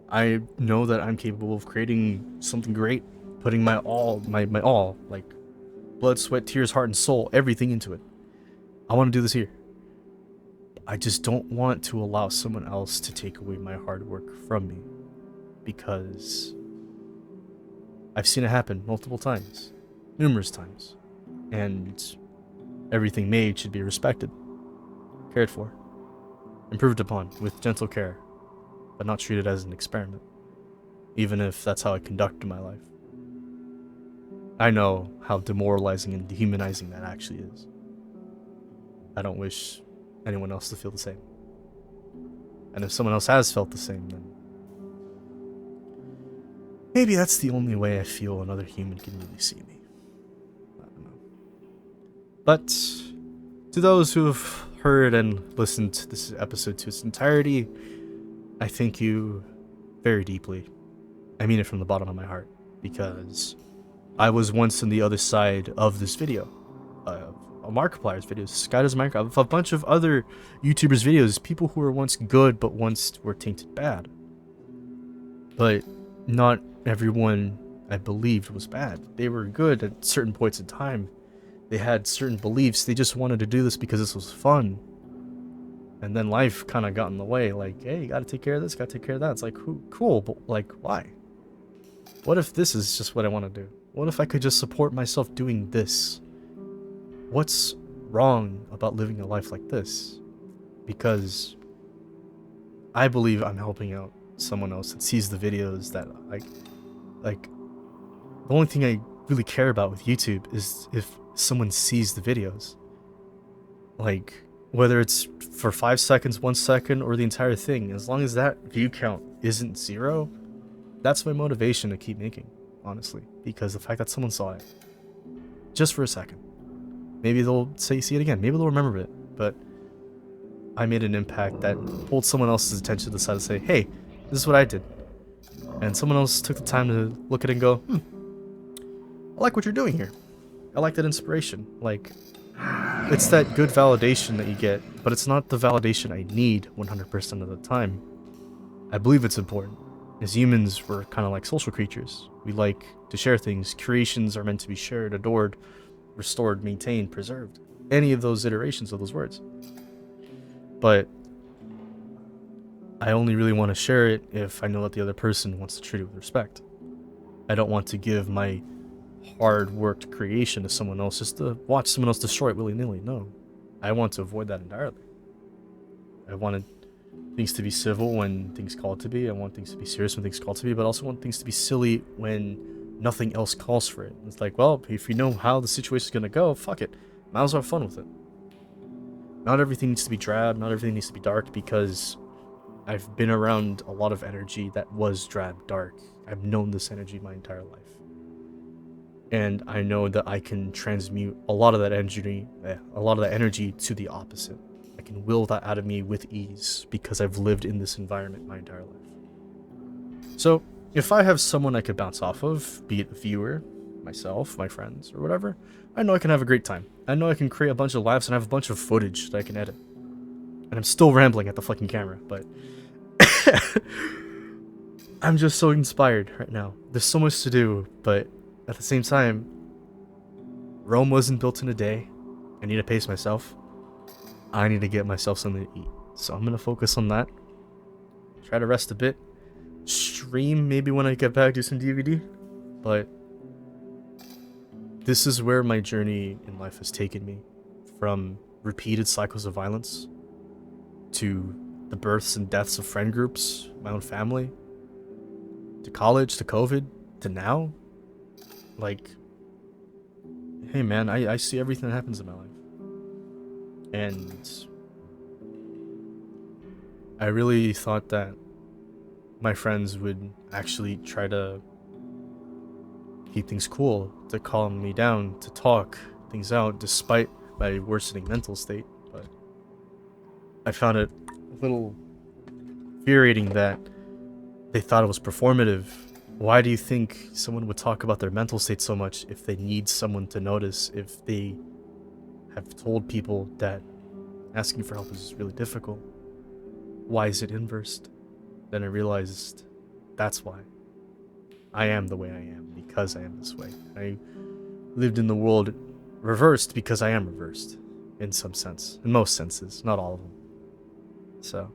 I know that I'm capable of creating something great, putting my all, my all, like blood, sweat, tears, heart, and soul, everything into it. I want to do this here. I just don't want to allow someone else to take away my hard work from me, because I've seen it happen multiple times, numerous times, and everything made should be respected, cared for, improved upon with gentle care, but not treated as an experiment, even if that's how I conduct my life. I know how demoralizing and dehumanizing that actually is. I don't wish anyone else to feel the same. And if someone else has felt the same, then maybe that's the only way I feel another human can really see me. I don't know. But to those who have heard and listened to this episode to its entirety, I thank you very deeply. I mean it from the bottom of my heart, because I was once on the other side of this video. Markiplier's videos, Sky Does Minecraft, a bunch of other YouTubers' videos, people who were once good but once were tainted bad. But not everyone I believed was bad. They were good at certain points in time. They had certain beliefs. They just wanted to do this because this was fun. And then life kind of got in the way. Like, hey, you gotta take care of this, gotta take care of that. It's like, cool, but like, why? What if this is just what I want to do? What if I could just support myself doing this? What's wrong about living a life like this? Because I believe I'm helping out someone else that sees the videos that like the only thing I really care about with YouTube is if someone sees the videos. Like, whether it's for 5 seconds, 1 second, or the entire thing, as long as that view count isn't 0, that's my motivation to keep making, honestly. Because the fact that someone saw it, just for a second, maybe they'll see it again, maybe they'll remember it, but I made an impact that holds someone else's attention to the side and say, hey, this is what I did. And someone else took the time to look at it and go, I like what you're doing here. I like that inspiration. Like, it's that good validation that you get, but it's not the validation I need 100% of the time. I believe it's important. As humans, we're kind of like social creatures. We like to share things. Creations are meant to be shared, adored, restored, maintained, preserved. Any of those iterations of those words. But I only really want to share it if I know that the other person wants to treat it with respect. I don't want to give my hard-worked creation to someone else just to watch someone else destroy it willy-nilly. No. I want to avoid that entirely. I wanted things to be civil when things call it to be. I want things to be serious when things call it to be, but I also want things to be silly when nothing else calls for it. It's like, well, if you know how the situation's gonna go, fuck it. Might as well have fun with it. Not everything needs to be drab, not everything needs to be dark, because I've been around a lot of energy that was drab, dark. I've known this energy my entire life. And I know that I can transmute a lot of that energy to the opposite. I can will that out of me with ease because I've lived in this environment my entire life. So if I have someone I could bounce off of, be it a viewer, myself, my friends, or whatever, I know I can have a great time. I know I can create a bunch of laughs and have a bunch of footage that I can edit. And I'm still rambling at the fucking camera, but I'm just so inspired right now. There's so much to do, but at the same time, Rome wasn't built in a day. I need to pace myself. I need to get myself something to eat. So I'm gonna focus on that. Try to rest a bit. Stream maybe when I get back, do some DVD. But this is where my journey in life has taken me. From repeated cycles of violence to the births and deaths of friend groups, my own family, to college, to COVID, to now. Like, hey man, I see everything that happens in my life. And I really thought that my friends would actually try to keep things cool, to calm me down, to talk things out despite my worsening mental state. But I found it a little infuriating that they thought it was performative. Why do you think someone would talk about their mental state so much if they need someone to notice, if they have told people that asking for help is really difficult? Why is it inversed? Then I realized that's why. I am the way I am because I am this way. I lived in the world reversed because I am reversed. In some sense. In most senses. Not all of them. So,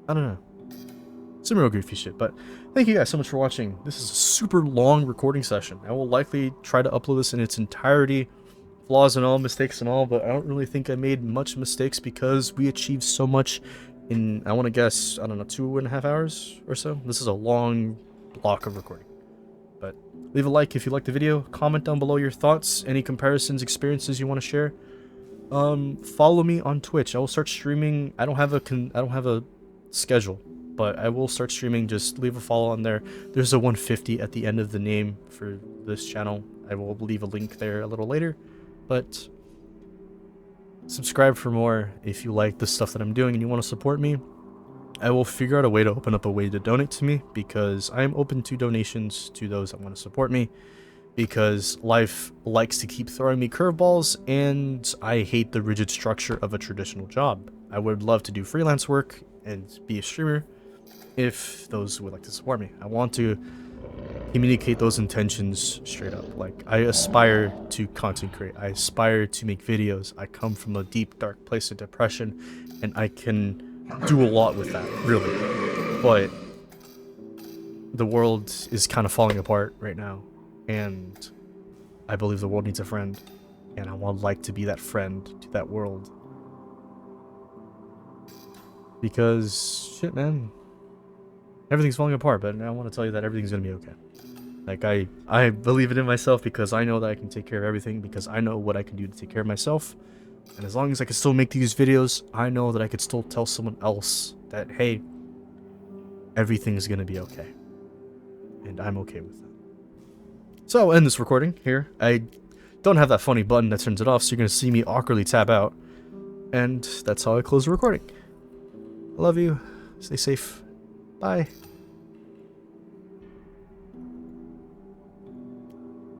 I don't know. Some real goofy shit, but thank you guys so much for watching. This is a super long recording session. I will likely try to upload this in its entirety. Flaws and all, mistakes and all, but I don't really think I made much mistakes because we achieved so much in, I want to guess, I don't know, 2.5 hours or so. This is a long block of recording. But leave a like if you liked the video. Comment down below your thoughts, any comparisons, experiences you want to share. Follow me on Twitch. I will start streaming. I don't have a schedule, but I will start streaming. Just leave a follow on there. There's a 150 at the end of the name for this channel. I will leave a link there a little later. But subscribe for more if you like the stuff that I'm doing and you want to support me. I will figure out a way to open up a way to donate to me because I am open to donations to those that want to support me, because life likes to keep throwing me curveballs and I hate the rigid structure of a traditional job. I would love to do freelance work and be a streamer if those would like to support me. I want to communicate those intentions straight up. Like, I aspire to content create. I aspire to make videos. I come from a deep, dark place of depression, and I can do a lot with that, really. But the world is kind of falling apart right now, and I believe the world needs a friend, and I would like to be that friend to that world. Because, shit, man, everything's falling apart, but I want to tell you that everything's going to be okay. Like, I believe it in myself because I know that I can take care of everything, because I know what I can do to take care of myself. And as long as I can still make these videos, I know that I could still tell someone else that, hey, everything's going to be okay. And I'm okay with that. So I'll end this recording here. I don't have that funny button that turns it off, so you're going to see me awkwardly tap out. And that's how I close the recording. I love you. Stay safe. Bye.